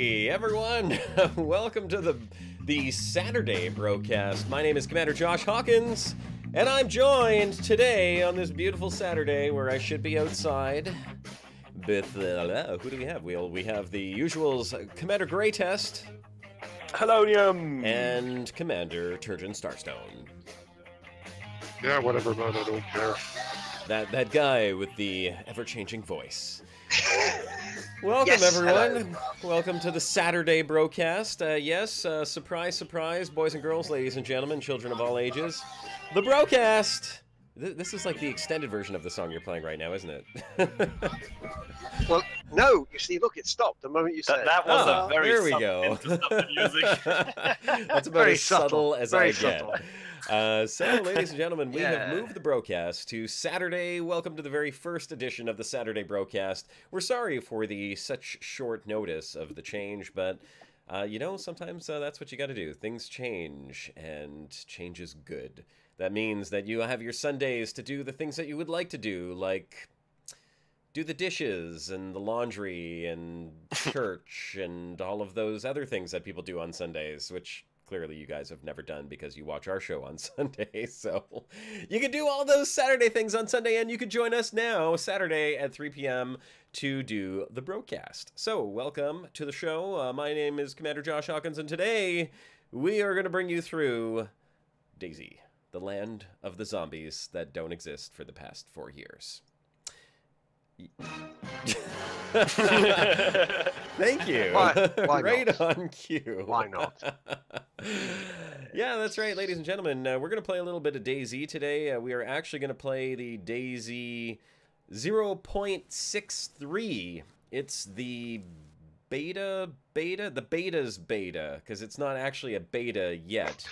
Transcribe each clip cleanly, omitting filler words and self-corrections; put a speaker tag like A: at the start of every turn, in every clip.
A: Hey everyone, welcome to the Saturday Brocast. My name is Commander Josh Hawkins, and I'm joined today on this beautiful Saturday where I should be outside with, who do we have? We have the usuals, Commander Greytest.
B: Hello, Yum.
A: And Commander Turgeon Starstone.
C: Yeah, whatever, man, I don't care.
A: That guy with the ever-changing voice. Welcome,
B: Yes,
A: everyone. Welcome to the Saturday Brocast. Surprise, surprise, boys and girls, ladies and gentlemen, children of all ages. The Brocast! This is like the extended version of the song you're playing right now, isn't it?
B: Well, no, you see, look, it stopped the moment you said
D: that was a very
A: there we
D: subtle
A: go.
D: hint of the music.
A: That's about
B: Very
A: as subtle as I
B: subtle.
A: get. So, ladies and gentlemen, we have moved the Brocast to Saturday. Welcome to the very first edition of the Saturday Brocast. We're sorry for the such short notice of the change, but you know, sometimes that's what you got to do. Things change, and change is good. That means that you have your Sundays to do the things that you would like to do, like do the dishes and the laundry and church and all of those other things that people do on Sundays, which clearly you guys have never done because you watch our show on Sunday. So you can do all those Saturday things on Sunday, and you can join us now Saturday at 3 p.m. to do the Brocast. So welcome to the show. My name is Commander Josh Hawkins, and today we are going to bring you through DayZ, the land of the zombies that don't exist for the past 4 years. Thank you.
B: Why
A: right
B: not?
A: on cue.
B: Why not?
A: Yeah, that's right, ladies and gentlemen. We're going to play a little bit of DayZ today. We are actually going to play the DayZ 0.63. It's the the beta's beta, because it's not actually a beta yet.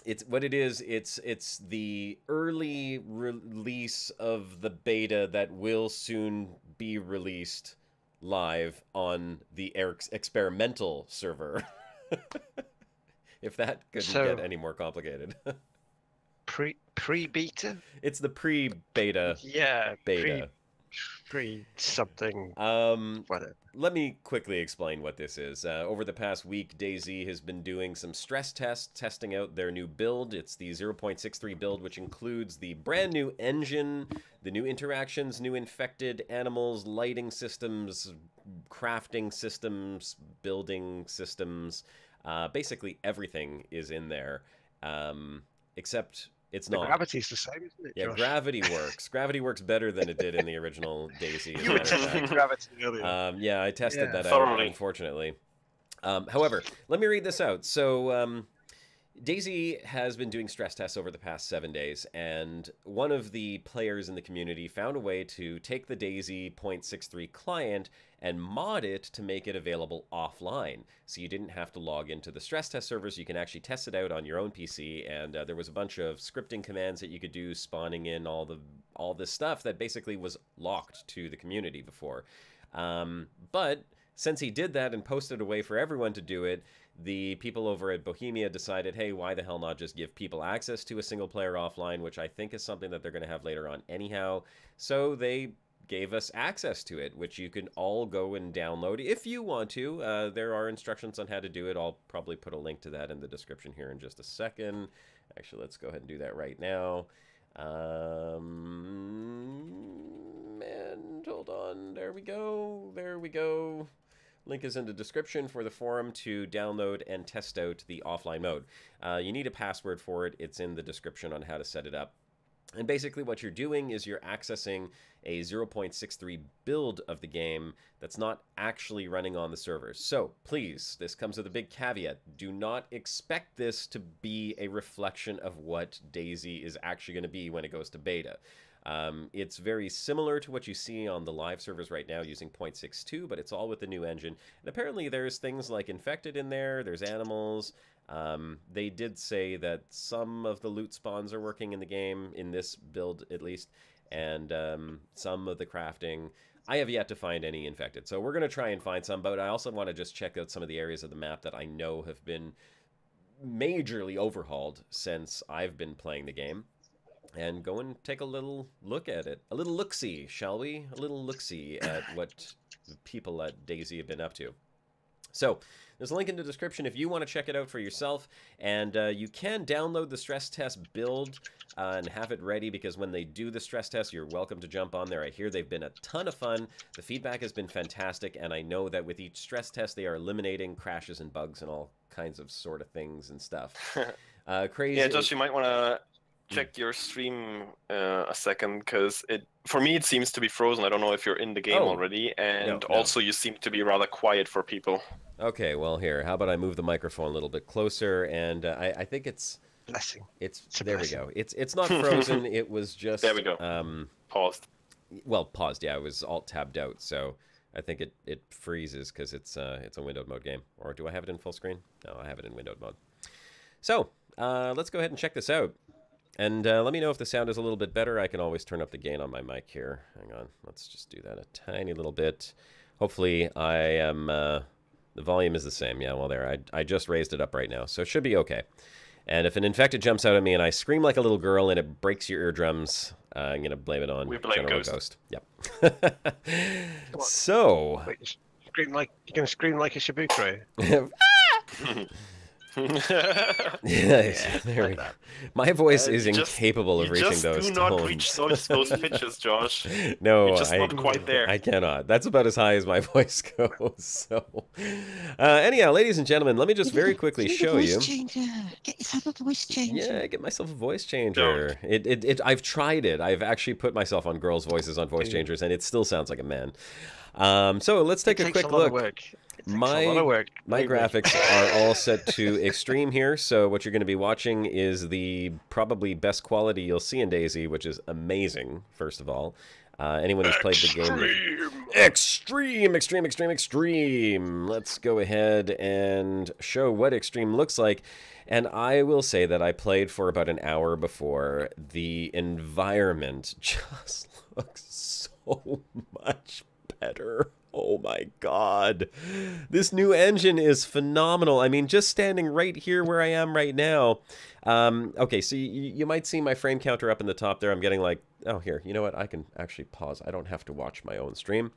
A: It's what it is. It's the early release of the beta that will soon be released live on the experimental server. If that couldn't get any more complicated.
B: Pre-beta?
A: It's the pre-beta.
B: Yeah,
A: beta.
B: Pre-something. Whatever.
A: Let me quickly explain what this is. Over the past week, DayZ has been doing some stress tests, testing out their new build. It's the 0.63 build, which includes the brand new engine, the new interactions, new infected animals, lighting systems, crafting systems, building systems. Basically everything is in there, except it's not.
B: Gravity's the same, isn't it,
A: Yeah,
B: Josh?
A: gravity works. Gravity works better than it did in the original DayZ.
B: You were testing gravity earlier.
A: Yeah, I tested that out,
D: thoroughly.
A: unfortunately. However, let me read this out. So, DayZ has been doing stress tests over the past 7 days, and one of the players in the community found a way to take the DayZ 0.63 client and mod it to make it available offline. So you didn't have to log into the stress test servers. You can actually test it out on your own PC, and there was a bunch of scripting commands that you could do, spawning in all this stuff that basically was locked to the community before. But since he did that and posted a way for everyone to do it, the people over at Bohemia decided, hey, why the hell not just give people access to a single player offline, which I think is something that they're going to have later on anyhow. So they gave us access to it, which you can all go and download if you want to. There are instructions on how to do it. I'll probably put a link to that in the description here in just a second. Actually, let's go ahead and do that right now. And hold on. There we go. There we go. Link is in the description for the forum to download and test out the offline mode. You need a password for it. It's in the description on how to set it up. And basically what you're doing is you're accessing a 0.63 build of the game that's not actually running on the servers. So please, this comes with a big caveat. Do not expect this to be a reflection of what DayZ is actually going to be when it goes to beta. It's very similar to what you see on the live servers right now using 0.62, but it's all with the new engine. And apparently there's things like infected in there, there's animals. They did say that some of the loot spawns are working in the game, in this build at least, and some of the crafting. I have yet to find any infected, so we're going to try and find some, but I also want to just check out some of the areas of the map that I know have been majorly overhauled since I've been playing the game. And go and take a little look at it. A little look-see, shall we? A little look-see at what people at DayZ have been up to. So there's a link in the description if you want to check it out for yourself, and you can download the stress test build and have it ready, because when they do the stress test, you're welcome to jump on there. I hear they've been a ton of fun. The feedback has been fantastic, and I know that with each stress test, they are eliminating crashes and bugs and all kinds of sort of things and stuff. Crazy.
D: Yeah, Josh, you might want to check your stream a second, because for me it seems to be frozen. I don't know if you're in the game already, and also you seem to be rather quiet for people.
A: Okay, well here, how about I move the microphone a little bit closer, and I think it's
B: Blessing.
A: It's there we go. It's not frozen. It was just
D: there we go. Paused.
A: Well, paused. Yeah, it was alt tabbed out. So I think it freezes because it's a windowed mode game. Or do I have it in full screen? No, I have it in windowed mode. So let's go ahead and check this out. And let me know if the sound is a little bit better. I can always turn up the gain on my mic here. Hang on. Let's just do that a tiny little bit. Hopefully I am... the volume is the same. Yeah, well, there. I just raised it up right now, so it should be okay. And if an infected jumps out at me and I scream like a little girl and it breaks your eardrums, I'm going to blame it on General Ghost. Yep. So...
B: Wait, you're going to scream like a Shibuko?
A: Yes, there we go. My voice is incapable of reaching those tones.
D: Do not reach those pitches, Josh.
A: No,
D: you're just not quite there.
A: I cannot. That's about as high as my voice goes. So, anyhow, ladies and gentlemen, let me just very quickly show you.
E: Get yourself a voice changer.
A: Yeah, get myself a voice changer. I've tried it. I've actually put myself on girls' voices on voice changers, and it still sounds like a man. So let's take a quick look. My graphics are all set to extreme here, so what you're going to be watching is the probably best quality you'll see in DayZ, which is amazing, first of all. Anyone who's played the game... Extreme! Let's go ahead and show what extreme looks like. And I will say that I played for about an hour before. The environment just looks so much better. Oh my god. This new engine is phenomenal. I mean, just standing right here where I am right now. Okay, so you might see my frame counter up in the top there. I'm getting like, oh, here, you know what? I can actually pause. I don't have to watch my own stream.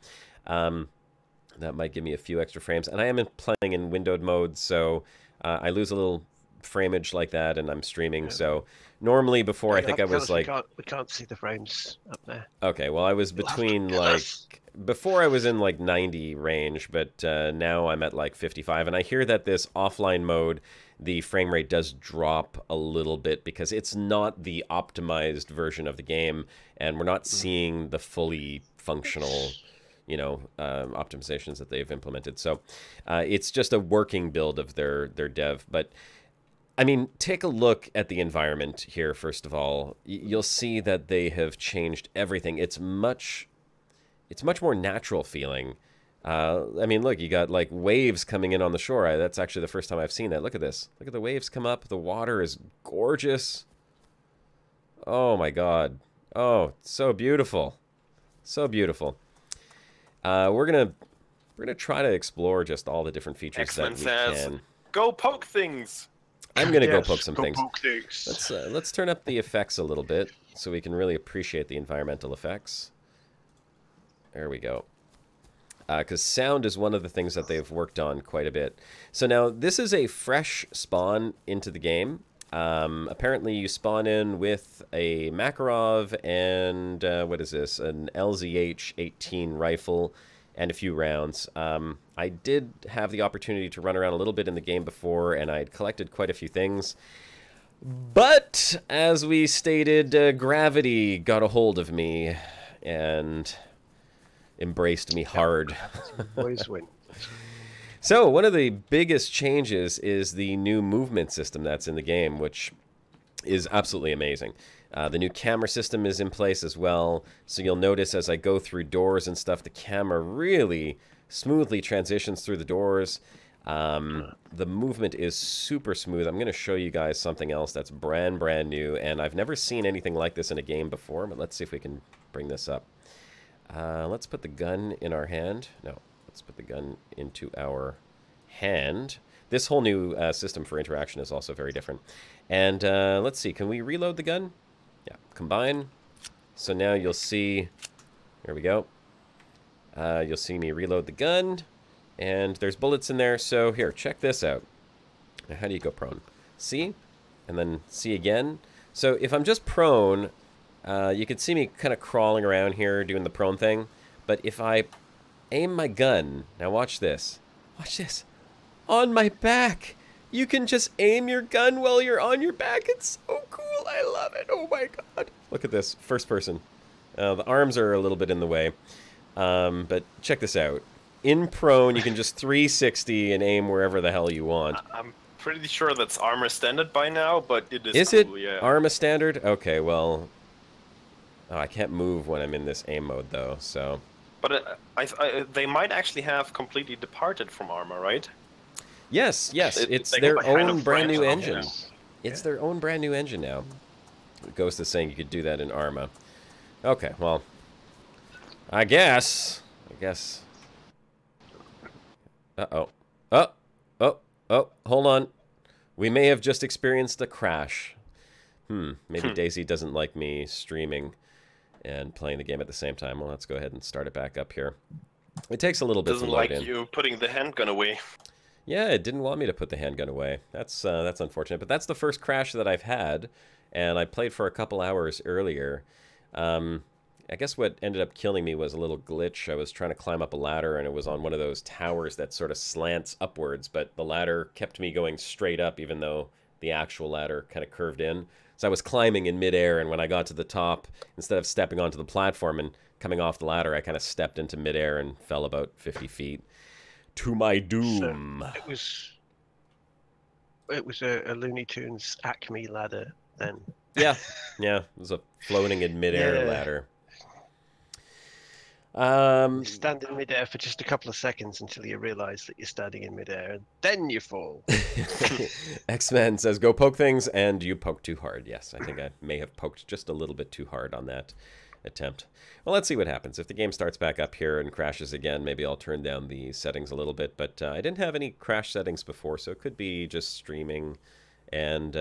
A: That might give me a few extra frames. And I am playing in windowed mode, so I lose a little frameage like that, and I'm streaming. Yeah. So normally before, I think I was like...
B: We can't see the frames up there.
A: Okay, well, I was between like... Before I was in like 90 range, but now I'm at like 55. And I hear that this offline mode, the frame rate does drop a little bit because it's not the optimized version of the game, and we're not seeing the fully functional, you know, optimizations that they've implemented. So it's just a working build of their dev. But I mean, take a look at the environment here, first of all. You'll see that they have changed everything. It's much more natural feeling. I mean, look, you got like waves coming in on the shore. That's actually the first time I've seen that. Look at this. Look at the waves come up. The water is gorgeous. Oh my god. Oh, so beautiful. So beautiful. We're gonna try to explore just all the different features that we can.
D: Go poke things.
A: I'm gonna go poke some things. Let's turn up the effects a little bit so we can really appreciate the environmental effects. There we go. Because sound is one of the things that they've worked on quite a bit. So now, this is a fresh spawn into the game. Apparently, you spawn in with a Makarov and, what is this? An LZH-18 rifle and a few rounds. I did have the opportunity to run around a little bit in the game before, and I'd collected quite a few things. But, as we stated, gravity got a hold of me, and... embraced me hard.
B: Boys win.
A: So one of the biggest changes is the new movement system that's in the game, which is absolutely amazing. The new camera system is in place as well, so you'll notice as I go through doors and stuff, the camera really smoothly transitions through the doors. The movement is super smooth. I'm going to show you guys something else that's brand new, and I've never seen anything like this in a game before, but let's see if we can bring this up. Let's put the gun in our hand. No, let's put the gun into our hand. This whole new system for interaction is also very different. And let's see, can we reload the gun? Yeah, combine. So now you'll see, here we go. You'll see me reload the gun, and there's bullets in there. So here, check this out. Now, how do you go prone? C, and then C again. So if I'm just prone, you can see me kind of crawling around here doing the prone thing. But if I aim my gun, now watch this. Watch this. On my back. You can just aim your gun while you're on your back. It's so cool. I love it. Oh my god. Look at this. First person. The arms are a little bit in the way. But check this out. In prone, you can just 360 and aim wherever the hell you want.
D: I'm pretty sure that's armor standard by now, but it is
A: cool,
D: it yeah.
A: Armor standard? Okay, well... Oh, I can't move when I'm in this aim mode, though, so...
D: But they might actually have completely departed from armor, right?
A: Yes, yes, it's
D: they
A: their
D: kind
A: own
D: of
A: brand new
D: branch off,
A: engine.
D: yeah.
A: It's their own brand new engine now. Ghost is saying you could do that in Arma. Okay, well, I guess. Uh-oh. Oh, hold on. We may have just experienced a crash. Maybe DayZ doesn't like me streaming and playing the game at the same time. Well, let's go ahead and start it back up here. It takes a little bit to load in.
D: Doesn't like you putting the handgun away.
A: Yeah, it didn't want me to put the handgun away. That's unfortunate. But that's the first crash that I've had, and I played for a couple hours earlier. I guess what ended up killing me was a little glitch. I was trying to climb up a ladder, and it was on one of those towers that sort of slants upwards, but the ladder kept me going straight up, even though the actual ladder kind of curved in. So I was climbing in midair, and when I got to the top, instead of stepping onto the platform and coming off the ladder, I kind of stepped into midair and fell about 50 feet. To my doom.
B: So it was a Looney Tunes Acme ladder then.
A: Yeah, it was a floating in midair ladder.
B: Stand in midair for just a couple of seconds until you realise that you're standing in midair, and then you fall.
A: X-Men says, go poke things, and you poke too hard. Yes, I think I may have poked just a little bit too hard on that attempt. Well, let's see what happens. If the game starts back up here and crashes again, maybe I'll turn down the settings a little bit, but I didn't have any crash settings before, so it could be just streaming, and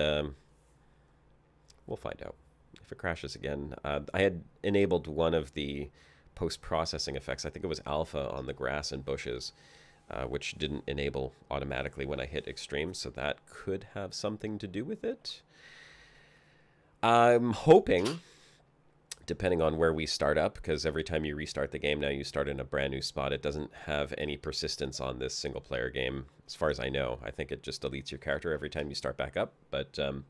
A: we'll find out. If it crashes again, I had enabled one of the post-processing effects. I think it was alpha on the grass and bushes, which didn't enable automatically when I hit extreme, so that could have something to do with it. I'm hoping, depending on where we start up, because every time you restart the game now you start in a brand new spot. It doesn't have any persistence on this single player game, as far as I know. I think it just deletes your character every time you start back up, but I'm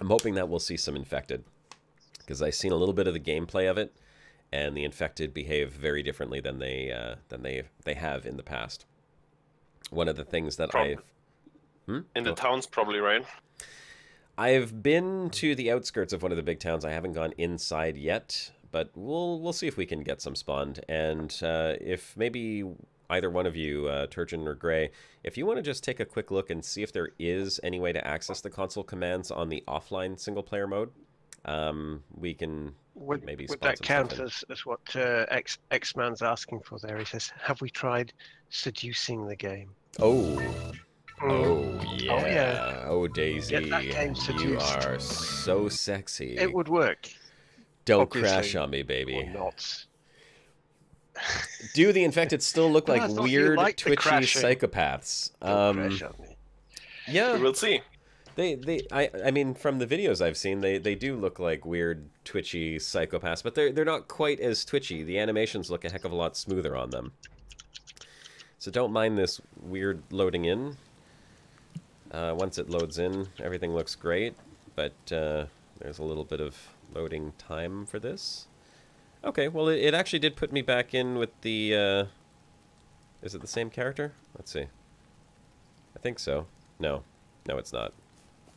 A: hoping that we'll see some infected, because I've seen a little bit of the gameplay of it, and the infected behave very differently than they have in the past. One of the things that
D: in the towns, probably, right?
A: I've been to the outskirts of one of the big towns. I haven't gone inside yet, but we'll see if we can get some spawned. And if maybe either one of you, Turgeon or Gray, if you want to just take a quick look and see if there is any way to access the console commands on the offline single-player mode, we can maybe spawn
B: would that
A: some
B: count
A: stuff in.
B: as what X-Man's asking for there? He says, have we tried seducing the game?
A: Oh, yeah. Oh, DayZ,
B: Get that game
A: you
B: seduced.
A: are so sexy.
B: It would work.
A: Don't
B: Obviously,
A: crash on me, baby.
B: Or not.
A: Do the infected still look like
B: I thought you
A: weird,
B: liked the
A: twitchy
B: crashing.
A: psychopaths?
B: Don't crash on me.
A: Yeah,
D: We'll see.
A: I mean, from the videos I've seen, they do look like weird, twitchy psychopaths, but they're not quite as twitchy. The animations look a heck of a lot smoother on them. So don't mind this weird loading in. Once it loads in, everything looks great, but there's a little bit of loading time for this. Okay, well, it actually did put me back in with the... is it the same character? Let's see. I think so. No, it's not,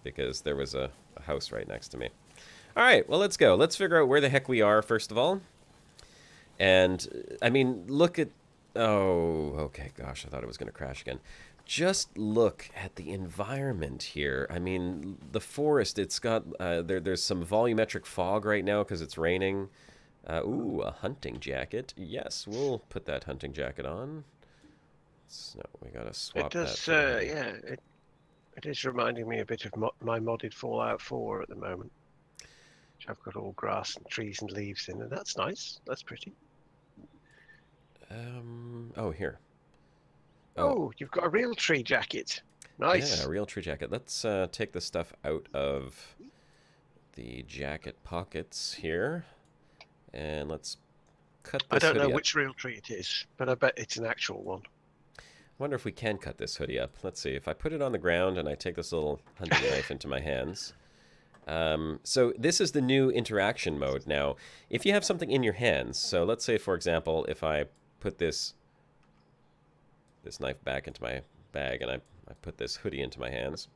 A: because there was a house right next to me. All right, well, let's go. Let's figure out where the heck we are, first of all. And, I mean, look at... Oh, okay, gosh, I thought it was going to crash again. Just look at the environment here. I mean, the forest, it's got... there's some volumetric fog right now because it's raining. Ooh, a hunting jacket. Yes, we'll put that hunting jacket on. So, we got to swap that.
B: It does, yeah, it is reminding me a bit of my modded Fallout 4 at the moment. Which I've got all grass and trees and leaves in, and that's nice. That's pretty.
A: Oh, here.
B: Oh, you've got a real tree jacket. Nice.
A: Yeah, a real tree jacket. Let's take the stuff out of the jacket pockets here, and let's cut this
B: I don't know
A: hoodie up.
B: which real tree it is, but I bet it's an actual one.
A: I wonder if we can cut this hoodie up. Let's see. If I put it on the ground and I take this little hunting knife into my hands. So this is the new interaction mode. Now, if you have something in your hands, so let's say, for example, if I put this knife back into my bag and I put this hoodie into my hands.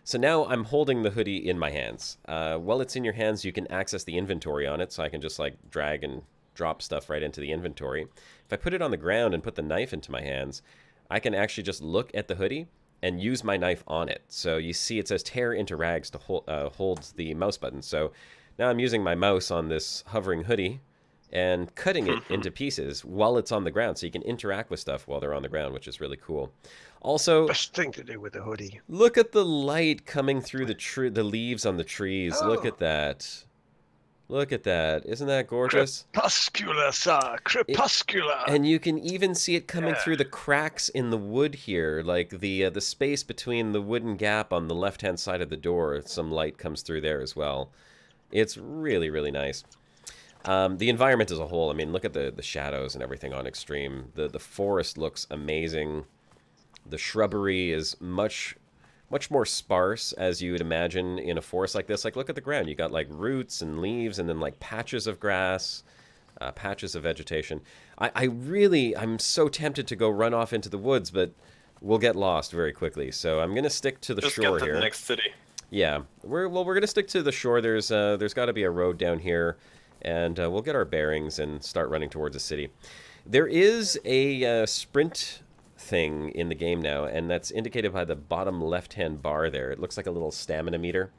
A: So now I'm holding the hoodie in my hands. While it's in your hands, you can access the inventory on it, so I can just like drag and drop stuff right into the inventory. If I put it on the ground and put the knife into my hands, I can actually just look at the hoodie and use my knife on it. So you see it says tear into rags to hold the mouse button. So now I'm using my mouse on this hovering hoodie and cutting it into pieces while it's on the ground, so you can interact with stuff while they're on the ground, which is really cool. Also,
B: Best thing to do with the hoodie.
A: look at the light coming through the leaves on the trees.
B: Oh.
A: Look at that. Look at that. Isn't that gorgeous?
B: Crepuscular, sir. Crepuscular.
A: And you can even see it coming
B: Yeah.
A: through the cracks in the wood here, like the space between the wooden gap on the left-hand side of the door. Some light comes through there as well. It's really, really nice. The environment as a whole, I mean, look at the shadows and everything on Extreme. The forest looks amazing. The shrubbery is much more sparse, as you would imagine in a forest like this. Like, look at the ground. You got like roots and leaves and then like patches of grass, patches of vegetation. I'm so tempted to go run off into the woods, but we'll get lost very quickly. So I'm going to stick to the
D: Just
A: shore
D: get to
A: here.
D: the next city.
A: Yeah, we're going to stick to the shore. There's got to be a road down here, and we'll get our bearings and start running towards the city. There is a sprint thing in the game now, and that's indicated by the bottom left-hand bar there. It looks like a little stamina meter.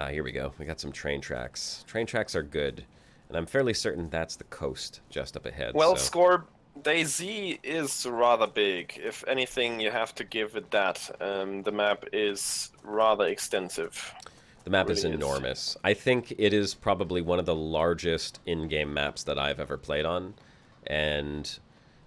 A: Here we go. We got some train tracks. Train tracks are good, and I'm fairly certain that's the coast just up ahead.
D: Well,
A: so.
D: Scorb, DayZ is rather big. If anything, you have to give it that. The map is rather extensive.
A: The map
D: Really
A: is
D: is.
A: enormous. I think it is probably one of the largest in-game maps that I've ever played on. And,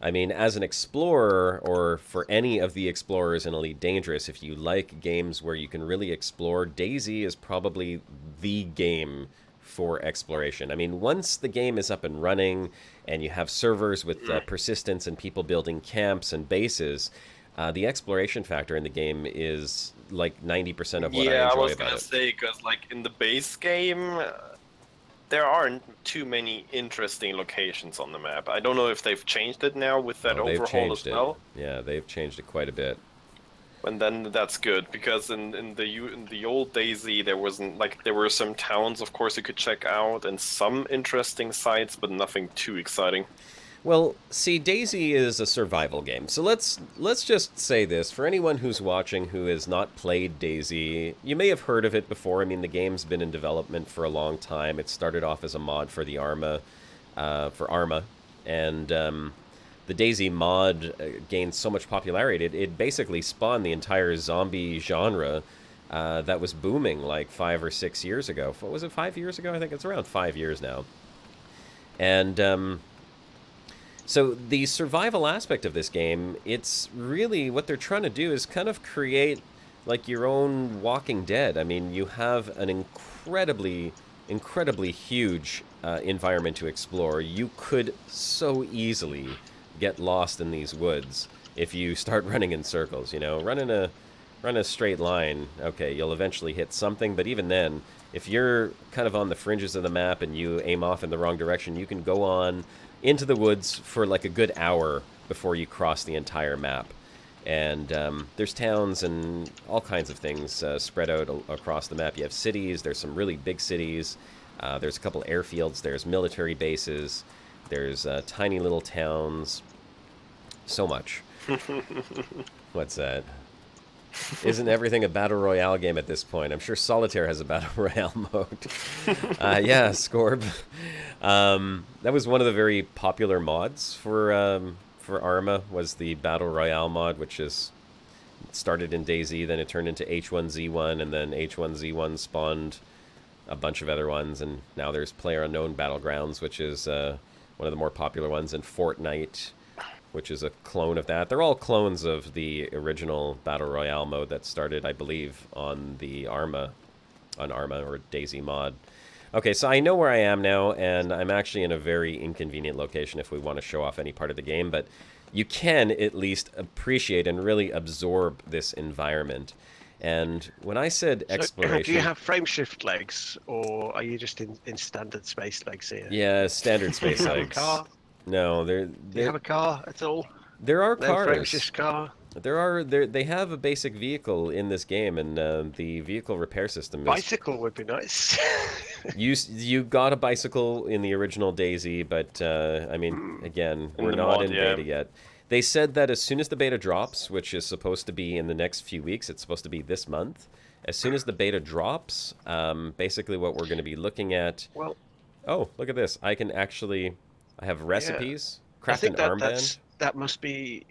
A: I mean, as an explorer, or for any of the explorers in Elite Dangerous, if you like games where you can really explore, DayZ is probably the game for exploration. I mean, once the game is up and running, and you have servers with persistence and people building camps and bases, the exploration factor in the game is like 90% of what I enjoy
D: I was
A: about
D: gonna
A: it.
D: say, because like in the base game, there aren't too many interesting locations on the map. I don't know if they've changed it now with that
A: They've
D: overhaul
A: changed
D: as well.
A: it. Yeah, they've changed it quite a bit.
D: And then that's good, because in the old DayZ there were some towns, of course, you could check out, and some interesting sites, but nothing too exciting.
A: Well, see, DayZ is a survival game. So let's just say this. For anyone who's watching who has not played DayZ, you may have heard of it before. I mean, the game's been in development for a long time. It started off as a mod for the Arma, and the DayZ mod gained so much popularity. It basically spawned the entire zombie genre that was booming like 5 or 6 years ago. What was it, 5 years ago? I think it's around 5 years now. And so the survival aspect of this game, it's really what they're trying to do is kind of create like your own Walking Dead. I mean, you have an incredibly huge environment to explore. You could so easily get lost in these woods if you start running in circles, you know. Run a straight line, okay, you'll eventually hit something, but even then, if you're kind of on the fringes of the map and you aim off in the wrong direction, you can go on into the woods for like a good hour before you cross the entire map. And there's towns and all kinds of things spread out across the map. You have cities, there's some really big cities, there's a couple airfields, there's military bases, there's tiny little towns, so much. What's that? Isn't everything a Battle Royale game at this point? I'm sure Solitaire has a Battle Royale mode. Yeah, Scorb. That was one of the very popular mods for Arma, was the Battle Royale mod, which is started in DayZ, then it turned into H1Z1, and then H1Z1 spawned a bunch of other ones, and now there's PlayerUnknown Battlegrounds, which is one of the more popular ones, and Fortnite, which is a clone of that. They're all clones of the original Battle Royale mode that started, I believe, on the Arma or DayZ mod. Okay, so I know where I am now, and I'm actually in a very inconvenient location if we want to show off any part of the game, but you can at least appreciate and really absorb this environment. And when I said exploration...
B: Do you have frame shift legs, or are you just in standard space legs here?
A: Yeah, standard space legs.
B: Do you have a car?
A: No,
B: Do you have a car at all?
A: There are
B: No
A: cars.
B: frame shift car?
A: They have a basic vehicle in this game, and the vehicle repair system is...
B: Bicycle would be nice.
A: You got a bicycle in the original DayZ, but I mean, again, we're not in beta yet. They said that as soon as the beta drops, which is supposed to be in the next few weeks, it's supposed to be this month. As soon as the beta drops, basically what we're going to be looking at...
B: Well...
A: Oh, look at this. I have recipes, craft an armband.
B: That must be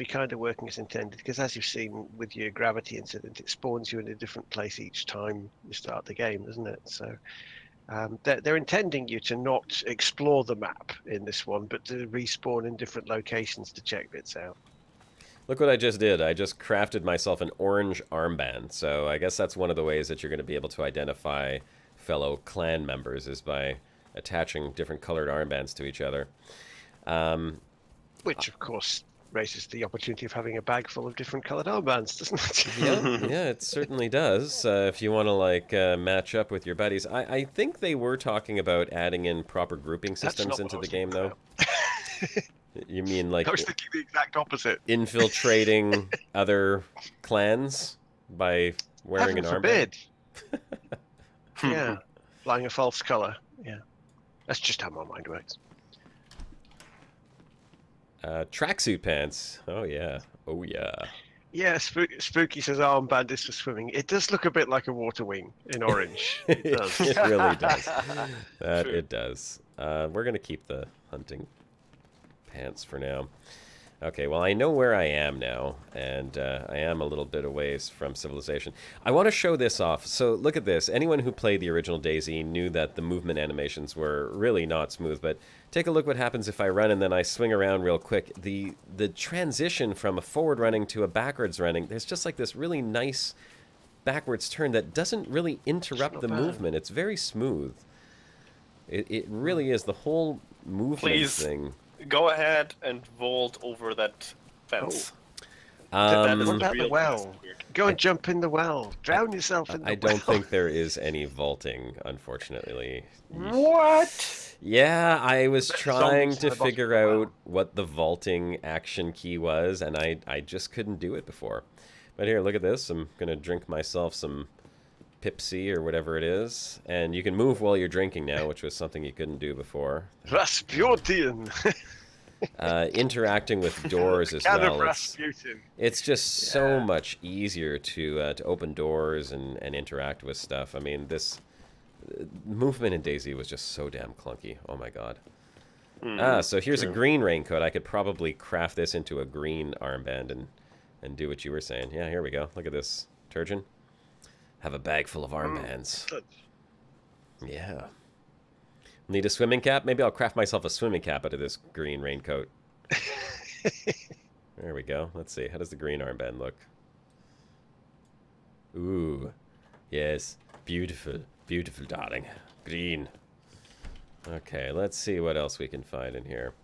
B: kind of working as intended, because as you've seen with your gravity incident, it spawns you in a different place each time you start the game, doesn't it? So they're intending you to not explore the map in this one, but to respawn in different locations to check bits out.
A: Look what I just did. I just crafted myself an orange armband. So I guess that's one of the ways that you're going to be able to identify fellow clan members, is by attaching different colored armbands to each other.
B: Which, of course, raises the opportunity of having a bag full of different colored armbands, doesn't it?
A: Yeah, it certainly does. If you want to like match up with your buddies, I think they were talking about adding in proper grouping systems into the game, though. You mean like?
B: I was thinking the exact opposite.
A: Infiltrating other clans by wearing an armband.
B: Yeah, flying a false color. Yeah, that's just how my mind works.
A: Tracksuit pants. Oh yeah. Oh yeah.
B: Yeah, Spooky says armband is for swimming. It does look a bit like a water wing in orange. It does.
A: It really does. It does. We're gonna keep the hunting pants for now. Okay, well I know where I am now, and I am a little bit away from civilization. I want to show this off. So look at this. Anyone who played the original DayZ knew that the movement animations were really not smooth, but take a look what happens if I run and then I swing around real quick. The transition from a forward running to a backwards running, there's just like this really nice backwards turn that doesn't really interrupt the movement. It's very smooth. It really is. The whole movement thing.
D: Go ahead and vault over that fence.
B: What about the well? Go and jump in the well. Drown yourself in the well.
A: I don't think there is any vaulting, unfortunately.
B: What?
A: Yeah, I was trying to figure out what the vaulting action key was, and I just couldn't do it before. But here, look at this. I'm going to drink myself some Pepsi or whatever it is. And you can move while you're drinking now, which was something you couldn't do before.
B: Rasputin!
A: Interacting with doors as well. It's just so much easier to open doors and interact with stuff. I mean, this movement in DayZ was just so damn clunky. Oh my god. So here's a green raincoat. I could probably craft this into a green armband and do what you were saying. Yeah, here we go. Look at this. Turgeon. Have a bag full of armbands. Yeah. Need a swimming cap? Maybe I'll craft myself a swimming cap out of this green raincoat. There we go. Let's see. How does the green armband look? Ooh. Yes. Beautiful. Beautiful, darling. Green. Okay, let's see what else we can find in here.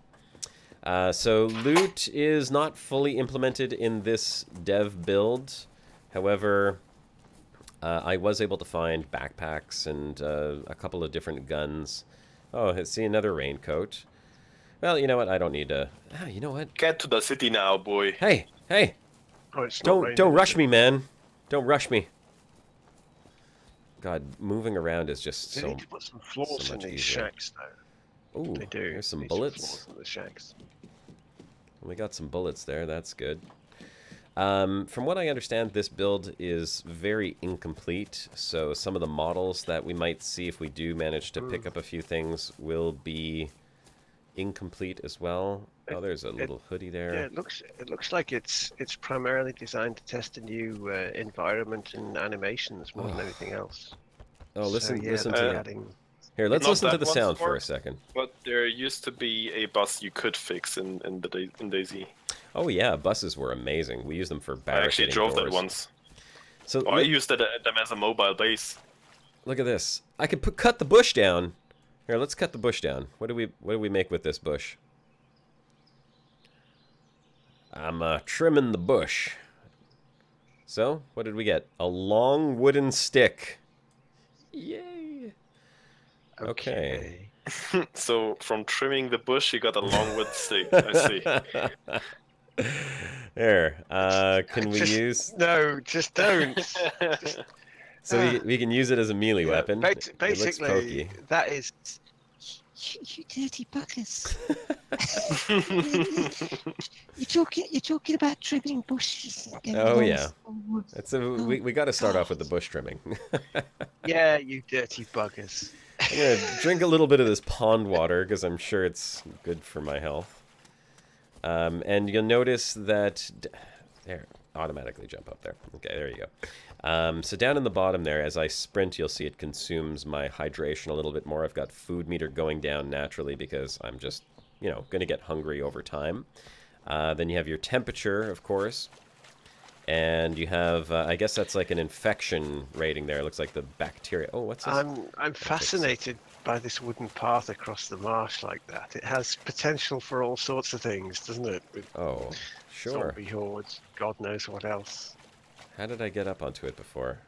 A: So loot is not fully implemented in this dev build. However, I was able to find backpacks and a couple of different guns. Oh, see, another raincoat. Well, you know what? I don't need to... Ah, you know what?
D: Get to the city now, boy.
A: Hey, hey!
B: Oh,
A: don't rush me, man. Don't rush me. God, moving around is just
B: They need to put some floors in these shacks, though.
A: Ooh,
B: They do.
A: there's some
B: Need
A: bullets.
B: floors in the shacks.
A: We got some bullets there. That's good. From what I understand, this build is very incomplete, so some of the models that we might see if we do manage to pick up a few things will be incomplete as well. Oh, there's a little hoodie there.
B: Yeah, it looks like it's primarily designed to test a new environment and animations more than anything else.
A: Oh, listen
B: so, yeah,
A: to
B: adding
A: Here, let's
D: Not
A: listen to
D: that
A: the
D: one
A: sound for
D: smart.
A: a second.
D: But there used to be a bus you could fix in DayZ.
A: Oh yeah, buses were amazing. We used them for
D: I
A: barricading
D: actually drove
A: doors.
D: that once.
A: So
D: I used them as a mobile base.
A: look at this. I could cut the bush down. Here, let's cut the bush down. What do we make with this bush? I'm trimming the bush. So, what did we get? A long wooden stick. Yay. Okay.
D: So from trimming the bush, you got a long wood stick. I see.
A: There. Can we use?
B: No, just don't.
A: So we can use it as a melee weapon.
B: Basically,
A: it looks pokey.
B: that is.
E: You dirty buggers. You're talking about trimming bushes.
A: Oh yeah. We got to start off with the bush trimming.
B: Yeah, you dirty buggers.
A: I'm gonna drink a little bit of this pond water because I'm sure it's good for my health. And you'll notice that there, automatically jump up there. Okay, there you go. So down in the bottom there, as I sprint, you'll see it consumes my hydration a little bit more. I've got food meter going down naturally because I'm just, you know, going to get hungry over time. Then you have your temperature, of course. And you have, I guess that's like an infection rating there. It looks like the bacteria. Oh, what's this?
B: I'm fascinated by this wooden path across the marsh like that. It has potential for all sorts of things, doesn't it? With
A: Oh, sure.
B: zombie hordes, God knows what else.
A: How did I get up onto it before?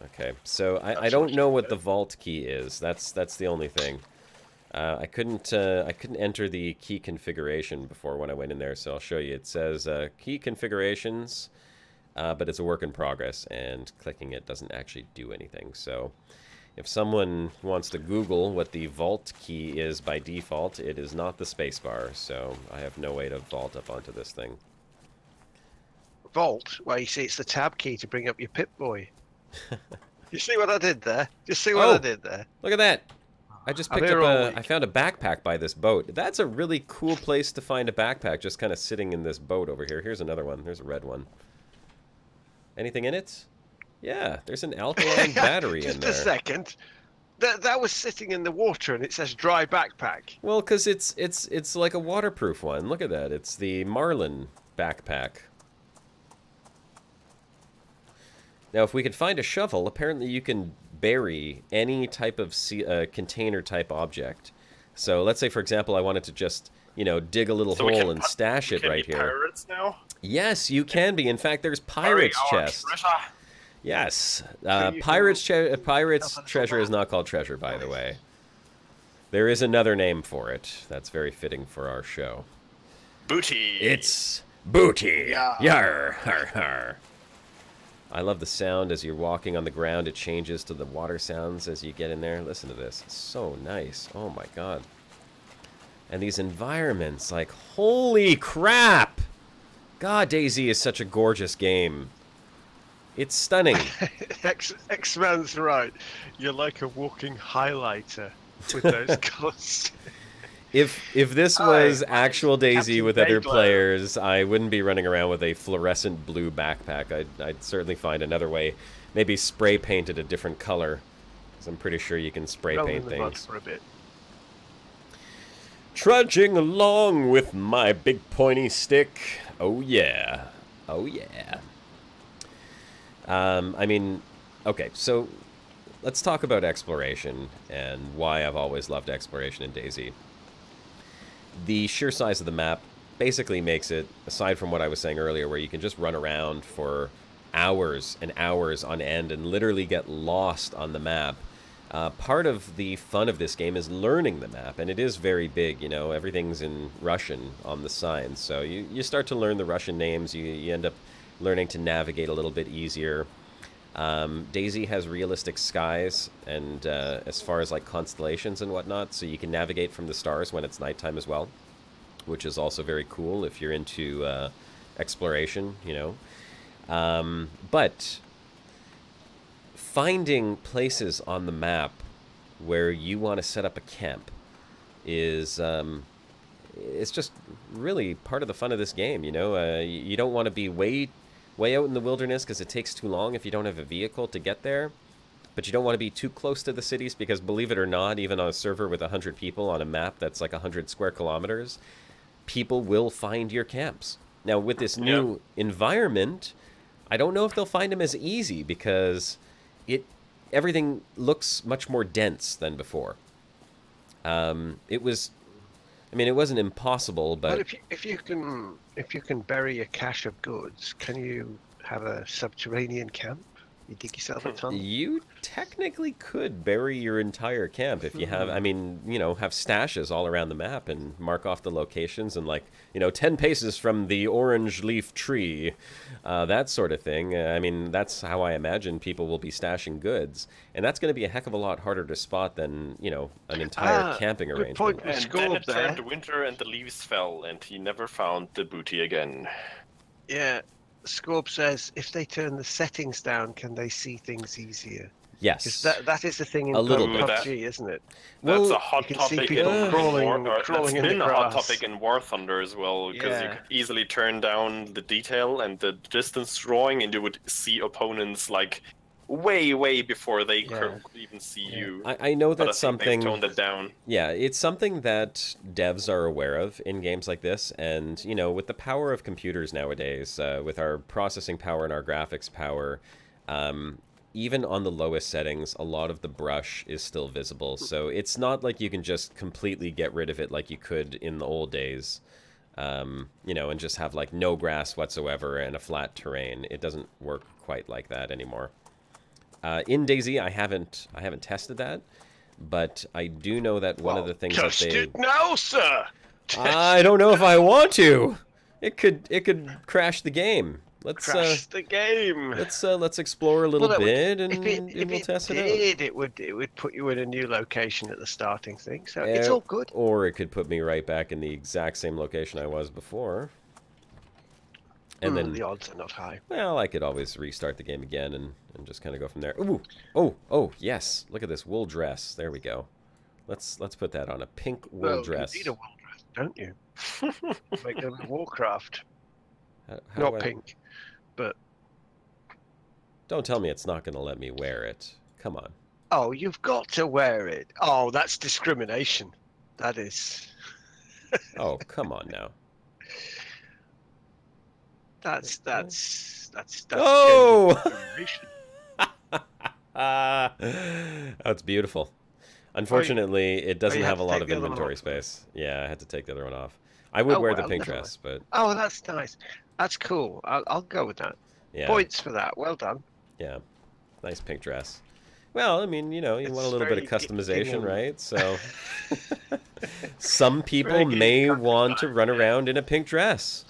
A: Okay, so I don't know what the vault key is. That's the only thing. I couldn't enter the key configuration before when I went in there, so I'll show you. It says key configurations, but it's a work in progress, and clicking it doesn't actually do anything. So if someone wants to Google what the vault key is by default, it is not the spacebar, so I have no way to vault up onto this thing.
B: Vault? Well, you see, it's the tab key to bring up your Pip-Boy. You see what I did there? Just see what I did there?
A: Look at that! I just picked up I found a backpack by this boat. That's a really cool place to find a backpack, just kind of sitting in this boat over here. Here's another one. There's a red one. Anything in it? Yeah, there's an alkaline battery in there.
B: Just a second. That was sitting in the water, and it says dry backpack.
A: Well, because it's like a waterproof one. Look at that. It's the Marlin backpack. Now, if we could find a shovel, apparently you can bury any type of container-type object. So let's say, for example, I wanted to just, you know, dig a little hole and stash it right here.
D: Pirates now?
A: Yes, you can be. In fact, there's pirates' chest. Yes, pirates' treasure is not called treasure, by the way. There is another name for it. That's very fitting for our show.
D: Booty.
A: It's booty.
B: Yeah.
A: Yar, har, har. I love the sound as you're walking on the ground. It changes to the water sounds as you get in there. Listen to this. It's so nice. Oh my god. And these environments, like, holy crap! God, DayZ is such a gorgeous game. It's stunning.
B: X-Man's right. You're like a walking highlighter with those colours.
A: If this was actual DayZ with other players, I wouldn't be running around with a fluorescent blue backpack. I'd certainly find another way. Maybe spray paint it a different color. Because I'm pretty sure you can spray paint things.
B: For a bit.
A: Trudging along with my big pointy stick. Oh yeah. Oh yeah. I mean, okay, so let's talk about exploration and why I've always loved exploration in DayZ. The sheer size of the map basically makes it, aside from what I was saying earlier, where you can just run around for hours and hours on end and literally get lost on the map. Part of the fun of this game is learning the map, and it is very big, you know, everything's in Russian on the signs, so you start to learn the Russian names, you end up learning to navigate a little bit easier. DayZ has realistic skies, and as far as like constellations and whatnot, so you can navigate from the stars when it's nighttime as well, which is also very cool if you're into exploration, you know. But finding places on the map where you want to set up a camp is it's just really part of the fun of this game, you know. You don't want to be way out in the wilderness because it takes too long if you don't have a vehicle to get there. but you don't want to be too close to the cities because, believe it or not, even on a server with 100 people on a map that's like 100 square kilometers, people will find your camps. Now, with this new environment, I don't know if they'll find them as easy because everything looks much more dense than before. It wasn't impossible, but
B: if you can bury a cache of goods, can you have a subterranean camp? You dig yourself a tunnel?
A: You technically could bury your entire camp if you have, have stashes all around the map and mark off the locations and 10 paces from the orange leaf tree, that sort of thing. That's how I imagine people will be stashing goods. And that's going to be a heck of a lot harder to spot than, an entire camping arrangement.
B: Point
D: and then it turned winter and the leaves fell and he never found the booty again.
B: Yeah. Scorb says, if they turn the settings down, can they see things easier?
A: Yes.
B: Because that is the thing in PUBG, isn't it?
D: That's a hot topic in
B: crawling in the grass.
D: A hot topic in War Thunder as well, because you could easily turn down the detail and the distance drawing, and you would see opponents way before they could even see you.
A: I know that's something.
D: They've toned it down.
A: Yeah, it's something that devs are aware of in games like this, and with the power of computers nowadays, with our processing power and our graphics power, even on the lowest settings, a lot of the brush is still visible. So it's not like you can just completely get rid of it like you could in the old days. And just have no grass whatsoever and a flat terrain. It doesn't work quite like that anymore. In DayZ, I haven't tested that, but I do know that one of the things that they...
B: Test it now, sir!
A: I don't know if I want to. It could crash the game. Let's
B: crash the game.
A: Let's explore a little bit and we'll test it out.
B: It would put you in a new location at the starting thing, so it's all good.
A: Or it could put me right back in the exact same location I was before. And then
B: the odds are not high.
A: Well, I could always restart the game again and just kind of go from there. Ooh, oh, yes! Look at this wool dress. There we go. Let's put that on, a pink wool dress.
B: You need a wool dress, don't you? Like a Warcraft.
A: How
B: not pink, but
A: don't tell me it's not going to let me wear it. Come on.
B: Oh, you've got to wear it. Oh, that's discrimination. That is.
A: Oh, come on now.
B: That's
A: oh! That's beautiful. Unfortunately, it doesn't have a lot of inventory space. Yeah, I had to take the other one off. I would wear the pink dress, but...
B: Oh, that's nice. That's cool. I'll go with that.
A: Yeah.
B: Points for that. Well done.
A: Yeah. Nice pink dress. Well, you want a little bit of customization, right? So some people may want to run around in a pink dress.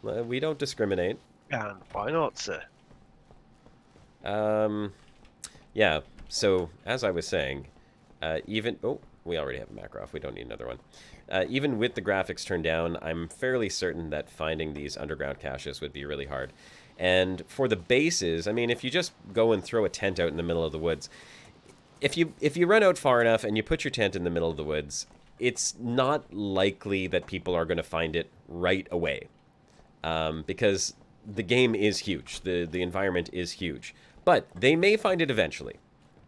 A: We don't discriminate.
B: And why not, sir?
A: Yeah, so as I was saying, we already have a macro off. We don't need another one. Even with the graphics turned down, I'm fairly certain that finding these underground caches would be really hard. And for the bases, if you just go and throw a tent out in the middle of the woods, if you run out far enough and you put your tent in the middle of the woods, it's not likely that people are going to find it right away. Because the game is huge. The environment is huge. But they may find it eventually.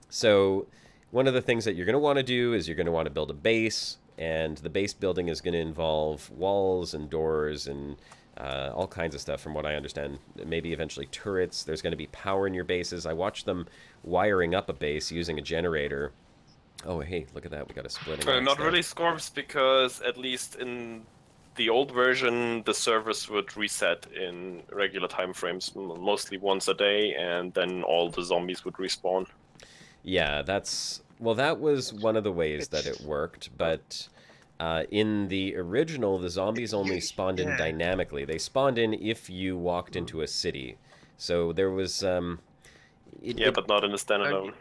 A: So one of the things that you're going to want to do is you're going to want to build a base. And the base building is going to involve walls and doors and all kinds of stuff from what I understand. Maybe eventually turrets. There's going to be power in your bases. I watched them wiring up a base using a generator. Oh, hey, look at that. We got a splitting.
D: Not really Scorps, because at least in the old version, the servers would reset in regular time frames, mostly once a day, and then all the zombies would respawn.
A: Yeah, that was one of the ways that it worked, but in the original, the zombies only spawned in dynamically. They spawned in if you walked into a city. So there was...
D: but not in the standalone.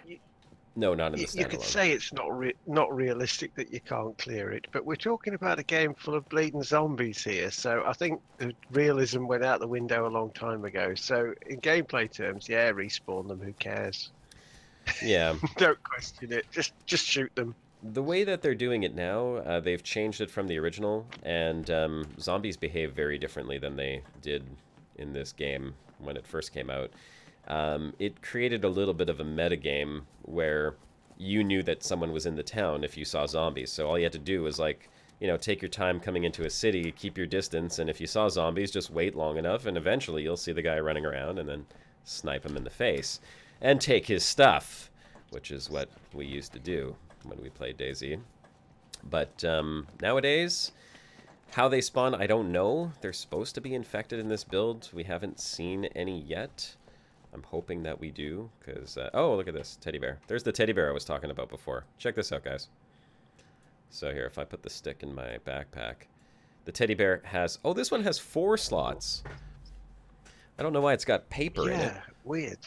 A: No, not in the standalone.
B: You could say it's not realistic that you can't clear it, but we're talking about a game full of bleeding zombies here, so I think the realism went out the window a long time ago. So in gameplay terms, yeah, respawn them, who cares?
A: Yeah.
B: Don't question it, just shoot them.
A: The way that they're doing it now, they've changed it from the original, and zombies behave very differently than they did in this game when it first came out. it created a little bit of a metagame where you knew that someone was in the town if you saw zombies. So all you had to do was, like, you know, take your time coming into a city, keep your distance, and if you saw zombies, just wait long enough, and eventually you'll see the guy running around and then snipe him in the face and take his stuff, which is what we used to do when we played DayZ. But nowadays, how they spawn, I don't know. They're supposed to be infected in this build. We haven't seen any yet. I'm hoping that we do, because... oh, look at this teddy bear. There's the teddy bear I was talking about before. Check this out, guys. So here, if I put the stick in my backpack, the teddy bear has... oh, this one has 4 slots. I don't know why it's got paper in it.
B: Yeah, weird.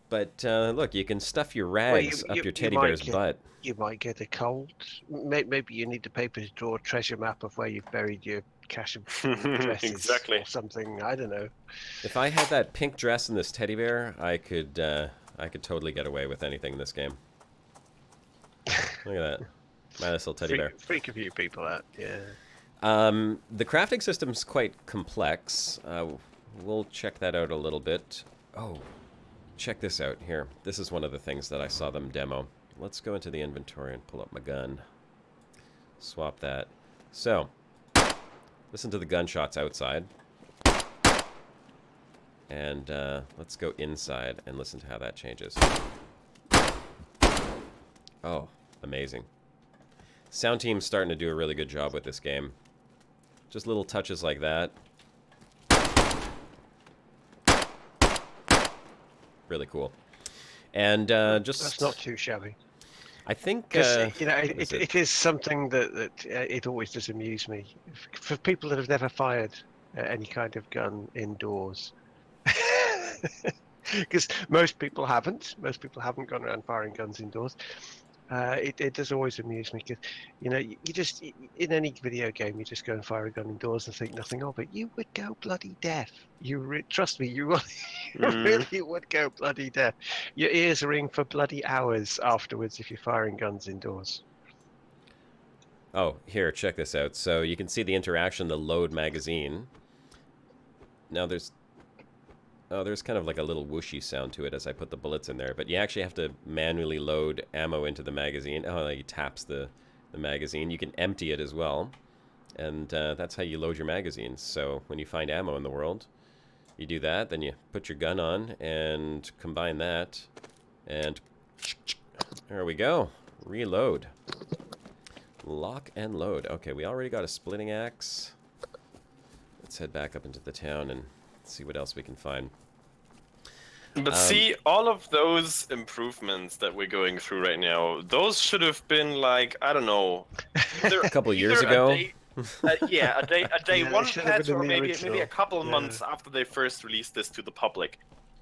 A: But look, you can stuff your rags up your teddy bear's butt.
B: You might get a cold. Maybe you need the paper to draw a treasure map of where you've buried your cache of dresses
D: Exactly.
B: or something. I don't know.
A: If I had that pink dress and this teddy bear, I could totally get away with anything in this game. Look at that. My nice little teddy bear.
B: Freak a few people out, yeah.
A: The crafting system's quite complex. We'll check that out a little bit. Oh, check this out here. This is one of the things that I saw them demo. Let's go into the inventory and pull up my gun. Swap that. So, listen to the gunshots outside. And let's go inside and listen to how that changes. Oh, amazing. Sound team's starting to do a really good job with this game. Just little touches like that. Really cool. And just...
B: that's not too shabby.
A: I think...
B: you know, it is something that it always does amuse me. For people that have never fired any kind of gun indoors. Because most people haven't. Most people haven't gone around firing guns indoors. It does always amuse me because, you know, you just, in any video game, you just go and fire a gun indoors and think nothing of it. You would go bloody deaf. Trust me, you really would go bloody deaf. Your ears ring for bloody hours afterwards if you're firing guns indoors.
A: Oh, here, check this out. So you can see the interaction, the load magazine. Now there's kind of like a little whooshy sound to it as I put the bullets in there, but you actually have to manually load ammo into the magazine. Oh, he taps the magazine. You can empty it as well, and that's how you load your magazines. So when you find ammo in the world, you do that, then you put your gun on and combine that, and there we go. Reload. Lock and load. Okay, we already got a splitting axe. Let's head back up into the town and see what else we can find.
D: But see, all of those improvements that we're going through right now, those should have been like, I don't know,
A: a couple of years ago.
D: Yeah, a day
B: Yeah,
D: one
B: should have
D: patch,
B: been
D: or
B: in the
D: maybe
B: original.
D: a couple of months after they first released this to the public.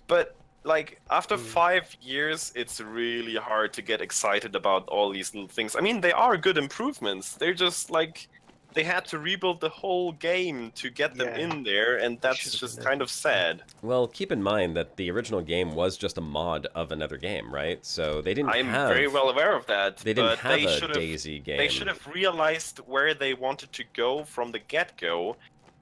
D: But like after 5 years, it's really hard to get excited about all these little things. I mean, they are good improvements. They're just like, they had to rebuild the whole game to get them in there, and that's just kind of sad.
A: Well, keep in mind that the original game was just a mod of another game, right? So they didn't have...
D: I'm very well aware of that.
A: They didn't
D: but
A: have a DayZ game.
D: They should have realized where they wanted to go from the get-go,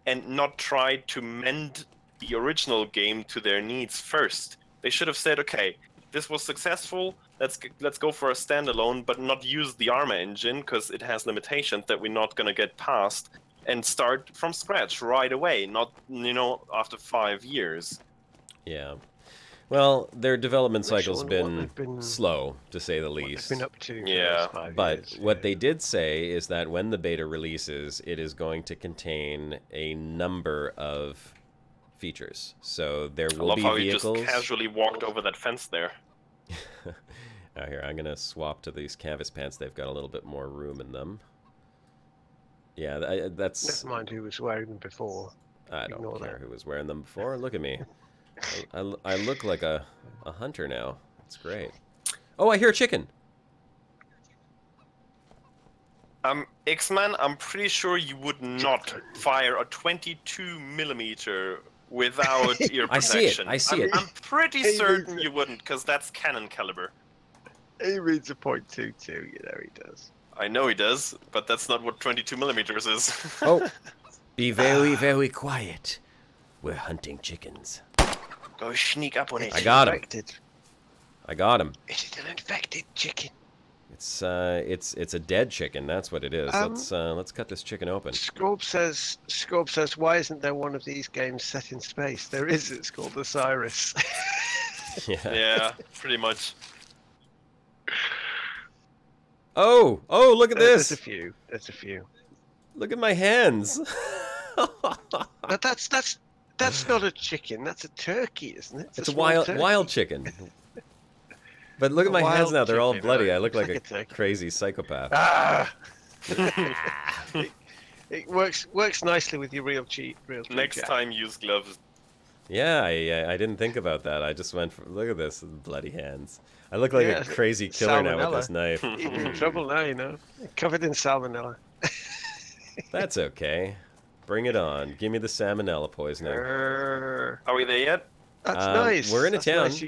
D: and not tried to mend the original game to their needs first. They should have said, okay, this was successful, let's go for a standalone, but not use the Armor engine, because it has limitations that we're not going to get past, and start from scratch right away, not, you know, after 5 years.
A: Yeah. Well, their development cycle's been slow, to say the least.
B: Been up to
D: Yeah.
B: 5
A: But
B: years,
A: what they did say is that when the beta releases, it is going to contain a number of features. So there will be
D: how
A: vehicles.
D: You just casually walked over that fence there.
A: Now here, I'm gonna swap to these canvas pants. They've got a little bit more room in them. Yeah, that's...
B: Never mind who was wearing them before.
A: I don't
B: Ignore
A: care
B: that.
A: who was wearing them before. Look at me. I look like a hunter now. It's great. Oh, I hear a chicken.
D: X-Man, I'm pretty sure you would not fire a 22mm without ear protection.
A: I see it.
D: I'm pretty certain you wouldn't, because that's cannon caliber.
B: He reads a .22, you know he does.
D: I know he does, but that's not what 22mm is.
A: Oh, be very, very quiet. We're hunting chickens.
D: Go sneak up on it.
A: I got him.
B: Infected.
A: I got him.
B: Is it an infected chicken?
A: It's a dead chicken. That's what it is. Let's cut this chicken open.
B: Scorb says, why isn't there one of these games set in space? There is. It's called Osiris.
A: Yeah.
D: Yeah, pretty much.
A: Oh, look at this.
B: There's a few. There's a few.
A: Look at my hands.
B: But that's not a chicken. That's a turkey, isn't it?
A: It's a
B: small turkey.
A: wild chicken. But look at
B: A
A: my hands
B: wild
A: now. They're all
B: chicken,
A: bloody.
B: right?
A: I look
B: Looks
A: like
B: like a
A: a
B: turkey.
A: crazy psychopath.
B: Ah! It works nicely with your real cheat.
D: Next
B: Jack.
D: time, use gloves.
A: Yeah, I didn't think about that. I just went for, look at this, bloody hands. I look like
B: Yeah,
A: a crazy killer now with
B: salmonella.
A: this knife.
B: You're in trouble now, you know. Covered in salmonella.
A: That's okay. Bring it on. Give me the salmonella poisoning.
B: Grrr.
D: Are we there yet?
B: That's nice.
A: we're in a
B: That's
A: town.
B: nice.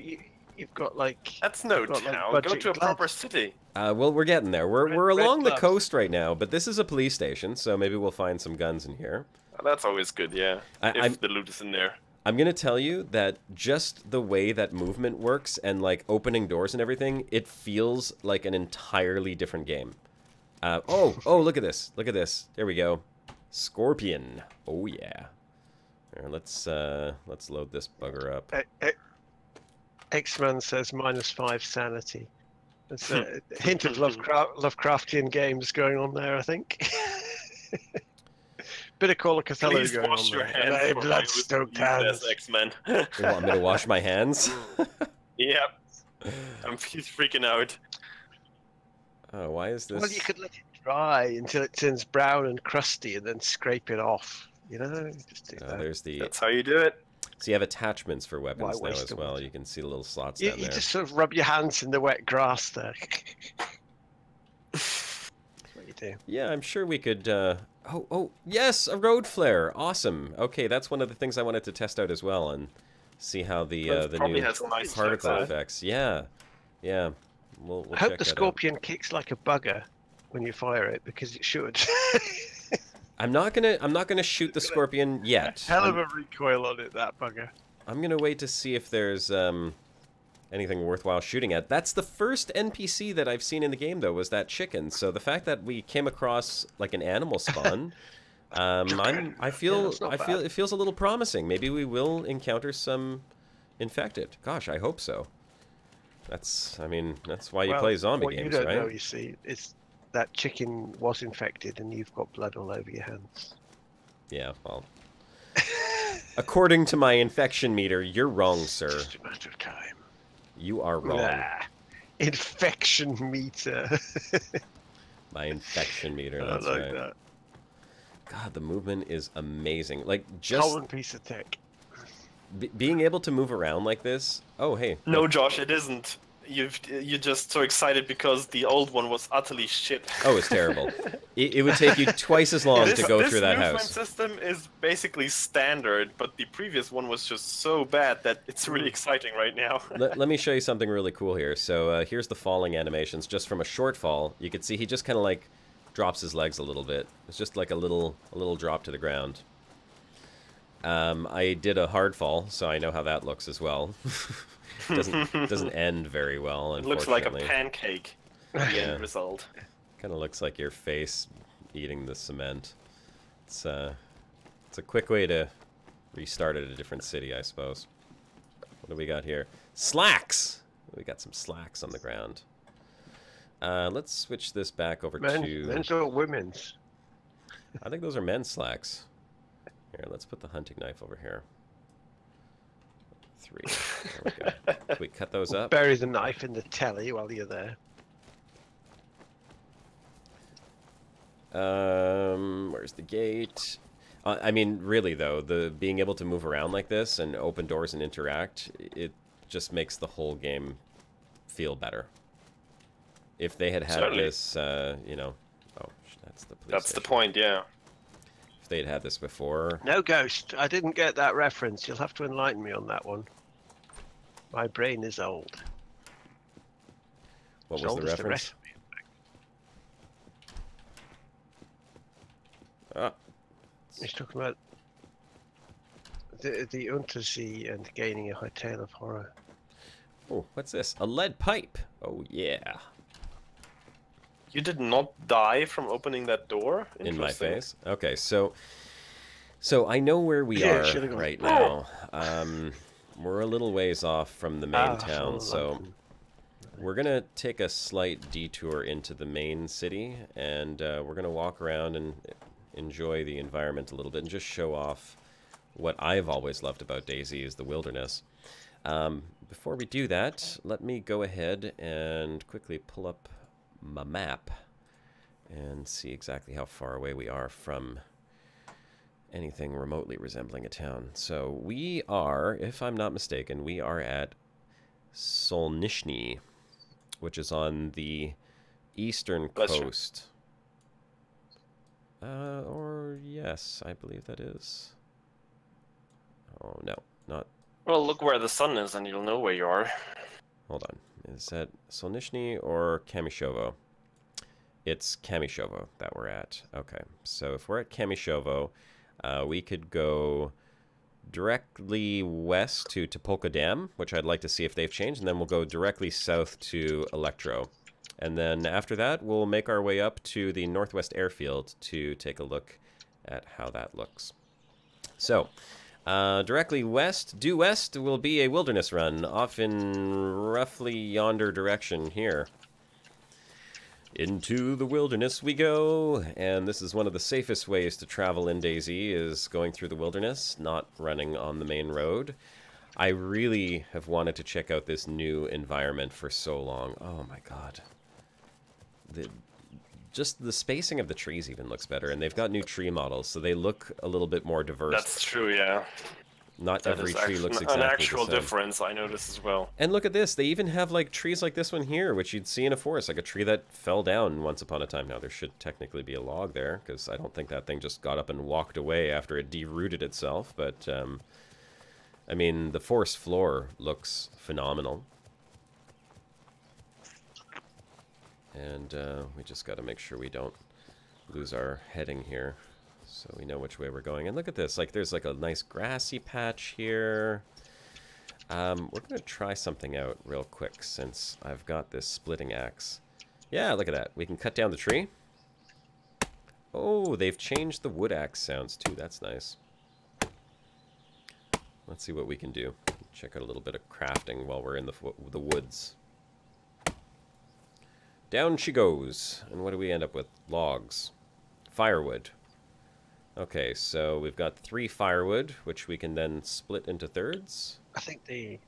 B: You've got like.
D: That's no
B: Got, like,
D: town. Go
B: budget
D: to a
B: gloves.
D: proper city.
A: Well, we're getting there. We're
B: Red
A: along the
B: gloves.
A: coast right now, but this is a police station, so maybe we'll find some guns in here.
D: That's always good, yeah. If the loot is in there.
A: I'm going to tell you that just the way that movement works and like opening doors and everything, it feels like an entirely different game. Oh, look at this. Look at this. There we go. Scorpion. Oh yeah. Here, let's load this bugger up.
B: X-Man says -5 sanity. There's a hint of Lovecraftian games going on there, I think. Bit of Call of Cthulhu
D: Please
B: going
D: wash
B: on
D: your
B: there.
D: hands.
B: Hey,
D: for
B: blood-stoked
D: my
B: hands.
D: X-Men.
A: You want me to wash my hands?
D: Yep. He's freaking out.
A: Oh, why is this?
B: Well, you could let it dry until it turns brown and crusty, and then scrape it off. You know, just do that.
A: There's the.
D: That's how you do it.
A: So you have attachments for weapons
B: Why
A: now
B: waste
A: as
B: the
A: well.
B: wood?
A: You can see the little slots
B: You
A: down there.
B: just sort of rub your hands in the wet grass there. That's what you do.
A: Yeah, I'm sure we could. Oh, yes, a road flare. Awesome. Okay, that's one of the things I wanted to test out as well and see how the
D: Probably
A: new
D: has a nice
A: particle
D: effect.
A: effects. Yeah. We'll
B: I hope
A: check
B: the
A: that out.
B: scorpion kicks like a bugger when you fire it, because it should.
A: I'm not gonna shoot the scorpion yet.
B: Hell of a recoil on it, that bugger.
A: I'm gonna wait to see if there's anything worthwhile shooting at. That's the first NPC that I've seen in the game, though, was that chicken. So the fact that we came across like an animal spawn, I feel it feels a little promising. Maybe we will encounter some infected. Gosh, I hope so. That's why you play zombie
B: what
A: games,
B: you don't
A: right?
B: know, you see, is that chicken was infected and you've got blood all over your hands.
A: Yeah, well, according to my infection meter, you're wrong, sir.
B: Just a matter of time.
A: You are wrong.
B: Nah. Infection meter.
A: My infection meter.
B: I
A: That's
B: like
A: right.
B: that.
A: God, the movement is amazing. Like just
B: Common piece of tech.
A: being able to move around like this. Oh, hey.
D: No,
A: look.
D: Josh, it isn't. You're just so excited because the old one was utterly shit.
A: Oh, it's terrible. It would take you twice as long to go through that
D: This movement
A: house.
D: system is basically standard, but the previous one was just so bad that it's really exciting right now.
A: Let me show you something really cool here. So here's the falling animations. Just from a short fall, you can see he just kind of like drops his legs a little bit. It's just like a little drop to the ground. I did a hard fall, so I know how that looks as well. doesn't end very well,
D: It looks like a
A: unfortunately.
D: pancake. The end result.
A: Kind of looks like your face eating the cement. It's a quick way to restart at a different city, I suppose. What do we got here? Slacks! We got some slacks on the ground. Let's switch this back over to...
B: Men's or women's?
A: I think those are men's slacks. Here, let's put the hunting knife over here. 3. There we go. Can we cut those up?
B: Bury the knife in the telly while you're there.
A: Where's the gate? I mean, really though, the being able to move around like this and open doors and interact, it just makes the whole game feel better. If they had
D: Certainly.
A: this, you know, oh, that's the police
D: That's the
A: station.
D: point, yeah.
A: If they'd had this before,
B: No ghost. I didn't get that reference. You'll have to enlighten me on that one. My brain is old.
A: what
B: As
A: was
B: old
A: the
B: as
A: reference?
B: rest of me.
A: Ah,
B: He's talking about the Untersea and gaining a high tale of horror.
A: Oh, what's this? A lead pipe. Oh, yeah.
D: You did not die from opening that door?
A: In my
D: Interesting.
A: face. Okay, so I know where we
B: Yeah,
A: are
B: should've gone.
A: right now. We're a little ways off from the main town, so
B: London.
A: we're gonna take a slight detour into the main city, and we're gonna walk around and enjoy the environment a little bit and just show off what I've always loved about DayZ is the wilderness. Before we do that, let me go ahead and quickly pull up my map and see exactly how far away we are from anything remotely resembling a town. So we are, if I'm not mistaken, we are at Solnishny, which is on the eastern coast. Or yes, I believe that is. Oh no, not.
D: Well, look where the sun is and you'll know where you are.
A: Hold on. Is that Solnishny or Kamishovo? It's Kamishovo that we're at. Okay, so if we're at Kamishovo, we could go directly west to Topolka Dam, which I'd like to see if they've changed, and then we'll go directly south to Electro. And then after that, we'll make our way up to the Northwest Airfield to take a look at how that looks. So, directly west, due west, will be a wilderness run, off in roughly yonder direction here. Into the wilderness we go, and this is one of the safest ways to travel in DayZ, is going through the wilderness, not running on the main road. I really have wanted to check out this new environment for so long. Oh my god. Just the spacing of the trees even looks better, and they've got new tree models, so they look a little bit more diverse.
D: That's true, yeah.
A: Not
D: That
A: every
D: is
A: tree looks exactly
D: an actual
A: the same.
D: difference, I noticed as well.
A: And look at this, they even have like trees like this one here, which you'd see in a forest, like a tree that fell down once upon a time. Now there should technically be a log there, because I don't think that thing just got up and walked away after it derooted itself, but I mean, the forest floor looks phenomenal. And we just got to make sure we don't lose our heading here, so we know which way we're going. And look at this, like there's like a nice grassy patch here. We're gonna try something out real quick since I've got this splitting axe. Yeah, look at that. We can cut down the tree. Oh, they've changed the wood axe sounds too. That's nice. Let's see what we can do. Check out a little bit of crafting while we're in the woods. Down she goes. And what do we end up with? Logs. Firewood. Okay, so we've got 3 firewood, which we can then split into thirds.
B: I think the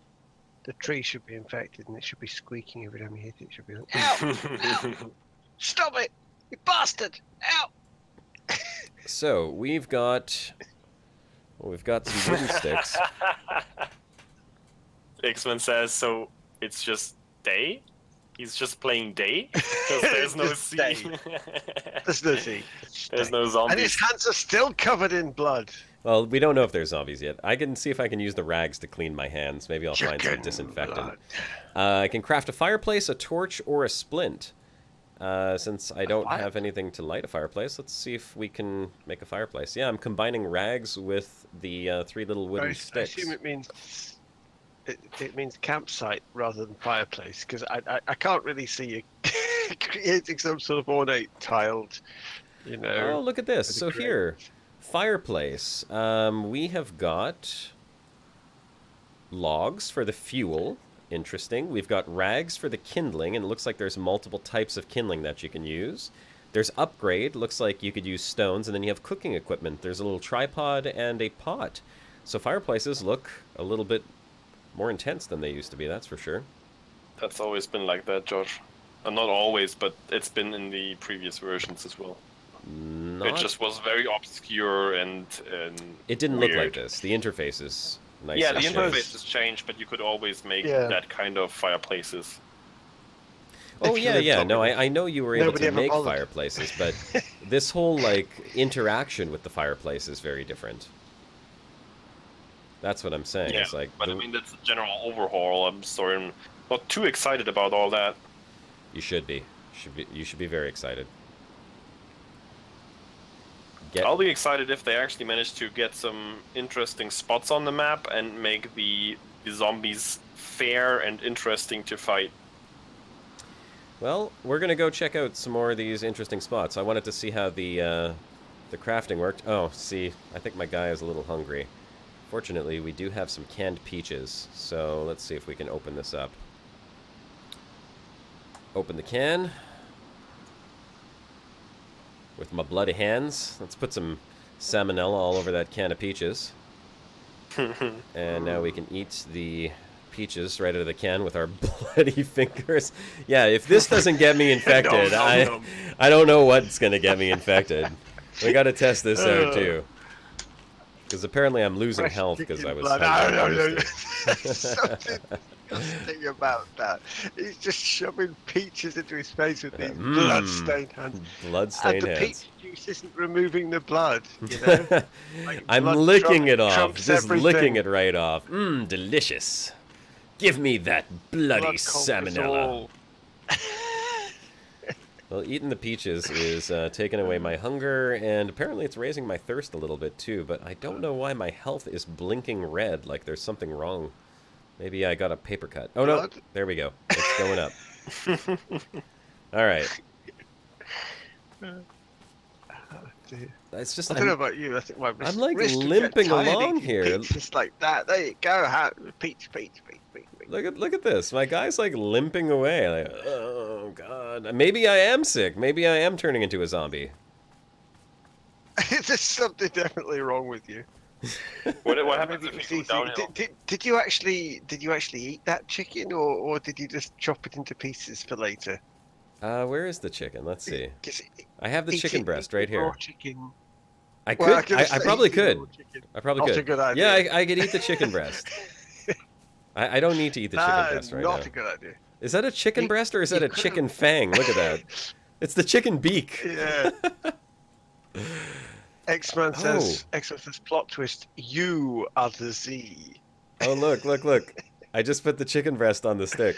B: tree should be infected and it should be squeaking every time you hit it. It should be like, ow! Stop it! You bastard! Ow!
A: So we've got, well, we've got some wooden sticks.
D: X-Men says, so it's just day? He's just playing day? Because there's no
B: Just
D: sea.
B: day. There's no sea.
D: There's no
B: And
D: zombies.
B: his hands are still covered in blood.
A: Well, we don't know if there's zombies yet. I can see if I can use the rags to clean my hands. Maybe I'll find some
B: Chicken
A: disinfectant.
B: blood.
A: I can craft a fireplace, a torch, or a splint. Since I don't have anything to light a fireplace, let's see if we can make a fireplace. Yeah, I'm combining rags with the 3 little wooden
B: I
A: sticks.
B: assume it means it means campsite rather than fireplace, because I can't really see you creating some sort of ornate tiled, you know.
A: Oh, look at this.
B: with a
A: So
B: grate.
A: here, fireplace. We have got logs for the fuel. Interesting. We've got rags for the kindling, and it looks like there's multiple types of kindling that you can use. There's upgrade. Looks like you could use stones, and then you have cooking equipment. There's a little tripod and a pot. So fireplaces look a little bit more intense than they used to be, that's for sure.
D: That's always been like that, Josh. Not always, but it's been in the previous versions as well. It just was very obscure and
A: it didn't look like
D: weird.
A: this. The interface is nice.
D: Yeah, the
A: and shaped.
D: interface has changed, but you could always make that kind of fireplaces.
A: Oh
B: If you
A: yeah,
B: lived
A: yeah.
B: on
A: No,
B: it.
A: I know you were able
B: Nobody
A: to
B: ever
A: make
B: bothered.
A: fireplaces, but this whole like interaction with the fireplace is very different. That's what I'm saying.
D: Yeah,
A: It's like
D: but I mean that's a general overhaul. I'm sorry, I'm not too excited about all that.
A: you should be. You should be very excited.
D: I'll be excited if they actually manage to get some interesting spots on the map and make the zombies fair and interesting to fight.
A: Well, we're gonna go check out some more of these interesting spots. I wanted to see how the crafting worked. Oh, see, I think my guy is a little hungry. Fortunately, we do have some canned peaches, so let's see if we can open this up. Open the can. With my bloody hands. Let's put some salmonella all over that can of peaches. And now we can eat the peaches right out of the can with our bloody fingers. Yeah, if this doesn't get me infected, I don't know what's going to get me infected. We got to test this out, too. Because apparently I'm losing health because I was...
B: Something disgusting about that. He's just shoving peaches into his face with these blood-stained hands.
A: Blood-stained hands.
B: And the peach juice isn't removing the blood, you know? Like
A: I'm
B: blood
A: licking it off.
B: trumps
A: Just
B: everything.
A: licking it right off. Mmm, delicious. Give me that bloody
B: Blood conquers
A: salmonella.
B: all.
A: Well, eating the peaches is taking away my hunger, and apparently it's raising my thirst a little bit too, but I don't know why my health is blinking red, like there's something wrong. Maybe I got a paper cut. Oh no, there we go. It's going up. Alright. It's just,
B: I don't know about you, I think my
A: I'm like
B: wrist would
A: limping
B: get tired
A: along
B: eating
A: here.
B: Peaches like that. There you go. Peach.
A: Look at this. My guy's like limping away. Like, oh god. Maybe I am sick. Maybe I am turning into a zombie.
B: There's something definitely wrong with you.
D: What happens if you go downhill?
B: Did you actually eat that chicken, or did you just chop it into pieces for later?
A: Where is the chicken? Let's see.
B: 'Cause
A: I have the chicken breast right here.
B: raw chicken.
A: I could.
B: Well,
A: I probably could. I probably
B: Not
A: could.
B: a good idea.
A: Yeah, I could eat the chicken breast. I don't need to eat the chicken breast right now.
B: Not a good idea.
A: Is that a chicken breast or is that a chicken fang? Look at that. It's the chicken beak.
B: Yeah. X-Man says, plot twist, you are the Z.
A: Oh, look. I just put the chicken breast on the stick.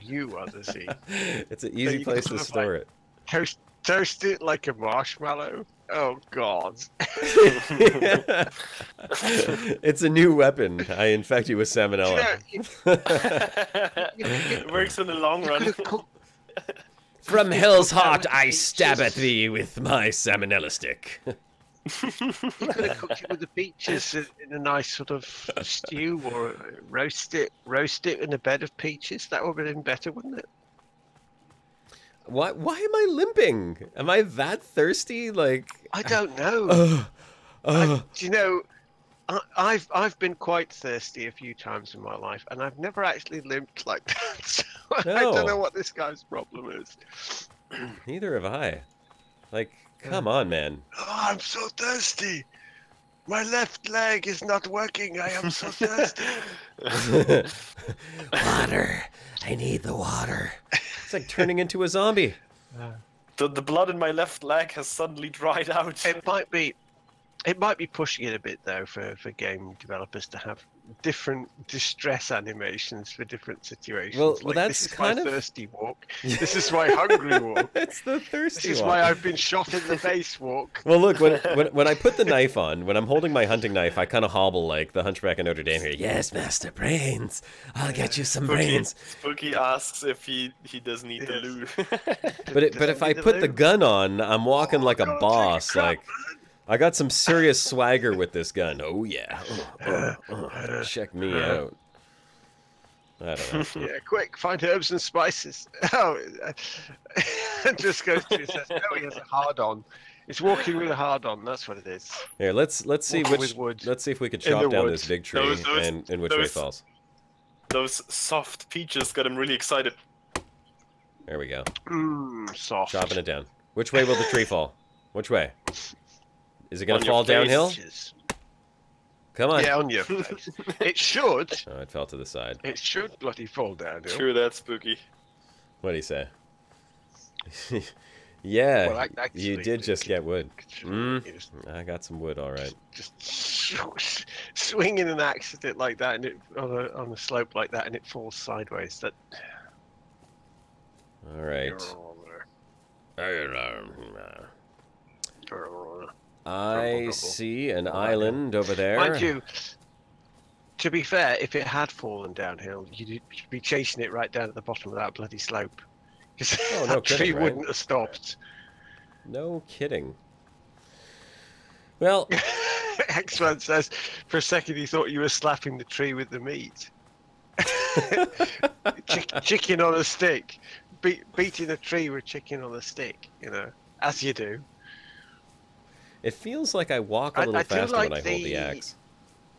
B: You are the Z.
A: It's an easy place to store it.
B: Toast it like a marshmallow. Oh, God.
A: It's a new weapon. I infect you with salmonella.
D: It works in the long run.
A: From hell's heart, I stab at thee with my salmonella stick.
B: You could have cooked it with the peaches in a nice sort of stew, or roast it in a bed of peaches. That would have been better, wouldn't it?
A: Why am I limping? Am I that thirsty? Like,
B: I don't know. You know, I've been quite thirsty a few times in my life, and I've never actually limped like that. So
A: No.
B: I don't know what this guy's problem is.
A: Neither have I. Like, come on, man.
B: Oh, I'm so thirsty. My left leg is not working. I am so thirsty.
A: Water. I need the water. It's like turning into a zombie.
D: The blood in my left leg has suddenly dried out.
B: It might be pushing it a bit though for game developers to have different distress animations for different situations.
A: Well,
B: like,
A: that's
B: this is
A: kind
B: my
A: of
B: thirsty walk. This is my hungry walk.
A: It's the thirsty
B: This is
A: walk.
B: why I've been shot in the face walk.
A: Well, look, when I put the knife on, when I'm holding my hunting knife, I kind of hobble like the Hunchback of Notre Dame here. Yes, Master Brains. I'll get you some brains.
D: Spooky asks if he does need the loot.
A: But if I put the gun on, I'm walking like a boss. Like, I got some serious swagger with this gun. Oh, yeah. Check me out. I don't know.
B: Yeah, quick, find herbs and spices. Oh, it just goes to says, no, he has a hard-on. It's walking with a hard-on, that's what it is.
A: Here, let's see
B: Walking
A: which.
B: with wood.
A: Let's see if we could
B: In
A: chop
B: the
A: down
B: woods.
A: this big tree and which way it
D: those-
A: falls.
D: Those soft peaches got him really excited.
A: There we go.
B: Soft.
A: Chopping it down. Which way will the tree fall? Which way? Is it gonna
D: On your
A: fall
D: face.
A: downhill? Come on.
B: Yeah, on your face. It should.
A: Oh, it fell to the side.
B: It should bloody fall downhill.
D: True that, Spooky.
A: What do you say? Yeah,
B: Well,
A: you did just get wood.
B: You
A: I got some wood, all right.
B: just swinging an axe at it like that, and it on a slope like that, and it falls sideways. That.
A: All right. I see an island over there.
B: Mind you, to be fair, if it had fallen downhill, you'd be chasing it right down at the bottom of that bloody slope. Because
A: Oh, no
B: that tree
A: kidding, right?
B: wouldn't have stopped.
A: No kidding. Well,
B: X-Man says, for a second he thought you were slapping the tree with the meat. Chicken on a stick. Beating a tree with chicken on a stick, you know, as you do.
A: it feels like I walk a little faster when I hold the axe.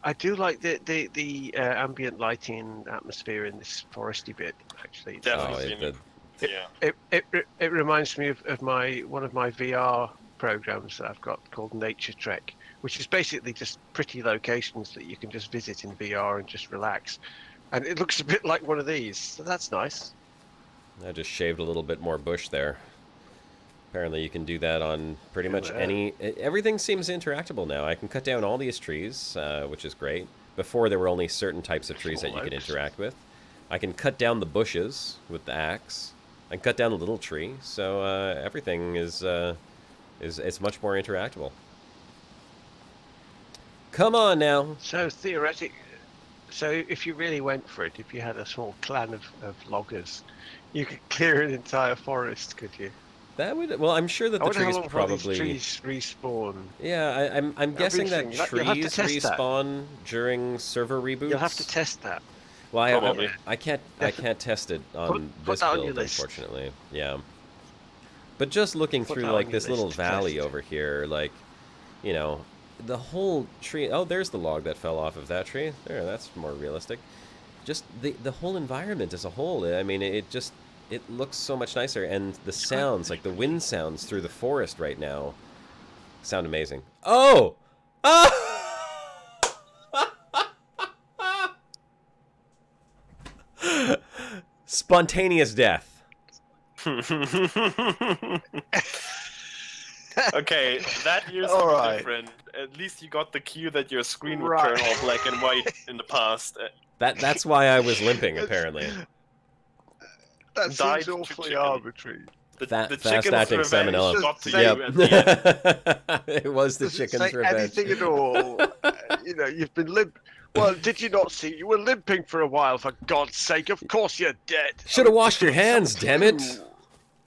B: I do like the ambient lighting atmosphere in this foresty bit, actually.
D: Definitely. Yeah.
B: It reminds me of one of my VR programs that I've got called Nature Trek, which is basically just pretty locations that you can just visit in VR and just relax. And it looks a bit like one of these, so that's nice.
A: I just shaved a little bit more bush there. Apparently you can do that on pretty much any... Everything seems interactable now. I can cut down all these trees, which is great. Before there were only certain types of trees that you could interact with. I can cut down the bushes with the axe. I can cut down a little tree. So everything is much more interactable. Come on now.
B: So theoretically, so if you really went for it, if you had a small clan of loggers, you could clear an entire forest, could you?
A: That would... Well, I'm sure that the trees probably...
B: Trees respawn.
A: Yeah, I'm guessing that trees respawn during server reboots.
B: You'll have to test that.
A: Well, I can't test it on this build, unfortunately. Yeah. But just looking through like this little valley over here, like, you know, the whole tree. Oh, there's the log that fell off of that tree. There, that's more realistic. Just the whole environment as a whole. I mean, it looks so much nicer, and the sounds, like the wind sounds through the forest right now, sound amazing. Oh! Ah! Spontaneous death.
D: Okay, that used to be different. At least you got the cue that your screen would turn all black and white in the past.
A: That's why I was limping, apparently.
B: That seems awfully arbitrary.
D: The
A: fast-acting salmonella.
D: Got to you at the end.
A: It was the chicken's revenge.
B: Anything at all. You know, you've been limp. Well, did you not see? You were limping for a while, for God's sake. Of course you're dead.
A: Should have washed your hands, damn it.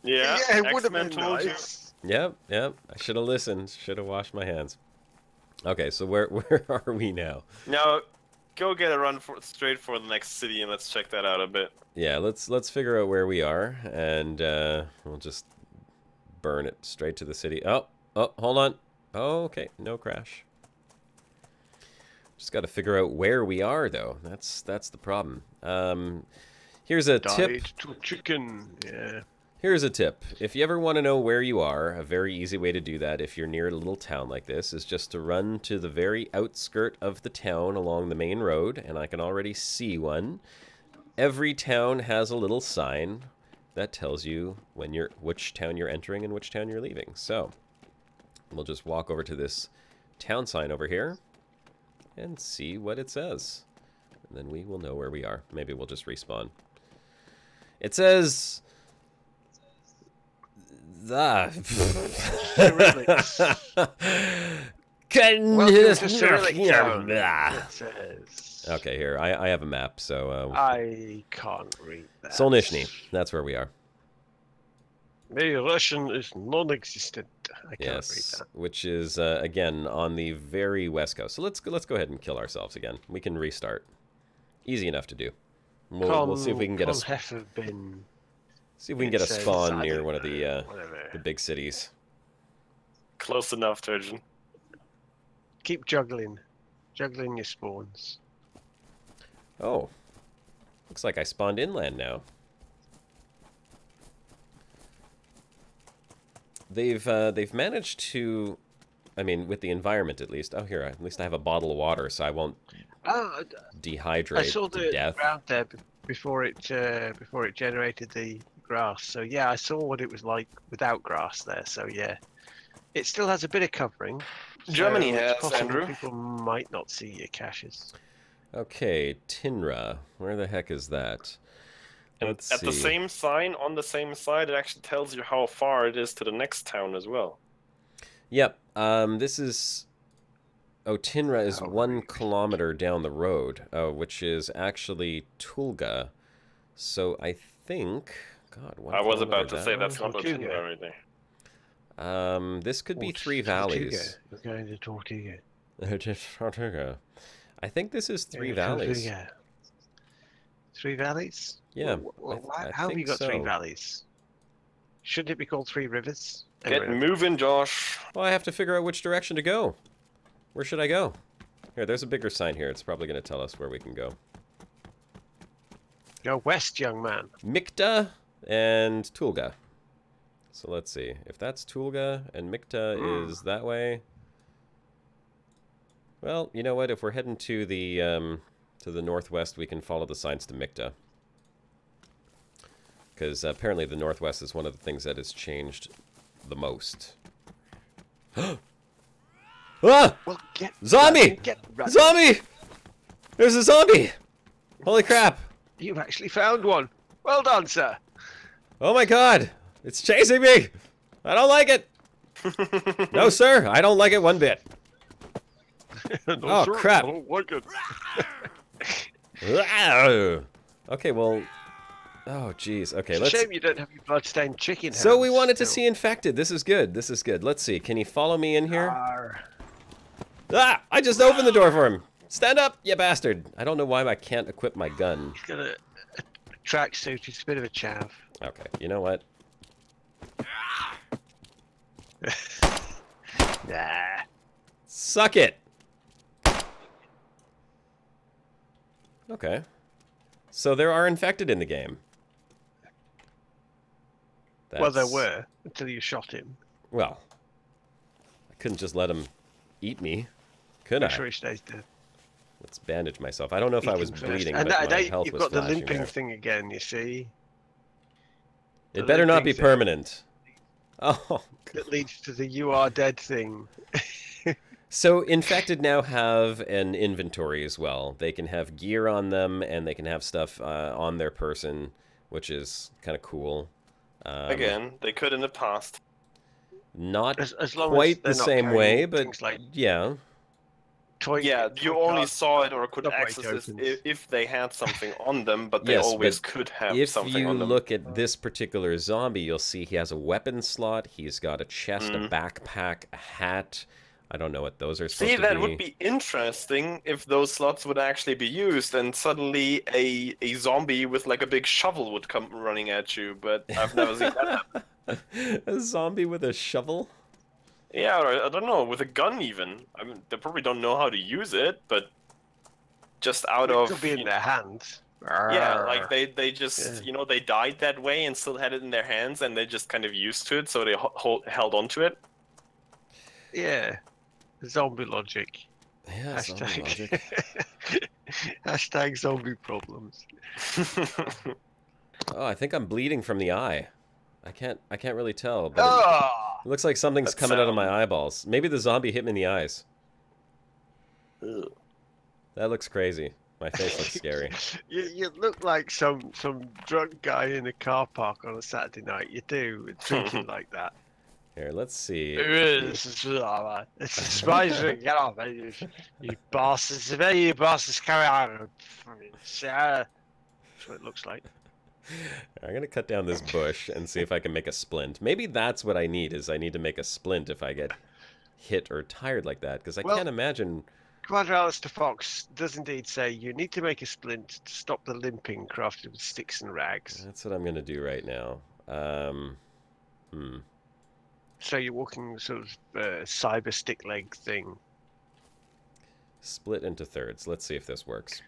D: Yeah,
B: it would have been nice.
A: Yep. I should have listened. Should have washed my hands. Okay, so where are we now?
D: Now, go get a run straight for the next city, and let's check that out a bit.
A: Yeah, let's figure out where we are, and we'll just burn it straight to the city. Oh, hold on. Oh, okay, no crash. Just got to figure out where we are, though. That's the problem. Here's a tip.
B: To a chicken. Yeah.
A: Here's a tip. If you ever want to know where you are, a very easy way to do that if you're near a little town like this is just to run to the very outskirt of the town along the main road, and I can already see one. Every town has a little sign that tells you which town you're entering and which town you're leaving. So we'll just walk over to this town sign over here and see what it says. And then we will know where we are. Maybe we'll just respawn. It says...
B: Welcome to Cyrillic Town, it says.
A: Okay, here. I have a map, so...
B: I can't read that.
A: Solnishny. That's where we are.
B: My Russian is non-existent. I can't read that.
A: Which is, again, on the very west coast. So let's go ahead and kill ourselves again. We can restart. Easy enough to do. We'll see if we can get See if we can get a spawn near one of the big cities.
D: Close enough, Turgeon.
B: Keep juggling your spawns.
A: Oh, looks like I spawned inland now. They've managed to, I mean, with the environment at least. Oh, here, at least I have a bottle of water, so I won't dehydrate
B: I saw
A: to
B: the
A: death.
B: ground there before it generated the grass. So yeah, I saw what it was like without grass there. So yeah, it still has a bit of covering.
D: Germany has,
B: Andrew. People might not see your caches.
A: Okay, Tinra. Where the heck is that? Let's
D: At
A: see.
D: the same sign on the same side, it actually tells you how far it is to the next town as well.
A: Yep. This is... Otinra is 1 kilometer down the road, which is actually Tulga. So I think... God, 1
D: I was
A: kilometer
D: about to
A: that
D: say
A: way?
D: that's not
B: Tortuga.
D: Otinra right there.
A: This could be Three Valleys.
B: We're going to Tortuga.
A: Tortuga. I think this is Three Valleys.
B: Tortuga. 3 Valleys?
A: Yeah.
B: How have you got 3
A: so.
B: valleys? Shouldn't it be called 3 rivers?
D: Get moving, Josh.
A: Well, I have to figure out which direction to go. Where should I go? Here, there's a bigger sign here. It's probably going to tell us where we can go.
B: Go west, young man.
A: Mikta and Tulga. So let's see. If that's Tulga and Mikta is that way... Well, you know what? If we're heading to the northwest, we can follow the signs to Mikta. Because apparently the northwest is one of the things that has changed the most. Ah!
B: Well,
A: Zombie! Zombie! There's a zombie! Holy crap!
B: You've actually found one. Well done, sir.
A: Oh my god! It's chasing me! I don't like it! No, sir! I don't like it one bit.
B: No,
A: oh,
B: sir,
A: crap!
B: I don't like it.
A: Okay, well... Oh, jeez. Okay,
B: It's
A: let's...
B: a shame you don't have your bloodstained chicken
A: So we
B: hands
A: wanted to
B: still.
A: see infected. This is good. This is good. Let's see. Can he follow me in here?
B: Arr.
A: Ah! I just opened the door for him. Stand up, you bastard. I don't know why I can't equip my gun.
B: He's got a tracksuit. He's a bit of a chav.
A: Okay, you know what?
B: Nah.
A: Suck it! Okay. So there are infected in the game.
B: Well, there were until you shot him.
A: Well, I couldn't just let him eat me, could
B: Make
A: I?
B: sure he stays dead.
A: Let's bandage myself. I don't know if I was
B: Eat him first.
A: bleeding,
B: And
A: but my health
B: you've
A: was
B: got the
A: flashing
B: limping
A: there.
B: thing again, you see.
A: It
B: The
A: better not be
B: limping thing
A: permanent. Oh.
B: that leads to the "you are dead" thing.
A: So infected now have an inventory as well. They can have gear on them, and they can have stuff on their person, which is kind of cool.
D: Again, they could in the past.
A: Not
B: As long
A: quite
B: as
A: the
B: they're not
A: same way,
B: carrying
A: but
B: things like
A: yeah.
D: Yeah, you
B: toy
D: only
B: cars,
D: saw it or could
B: not
D: access
B: white
D: it
B: tokens.
D: if they had something on them, but they
A: Yes,
D: always
A: but
D: could have
A: If
D: something
A: you
D: on them.
A: look at this particular zombie, you'll see he has a weapon slot, he's got a chest, a backpack, a hat. I don't know what those are supposed
D: See,
A: to
D: that
A: be.
D: would be interesting if those slots would actually be used and suddenly a zombie with like a big shovel would come running at you, but I've never seen that happen.
A: A zombie with a shovel?
D: Yeah, or I don't know, with a gun even. I mean, they probably don't know how to use it, but just out
B: It
D: of...
B: could be in their hands.
D: Yeah, like they just,
B: Yeah.
D: you know, they died that way and still had it in their hands and they just kind of used to it, so they held on to it.
B: Yeah. Zombie logic.
A: Yeah, zombie
B: Hashtag.
A: logic.
B: Hashtag zombie problems.
A: Oh, I think I'm bleeding from the eye. I can't really tell, but
B: Oh!
A: it looks like something's
D: That
A: coming out of my
D: sound.
A: eyeballs. Maybe the zombie hit me in the eyes.
D: Ugh.
A: That looks crazy. My face looks scary.
B: You look like some drunk guy in a car park on a Saturday night. You do, drinking like that.
A: Here, let's see.
B: It's a spider. Get off, you bastards! You bastards, carry on. That's what it looks like.
A: I'm gonna cut down this bush and see if I can make a splint. Maybe that's what I need, is I need to make a splint if I get hit or tired like that, because I
B: Well-
A: can't imagine...
B: Commander Alistair Fox does indeed say you need to make a splint to stop the limping crafted with sticks and rags.
A: That's what I'm gonna do right now.
B: So you're walking sort of cyber stick leg thing.
A: Split into thirds. Let's see if this works.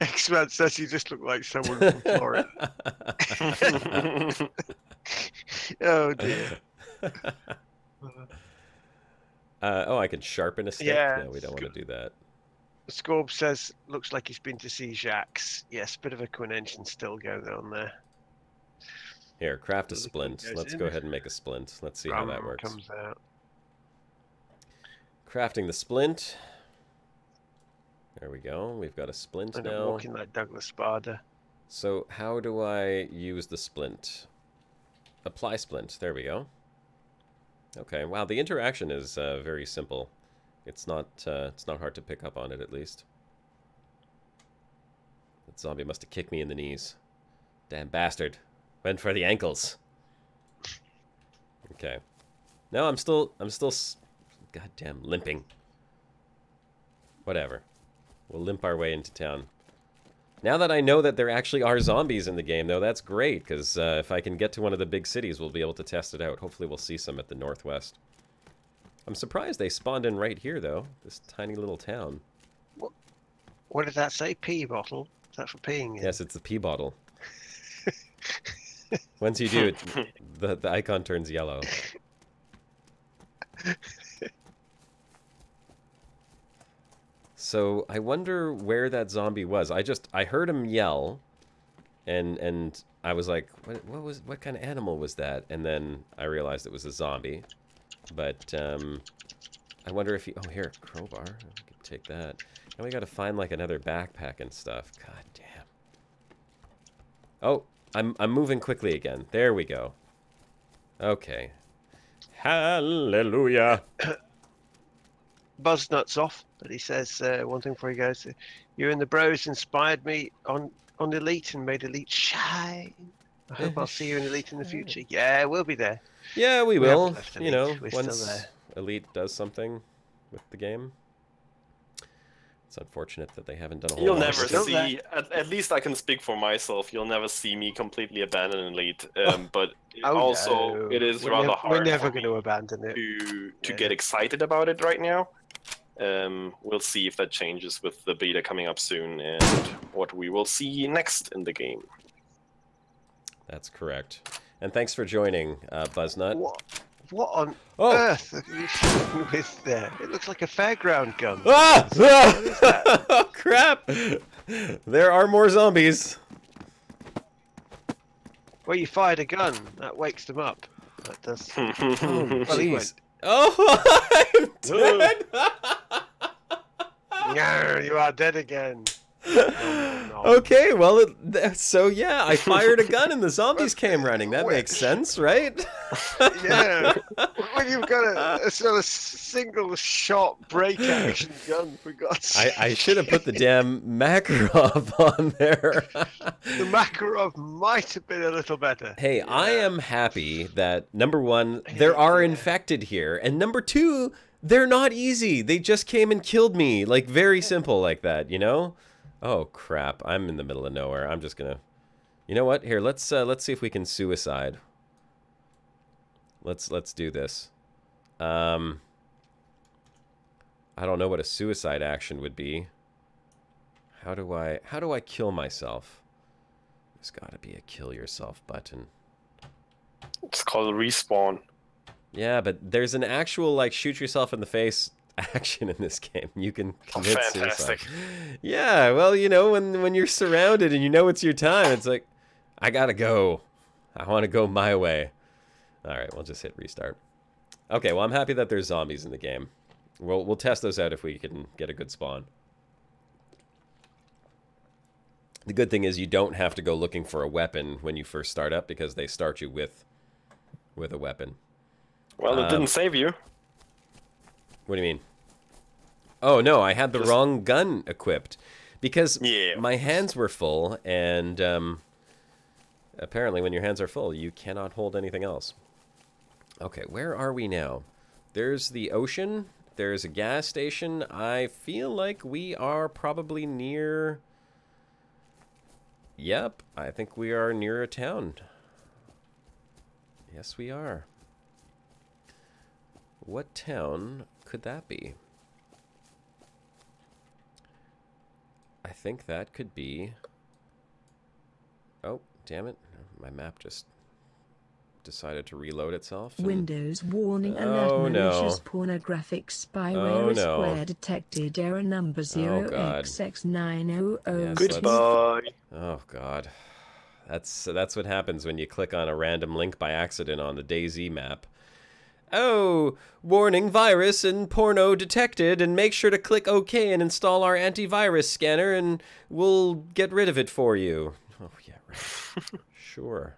B: X-Man says you just look like someone from Florida. Oh dear.
A: Oh, I can sharpen a stick?
B: Yeah,
A: No, we don't want to do that.
B: Scorb says looks like he's been to see Jacques. Yes, bit of a Quinention still going on there.
A: Here, craft a
B: Does it
A: splint.
B: goes
A: Let's
B: in?
A: go ahead and make a splint. Let's see how that works.
B: Comes out.
A: Crafting the splint. There we go. We've got a splint
B: And I'm
A: now.
B: walking like Douglas Sparta.
A: So how do I use the splint? Apply splint. There we go. Okay, wow, the interaction is very simple. It's not hard to pick up on it, at least. That zombie must have kicked me in the knees. Damn bastard. Went for the ankles. Okay. No, I'm still goddamn limping. Whatever. We'll limp our way into town. Now that I know that there actually are zombies in the game, though, that's great, because if I can get to one of the big cities, we'll be able to test it out. Hopefully we'll see some at the northwest. I'm surprised they spawned in right here, though. This tiny little town.
B: What did that say? Pee bottle? Is that for peeing in?
A: Yes, it's the pee bottle. Once you do it, the icon turns yellow. So I wonder where that zombie was. I heard him yell, and I was like, what kind of animal was that? And then I realized it was a zombie. But I wonder if he. Oh, here, crowbar. I could take that. And we got to find like another backpack and stuff. God damn. Oh, I'm moving quickly again. There we go. Okay. Hallelujah.
B: Buzz nuts off, but he says one thing before he goes. You and the bros inspired me on Elite and made Elite shine. I hope I'll see you in Elite in the future. Yeah, we'll be there.
A: Yeah, we will. You know,
B: We're
A: once Elite does something with the game. It's unfortunate that they haven't done a whole
D: You'll
A: lot.
D: never
B: Still
D: see, at least I can speak for myself, you'll never see me completely abandon Elite. But also,
B: no.
D: it is
B: We're
D: rather
B: We're
D: hard
B: never
D: for
B: going
D: me
B: to abandon it.
D: to get excited about it right now. We'll see if that changes with the beta coming up soon and what we will see next in the game.
A: That's correct. And thanks for joining, Buzznut.
B: What on
A: Oh.
B: earth are you shooting with there? It looks like a fairground gun.
A: Ah!
B: What is that?
A: Oh, crap! There are more zombies.
B: Well, you fired a gun. That wakes them up. That does.
A: Oh,
B: Well, he went,
A: jeez. Oh, I'm dead!
B: "Nyah, you are dead again.
A: Okay, well, so yeah, I fired a gun and the zombies came running. That makes sense, right?
B: Yeah. When you've got a sort of single shot break action gun, for God's sake.
A: I should have put the damn Makarov on there.
B: The Makarov might have been a little better.
A: Hey, I am happy that, number one, there are infected here, and number two, they're not easy. They just came and killed me, like, very simple like that, you know? Oh, crap. I'm in the middle of nowhere. I'm just gonna... You know what? Here, let's see if we can suicide. Let's do this. I don't know what a suicide action would be. How do I kill myself? There's gotta be a kill yourself button.
D: It's called respawn.
A: Yeah, but there's an actual, like, shoot yourself in the face action in this game. You can commit
D: Fantastic.
A: suicide. Yeah, well, you know, when you're surrounded and you know it's your time, it's like, I gotta go. I want to go my way. All right, we'll just hit restart. Okay, well, I'm happy that there's zombies in the game. We'll test those out if we can get a good spawn. The good thing is you don't have to go looking for a weapon when you first start up because they start you with a weapon.
D: Well, it didn't save you.
A: What do you mean? Oh, no, I had the wrong gun equipped. Because my hands were full, and apparently when your hands are full, you cannot hold anything else. Okay, where are we now? There's the ocean. There's a gas station. I feel like we are probably near... Yep, I think we are near a town. Yes, we are. What town could that be? I think that could be... Oh, damn it. My map just decided to reload itself. And...
F: Windows warning alert malicious pornographic spyware square detected error number 0xx900.
A: Yes,
D: Goodbye.
A: Oh, God. That's what happens when you click on a random link by accident on the DayZ map. Oh, warning, virus and porno detected, and make sure to click OK and install our antivirus scanner, and we'll get rid of it for you. Oh, yeah, right. Sure.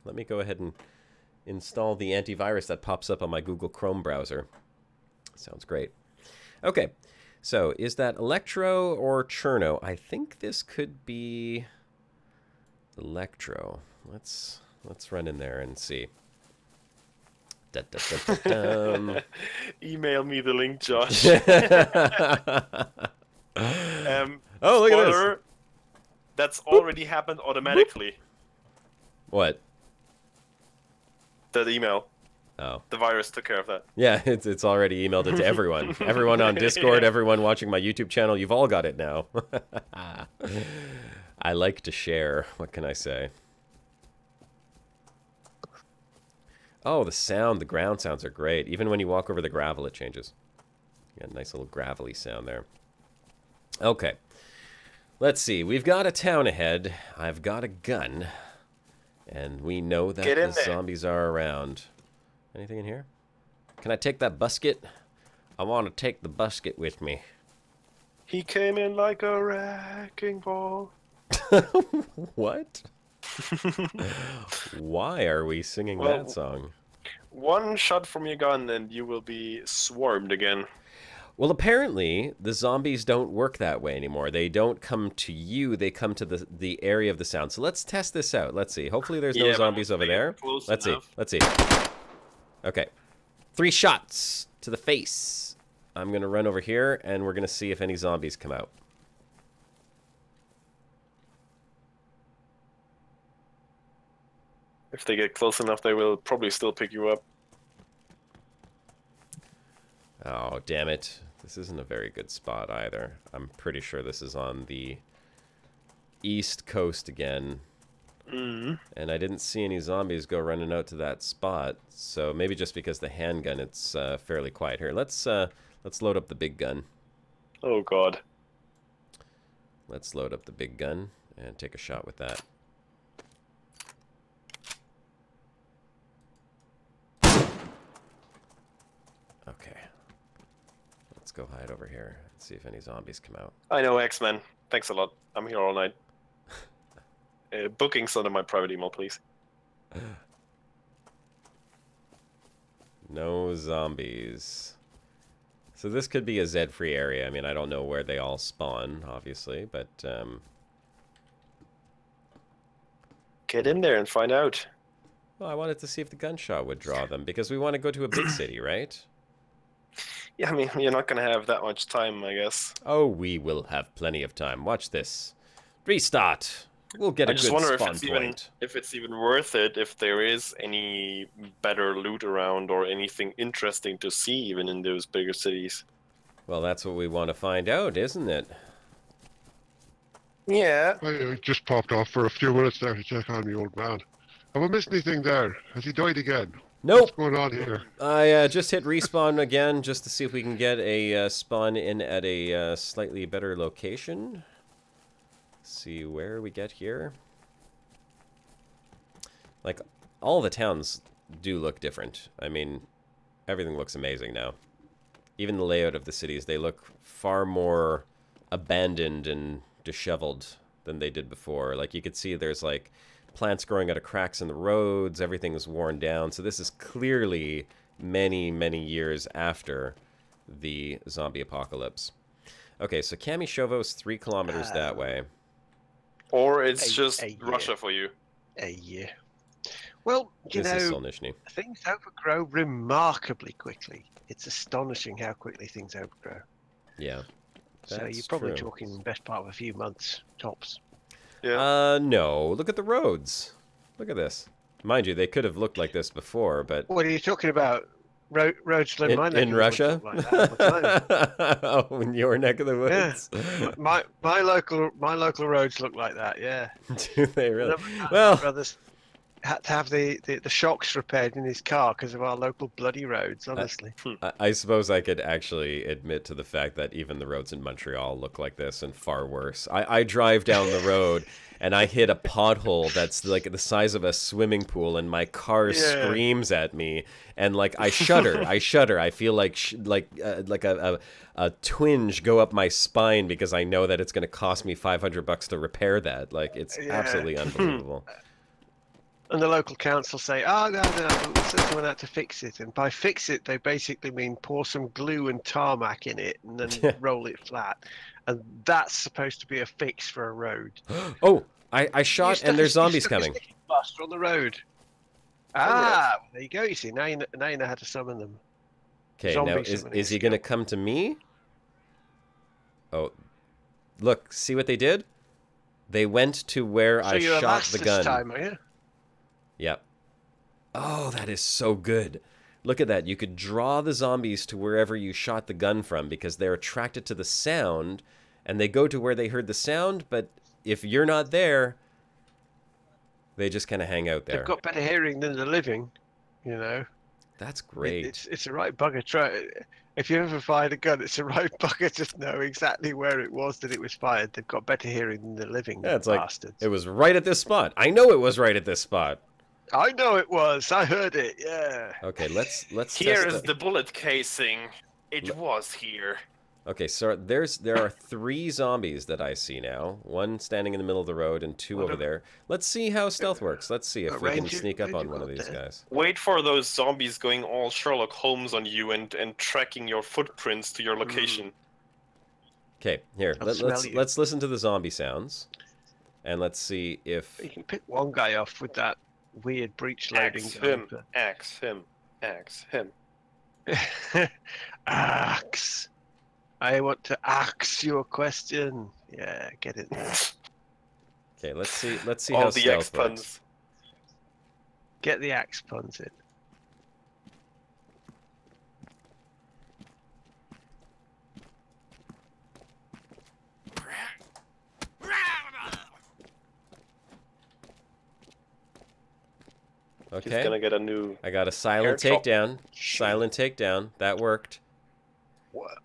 A: Let me go ahead and install the antivirus that pops up on my Google Chrome browser. Sounds great. Okay, so is that Electro or Cherno? I think this could be Electro. Let's run in there and see. Da, da, da, da, da.
D: Email me the link, Josh.
A: Oh, look at this.
D: That's already happened automatically.
A: What?
D: The email.
A: Oh.
D: The virus took care of that.
A: Yeah, it's already emailed it to everyone. Everyone on Discord,
D: Yeah.
A: everyone watching my YouTube channel, you've all got it now. I like to share. What can I say? Oh, the sound, the ground sounds are great. Even when you walk over the gravel, it changes. You got a nice little gravelly sound there. Okay. Let's see. We've got a town ahead. I've got a gun. And we know that the zombies are around. Anything in here? Can I take that busket? I want to take the busket with me.
D: He came in like a wrecking ball.
A: What? Why are we singing that song?
D: One shot from your gun and you will be swarmed again.
A: Well, apparently, the zombies don't work that way anymore. They don't come to you, they come to the area of the sound. So let's test this out. Let's see. Hopefully there's no zombies over there. Let's see. Let's see. Okay. 3 shots to the face. I'm going to run over here, and we're going to see if any zombies come out.
D: If they get close enough, they will probably still pick you up.
A: Oh, damn it. This isn't a very good spot either. I'm pretty sure this is on the east coast again.
D: Mm-hmm.
A: And I didn't see any zombies go running out to that spot. So maybe just because the handgun, it's fairly quiet here. Let's load up the big gun.
D: Oh, God.
A: Let's load up the big gun and take a shot with that. Okay. Let's go hide over here and see if any zombies come out.
D: I know, X-Men. Thanks a lot. I'm here all night. Bookings under my private email, please.
A: No zombies. So this could be a Z-free area. I mean, I don't know where they all spawn, obviously, but...
D: Get in there and find out.
A: Well, I wanted to see if the gunshot would draw them, because we want to go to a big city, right?
D: Yeah, I mean, you're not going to have that much time, I guess.
A: Oh, we will have plenty of time. Watch this. Restart. We'll get a good spawn point.
D: If it's even worth it, if there is any better loot around or anything interesting to see even in those bigger cities.
A: Well, that's what we want to find out, isn't it?
D: Yeah.
C: I just popped off for a few minutes there to check on the old man. Have I missed anything there? Has he died again?
A: Nope.
C: What's going on here?
A: I just hit respawn again just to see if we can get a spawn in at a slightly better location. See where we get here. Like, all the towns do look different. I mean, everything looks amazing now. Even the layout of the cities, they look far more abandoned and disheveled than they did before. Like, you could see there's, like, plants growing out of cracks in the roads. Everything is worn down. So this is clearly many, many years after the zombie apocalypse. Okay, so Kamishovo's 3 kilometers that way.
D: Or it's just Russia for you.
B: Well, you
A: This is
B: know,
A: Solnishny.
B: things overgrow remarkably quickly. It's astonishing how quickly things overgrow.
A: Yeah.
B: So you're probably talking the best part of a few months, tops.
D: Yeah.
A: No. Look at the roads. Look at this. Mind you, they could have looked like this before, but...
B: What are you talking about? Roads in my neck
A: in
B: of the
A: Russia?
B: woods look like that all the time.
A: Oh, in your neck of the woods?
B: Yeah. My local roads look like that, yeah.
A: Do they really?
B: Well, my brother's had to have the shocks repaired in his car because of our local bloody roads, honestly.
A: I suppose I could actually admit to the fact that even the roads in Montreal look like this and far worse. I drive down the road and I hit a pothole that's like the size of a swimming pool and my car screams at me and like I shudder. I shudder. I feel like a twinge go up my spine because I know that it's going to cost me $500 to repair that. Like it's absolutely unbelievable.
B: And the local council say, "Oh no, we'll send someone out to fix it." And by fix it, they basically mean pour some glue and tarmac in it and then roll it flat. And that's supposed to be a fix for a road.
A: Oh, I shot and there's zombies coming.
B: Blaster on the road. Ah, there you go. You see, now you know how to summon them.
A: Okay, now is he going to come to me? Oh, look, see what they did? They went to where I shot the gun.
B: Time, are you?
A: Yep. Oh, that is so good. Look at that. You could draw the zombies to wherever you shot the gun from because they're attracted to the sound and they go to where they heard the sound, but if you're not there, they just kind of hang out there.
B: They've got better hearing than the living, you know.
A: That's great.
B: It's a right bugger. If you ever fired a gun, it's a right bugger to know exactly where it was that it was fired. They've got better hearing than the living bastards.
A: Like, it was right at this spot. I know it was right at this spot.
B: I know it was. I heard it. Yeah.
A: Okay, let's
D: Here is the bullet casing. It was here.
A: Okay, so there are 3 zombies that I see now. 1 standing in the middle of the road and 2 over there. Let's see how stealth works. Let's see if we can sneak up on one of these guys.
D: Wait for those zombies going all Sherlock Holmes on you and tracking your footprints to your location.
A: Okay, here. Let's listen to the zombie sounds. And let's see if...
B: You can pick one guy off with that weird breech loading gun.
D: Axe him. Axe him.
B: Axe. I want to ask you a question. Yeah, get it.
A: Okay, let's see
D: all
A: how
D: the
A: stealth
D: axe puns.
A: works.
B: Get the axe puns in.
A: Okay.
D: He's gonna get a new...
A: I got a silent takedown. Silent takedown. That worked.
B: What?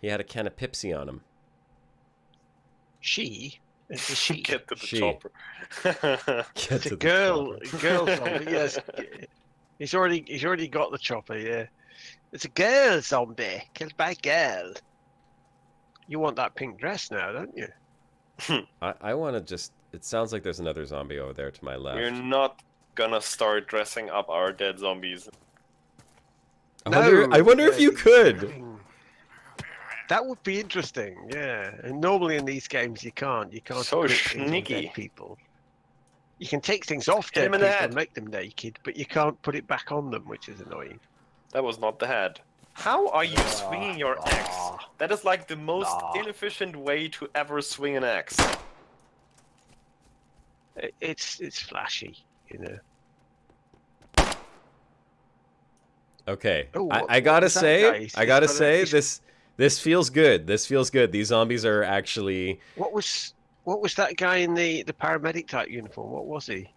A: He had a can of Pepsi on him.
B: She? It's a she.
D: Get to the chopper.
B: It's a girl. Girl zombie. Yes. He's already got the chopper. Yeah. It's a girl zombie. Killed by girl. You want that pink dress now, don't you?
A: I want to just... It sounds like there's another zombie over there to my left.
D: We're not gonna start dressing up our dead zombies.
A: I wonder if you could.
B: That would be interesting, yeah. And normally in these games you can't. You can't
D: so
B: put
D: sneaky.
B: dead people. You can take things off dead people and make them naked, but you can't put it back on them, which is annoying.
D: That was not the head. How are you swinging your axe? That is like the most inefficient way to ever swing an axe.
B: It's flashy, you know.
A: Okay,
B: Ooh,
A: I gotta say, this feels good. This feels good. These zombies are actually...
B: What was that guy in the paramedic type uniform? What was he?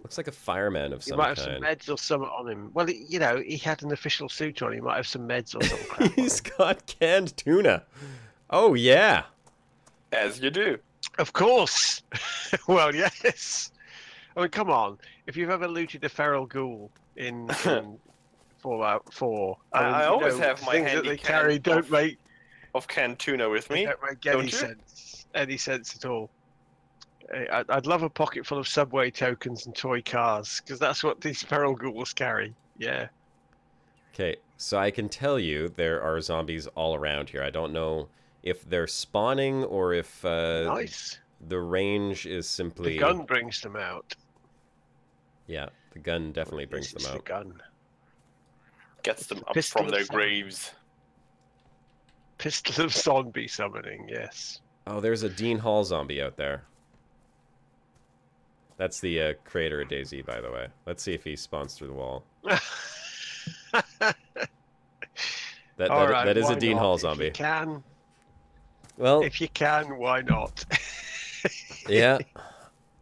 A: Looks like a fireman of some
B: kind. He might have some meds or something on him. Well, you know, he had an official suit on. He might have some meds or something. Crap
A: He's got canned tuna. Oh, yeah.
D: As you do.
B: Of course. Well, yes. I mean, come on. If you've ever looted a feral ghoul in Fallout 4,
D: I always have my
B: things that they carry don't make
D: of canned tuna with me.
B: Don't make any sense at all. I'd love a pocket full of subway tokens and toy cars because that's what these feral ghouls carry. Yeah.
A: Okay, so I can tell you there are zombies all around here. I don't know if they're spawning or if
B: nice.
A: The range is simply...
B: The gun brings them out.
A: Yeah, the gun definitely brings them out.
B: The gun.
D: Gets them up from their graves.
B: Pistol of zombie summoning, yes.
A: Oh, there's a Dean Hall zombie out there. That's the creator of DayZ, by the way. Let's see if he spawns through the wall. That is a Dean Hall zombie.
B: If you can.
A: Well,
B: if you can, why not?
A: Yeah.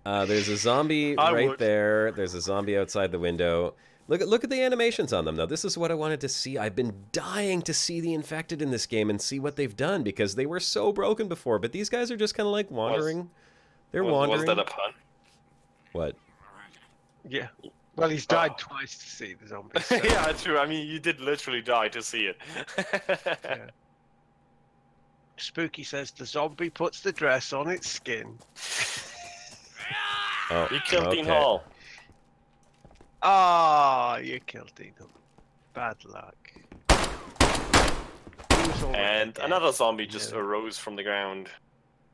A: There's a zombie right there. There's a zombie outside the window. Look at the animations on them, though. This is what I wanted to see. I've been dying to see the infected in this game and see what they've done because they were so broken before. But these guys are just kind of like wandering. They're wandering.
D: Was that a pun?
A: What?
B: Yeah. Well, he's died twice to see the zombies. So.
D: Yeah, true. I mean, you did literally die to see it.
B: Yeah. Spooky says the zombie puts the dress on its skin.
A: Oh,
D: he killed Dean Hall.
B: Ah, you killed Dino. Bad luck.
D: And another zombie just arose from the ground.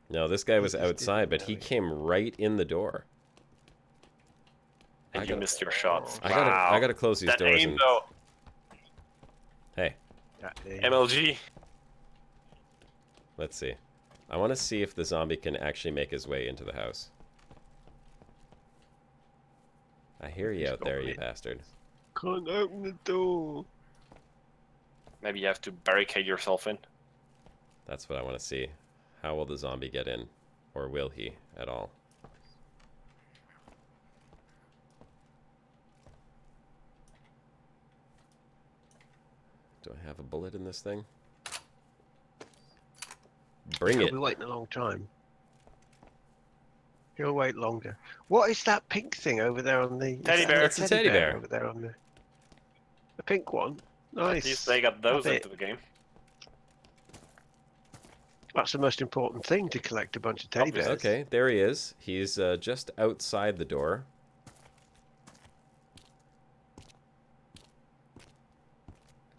A: No, this guy was outside, but he came right in the door.
D: And you missed your shots.
A: I gotta close these doors.
D: Aim, though.
A: Hey.
D: MLG.
A: Let's see. I want to see if the zombie can actually make his way into the house. I hear you out there, you bastard.
B: Can't open the door.
D: Maybe you have to barricade yourself in.
A: That's what I want to see. How will the zombie get in? Or will he at all? Do I have a bullet in this thing? Bring it.
B: He'll be waiting a long time. He'll wait longer. What is that pink thing over there on the...
D: Teddy bear.
A: It's a teddy bear.
B: Over there on the pink one. Nice.
D: At least they got those into the game.
B: That's the most important thing, to collect a bunch of teddy bears.
A: Okay, there he is. He's just outside the door.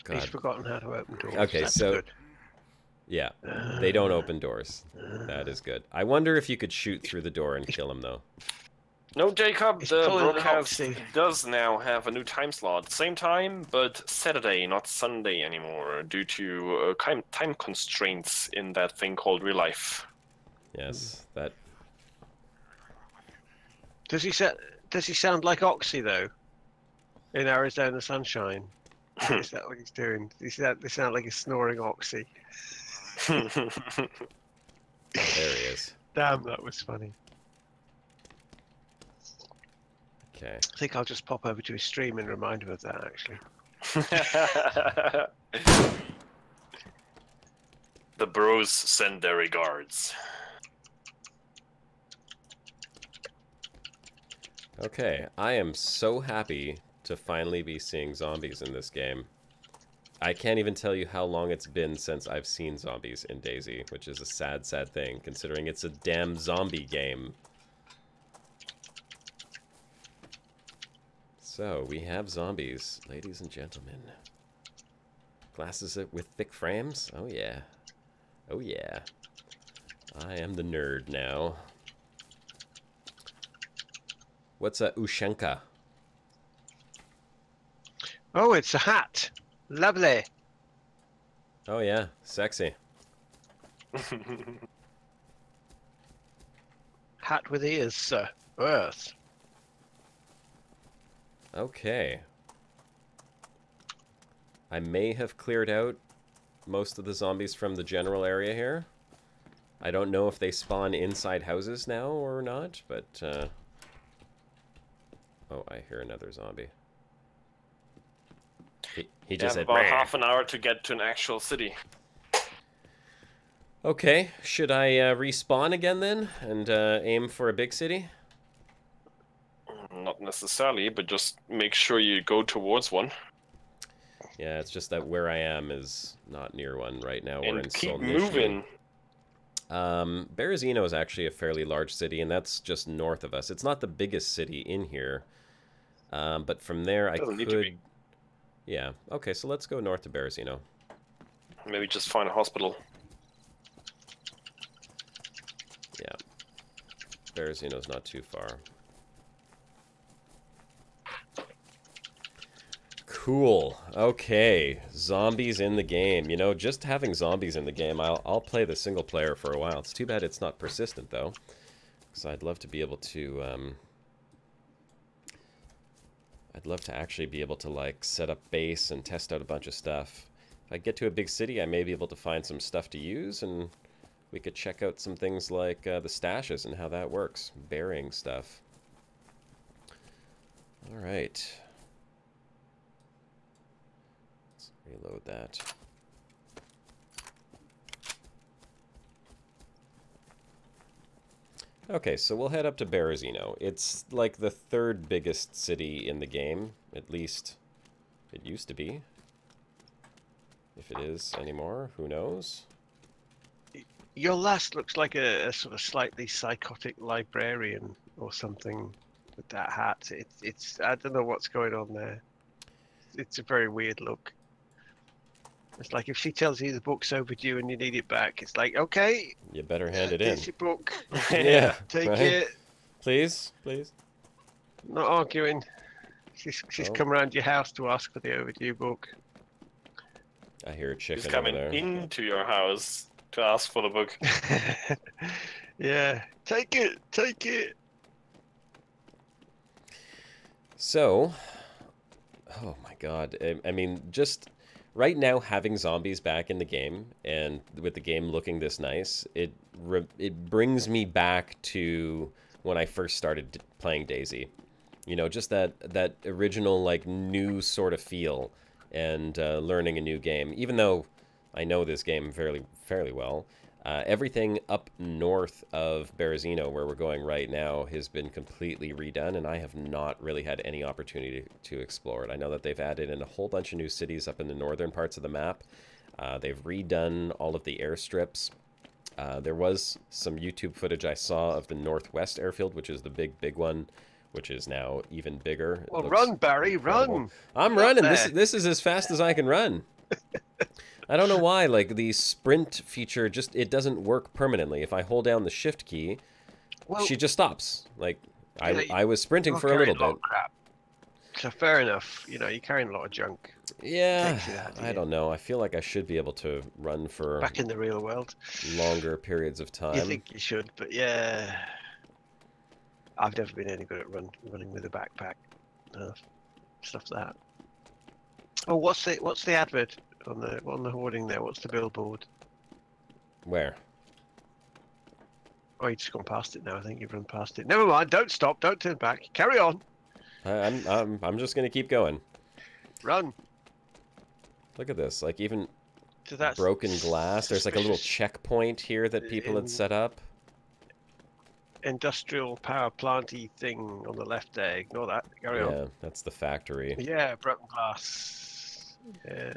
A: God.
B: He's forgotten how to open doors.
A: Okay,
B: That's
A: so...
B: good.
A: Yeah, they don't open doors. That is good. I wonder if you could shoot through the door and kill him, though.
D: No, Jacob,
B: He's
D: the
B: pulling it
D: broadcast does now have a new time slot. Same time, but Saturday, not Sunday anymore, due to time constraints in that thing called real life.
A: Yes, that...
B: Does he sound like Oxy, though? In Arizona Sunshine? Is that what he's doing? They sound like a snoring Oxy.
A: There he is.
B: Damn, that was funny.
A: Okay.
B: I think I'll just pop over to his stream and remind him of that, actually.
D: The bros send their regards.
A: Okay, I am so happy to finally be seeing zombies in this game. I can't even tell you how long it's been since I've seen zombies in DayZ, which is a sad, sad thing, considering it's a damn zombie game. So, we have zombies, ladies and gentlemen. Glasses with thick frames? Oh yeah. Oh yeah. I am the nerd now. What's a Ushanka?
B: Oh, it's a hat. Lovely.
A: Oh yeah, sexy.
B: Hat with ears, sir. Earth.
A: Okay. I may have cleared out most of the zombies from the general area here. I don't know if they spawn inside houses now or not, but... Oh, I hear another zombie. He just said...
D: about half an hour to get to an actual city.
A: Okay, should I respawn again then and aim for a big city?
D: Not necessarily, but just make sure you go towards one.
A: Yeah, it's just that where I am is not near one right now. We're in
D: And keep
A: Solnishny.
D: moving.
A: Berezino is actually a fairly large city, and that's just north of us. It's not the biggest city in here, but from there I
D: Doesn't need to
A: could...
D: be.
A: Yeah, okay, so let's go north to Berezino.
D: Maybe just find a hospital.
A: Yeah. Berezino's not too far. Cool. Okay. Zombies in the game. You know, just having zombies in the game, I'll play the single player for a while. It's too bad it's not persistent, though. Because I'd love to be able to... I'd love to actually be able to, like, set up base and test out a bunch of stuff. If I get to a big city, I may be able to find some stuff to use, and we could check out some things like the stashes and how that works. Burying stuff. Alright. Let's reload that. Okay, so we'll head up to Berezino. It's like the third biggest city in the game. At least it used to be. If it is anymore, who knows?
B: Your last looks like a sort of slightly psychotic librarian or something. with that hat. It's I don't know what's going on there. It's a very weird look. It's like if she tells you the book's overdue and you need it back, it's like, okay,
A: you better hand it in.
B: Here's your book.
A: Yeah,
B: take
A: right?
B: it.
A: Please, please.
B: Not arguing. She's come round your house to ask for the overdue book.
A: I hear a chicken
D: She's coming
A: over there.
D: into your house to ask for the book.
B: Yeah, take it, take it.
A: So, oh my god, I mean, just right now having zombies back in the game, and with the game looking this nice, it brings me back to when I first started playing DayZ. You know, just that original, like, new sort of feel, and learning a new game. Even though I know this game fairly well, everything up north of Berezino, where we're going right now, has been completely redone, and I have not really had any opportunity to explore it. I know that they've added in a whole bunch of new cities up in the northern parts of the map. They've redone all of the airstrips. There was some YouTube footage I saw of the northwest airfield, which is the big one, which is now even bigger.
B: Well, run, Barry,
A: incredible.
B: run!
A: I'm running. This is as fast as I can run. I don't know why, like, the sprint feature it doesn't work permanently. If I hold down the shift key, she just stops. Like, I was sprinting for a little bit.
B: Crap. So fair enough. You know, you're carrying a lot of junk.
A: Yeah, I don't know. I feel like I should be able to run for
B: back in the real world
A: longer periods of time.
B: You think you should, but yeah, I've never been any good at running with a backpack. Stuff like that. Oh, what's the advert on the hoarding there? What's the billboard?
A: Where?
B: Oh, you've just gone past it now. I think you've run past it. Never mind. Don't stop. Don't turn back. Carry on.
A: I'm just gonna keep going.
B: Run.
A: Look at this. Like, even
B: So that's
A: broken glass. There's like a little checkpoint here that people had set up.
B: Industrial power planty thing on the left there. Ignore that. Carry on.
A: Yeah, that's the factory.
B: Yeah, broken glass. Yeah.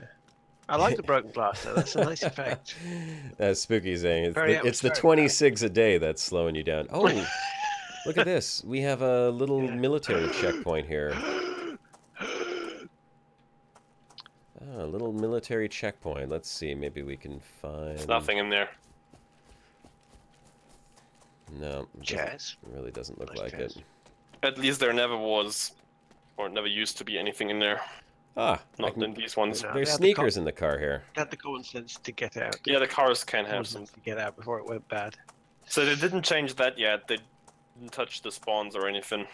B: I like the broken glass though. That's a nice effect.
A: That's Spooky saying it's the
B: atmospheric,
A: 26 a day that's slowing you down. Oh, look at this. We have a little military checkpoint here. Oh, a little military checkpoint. Let's see. Maybe we can find...
D: There's nothing in there.
A: No.
B: Jazz.
A: It really doesn't look like
B: jazz.
A: it.
D: At least there never was, or never used to be anything in there.
A: Ah,
D: Not in these ones.
B: No.
A: there's
B: They had
A: sneakers in the car here.
B: Had the common sense to get out.
D: Yeah, the cars can have
B: Common
D: some.
B: sense to get out before it went bad.
D: So they didn't change that yet. They didn't touch the spawns or anything.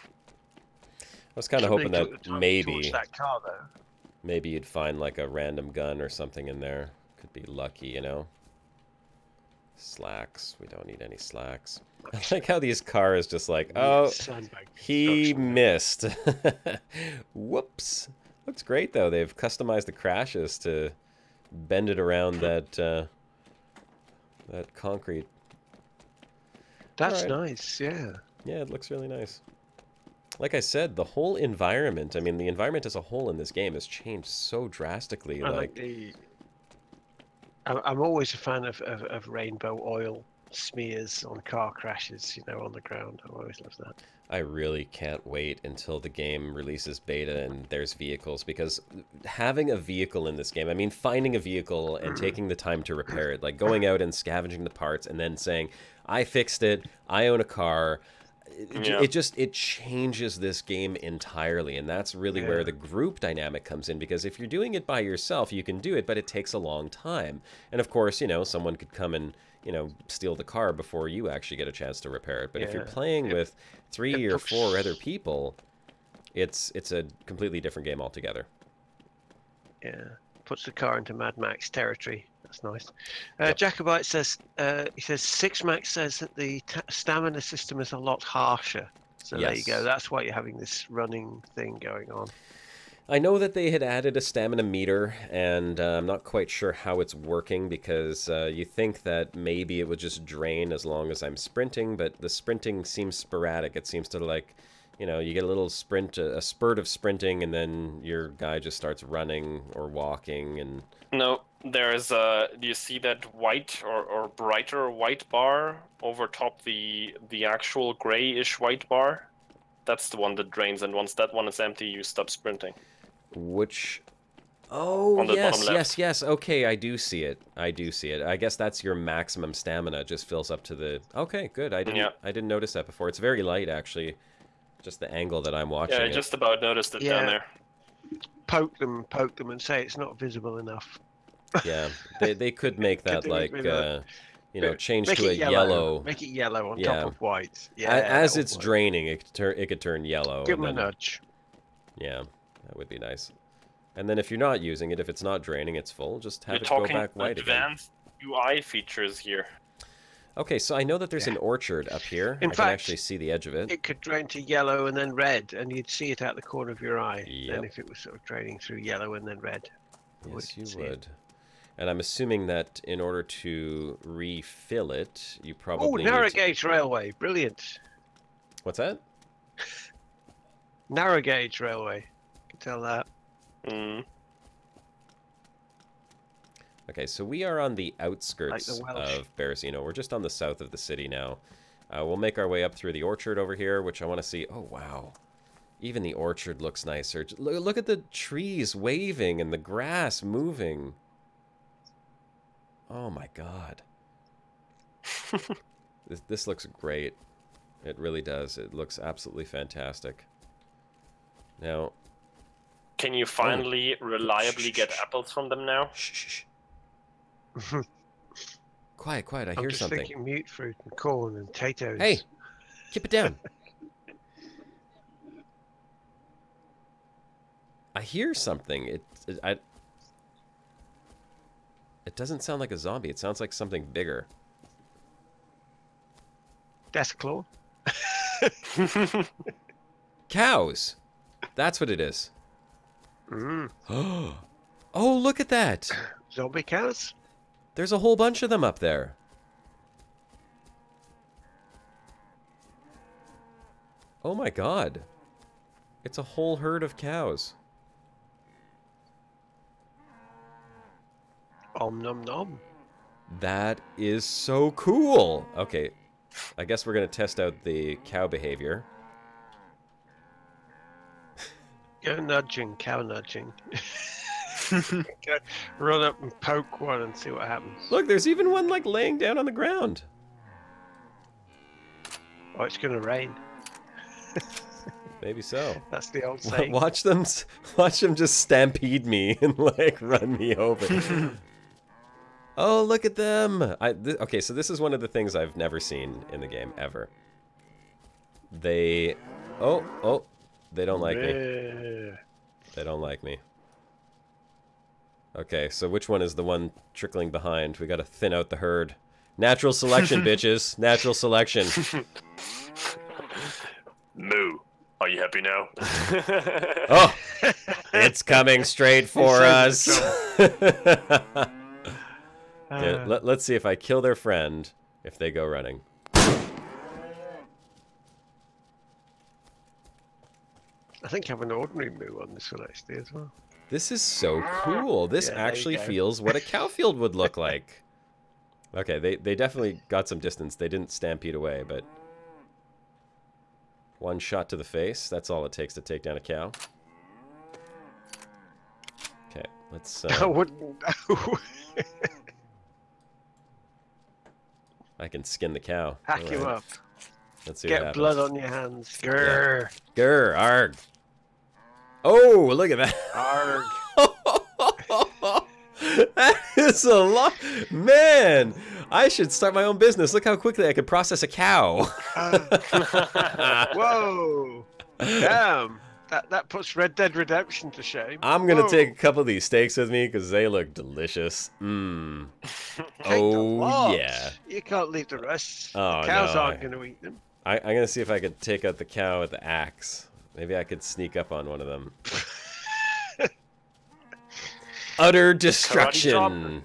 A: I was kind of hoping that
B: Towards that car though.
A: maybe you'd find like a random gun or something in there. Could be lucky, you know. Slacks. We don't need any slacks. I like how these cars just like, oh, he missed. Whoops. Looks great though. They've customized the crashes to bend it around that that concrete.
B: That's nice, yeah.
A: Yeah, it looks really nice. Like I said, the whole environment, I mean, the environment as a whole in this game has changed so drastically.
B: I'm always a fan of rainbow oil smears on car crashes, you know, on the ground. I always love that.
A: I really can't wait until the game releases beta and there's vehicles, because having a vehicle in this game, I mean, finding a vehicle and taking the time to repair it, like going out and scavenging the parts and then saying, I fixed it, I own a car. It changes this game entirely, and that's really where the group dynamic comes in, because if you're doing it by yourself, you can do it, but it takes a long time. And of course, you know, someone could come and, you know, steal the car before you actually get a chance to repair it. But if you're playing with 3 or 4 other people, it's a completely different game altogether.
B: Yeah, puts the car into Mad Max territory. That's nice. Jacobite says, he says, Six Max says that the stamina system is a lot harsher. So there you go. That's why you're having this running thing going on.
A: I know that they had added a stamina meter, and I'm not quite sure how it's working, because you think that maybe it would just drain as long as I'm sprinting, but the sprinting seems sporadic. It seems to, like, you know, you get a little sprint, a spurt of sprinting, and then your guy just starts running or walking. And
D: no, there's do you see that white or brighter white bar over top the actual grayish white bar? That's the one that drains, and once that one is empty, you stop sprinting.
A: Which... Oh,
D: On the
A: yes,
D: bottom left.
A: yes. Okay, I do see it. I guess that's your maximum stamina. Just fills up to the... Okay, good. I didn't notice that before. It's very light, actually. Just the angle that I'm watching.
D: Yeah, I just about noticed it down there.
B: Poke them, and say it's not visible enough.
A: Yeah, they could make that like you know, change
B: make
A: to a yellow.
B: Make it yellow on top of white. Yeah.
A: As it's draining, it could turn yellow.
B: Give them a nudge.
A: Yeah, that would be nice. And then if you're not using it, if it's not draining, it's full. Just have it go back white again.
D: Advanced UI features here.
A: Okay, so I know that there's an orchard up here. I can actually see the edge of it.
B: It could drain to yellow and then red, and you'd see it out the corner of your eye.
A: Yep.
B: Then if it was sort of draining through yellow and then red.
A: Yes, you would. And I'm assuming that in order to refill it, you probably
B: narrow gauge railway. Brilliant.
A: What's that?
B: Narrow gauge railway. You can tell that.
A: Okay, so we are on the outskirts of Berezino. We're just on the south of the city now. We'll make our way up through the orchard over here, which I want to see. Oh, wow. Even the orchard looks nicer. Look at the trees waving and the grass moving. Oh, my God. This looks great. It really does. It looks absolutely fantastic. Now...
D: Can you finally reliably get apples from them now?
A: Shh. Quiet. I hear
B: I'm just
A: something.
B: thinking mute fruit and corn and potatoes.
A: Hey, keep it down. I hear something. It doesn't sound like a zombie. It sounds like something bigger.
B: Death claw.
A: Cows. That's what it is. Oh, look at that.
B: Zombie cows?
A: There's a whole bunch of them up there. Oh my God. It's a whole herd of cows.
B: Om nom nom.
A: That is so cool. Okay, I guess we're going to test out the cow behavior.
B: Go nudging, cow nudging. Go run up and poke one and see what happens.
A: Look, there's even one like laying down on the ground.
B: Oh, it's going to rain.
A: Maybe so.
B: That's the old saying.
A: Watch them just stampede me and like run me over. Oh, look at them. Okay, so this is one of the things I've never seen in the game ever. They they don't like me. They don't like me. Okay, so which one is the one trickling behind? We gotta thin out the herd. Natural selection, bitches. Natural selection.
D: Moo. Are you happy now?
A: Oh! It's coming straight for us. Yeah, let's see if I kill their friend, if they go running.
B: I think I have an ordinary moo on this one actually as well.
A: This is so cool. This actually feels what a cow field would look like. Okay, they definitely got some distance. They didn't stampede away, but... One shot to the face. That's all it takes to take down a cow. Okay, let's...
B: I wouldn't know.
A: I can skin the cow.
B: Hack him up.
A: Let's see what
B: Get
A: happens.
B: blood on your hands. Grrr.
A: Yeah. Grrr, arg. Oh, look at that.
B: Arg.
A: That is a lot. Man, I should start my own business. Look how quickly I could process a cow.
B: Whoa. Damn. That puts Red Dead Redemption to shame.
A: I'm going to take a couple of these steaks with me because they look delicious. Mmm. Oh, yeah.
B: You can't leave the rest.
A: Oh,
B: the cows
A: no.
B: aren't going to eat them.
A: I'm going to see if I could take out the cow with the axe. Maybe I could sneak up on one of them. Utter destruction.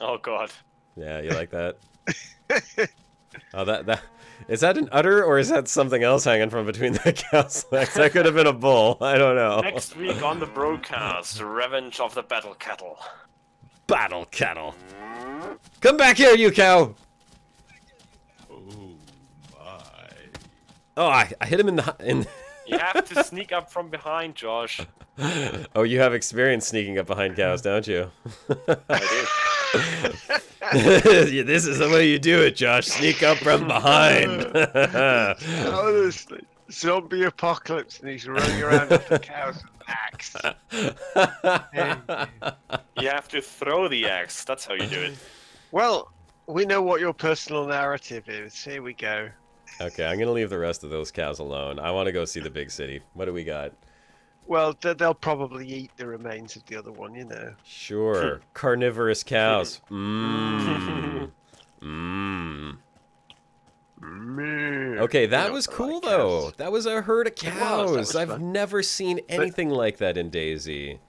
D: Oh, God.
A: Yeah, you like that? Oh, that is that an udder or is that something else hanging from between the cow's legs? That could have been a bull. I don't know.
D: Next week on the Brocast, Revenge of the Battle Cattle.
A: Battle cattle. Come back here, you cow.
G: Oh my.
A: Oh, I hit him in the...
D: You have to sneak up from behind, Josh.
A: Oh, you have experience sneaking up behind cows, don't you?
D: I
A: Yeah, this is the way you do it, Josh. Sneak up from behind.
B: Honestly, zombie apocalypse, and he's running around after cows with an axe.
D: You have to throw the axe. That's how you do it.
B: Well, we know what your personal narrative is. Here we go.
A: Okay, I'm going to leave the rest of those cows alone. I want to go see the big city. What do we got?
B: Well, they'll probably eat the remains of the other one, you know.
A: Sure. Carnivorous cows. Mmm. Mmm. Okay, that was cool, though. That was a herd of cows. I've never seen anything like that in DayZ.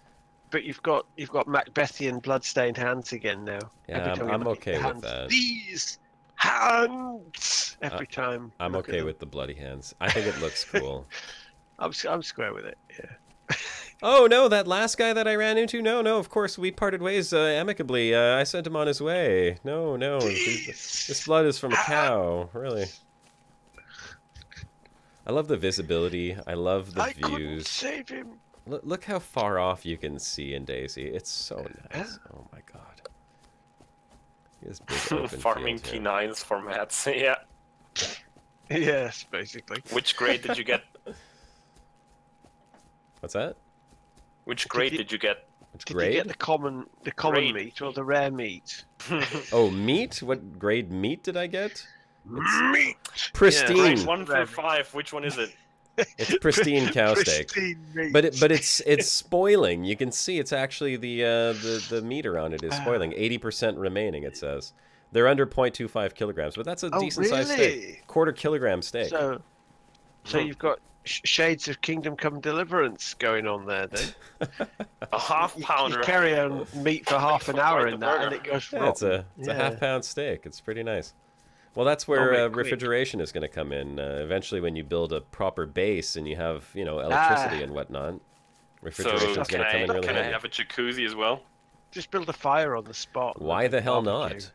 B: But you've got Macbethian bloodstained hands again now.
A: Yeah, I'm okay with that.
B: These hands every time.
A: I'm okay with the bloody hands. I think it looks cool.
B: I'm square with it. Yeah.
A: Oh no, that last guy that I ran into. No, of course we parted ways amicably. I sent him on his way. No, this blood is from a cow. Really. I love the visibility. I love the views.
B: Couldn't save him.
A: Look how far off you can see in DayZ. It's so nice. Oh my god. This big open
D: Farming
A: field
D: T9s for mats. Yeah.
B: Yes, basically.
D: Which grade did you get?
A: What's that?
D: Which grade did you get?
A: Which
B: Did
A: grade?
B: you get the common
D: Grade.
B: meat or the rare meat?
A: Oh, meat? What grade meat did I get?
B: Meat.
A: Pristine.
D: Grade 1 through 5. Which one is it?
A: It's pristine cow steak.
B: Pristine meat.
A: But it's spoiling. You can see it's actually the meat around it is spoiling. 80% remaining, it says. They're under 0.25 kilograms, but that's a decent sized steak. Quarter-kilogram steak.
B: So you've got shades of Kingdom Come Deliverance going on there, then.
D: A half-pounder.
B: You carry on meat for half an hour in that, and it goes
A: yeah, it's a half-pound steak. It's pretty nice. Well, that's where refrigeration is going to come in. Eventually, when you build a proper base and you have, electricity and whatnot, refrigeration is going to come in really handy.
D: Can I have a jacuzzi as well?
B: Just build a fire on the spot.
A: Why the hell not?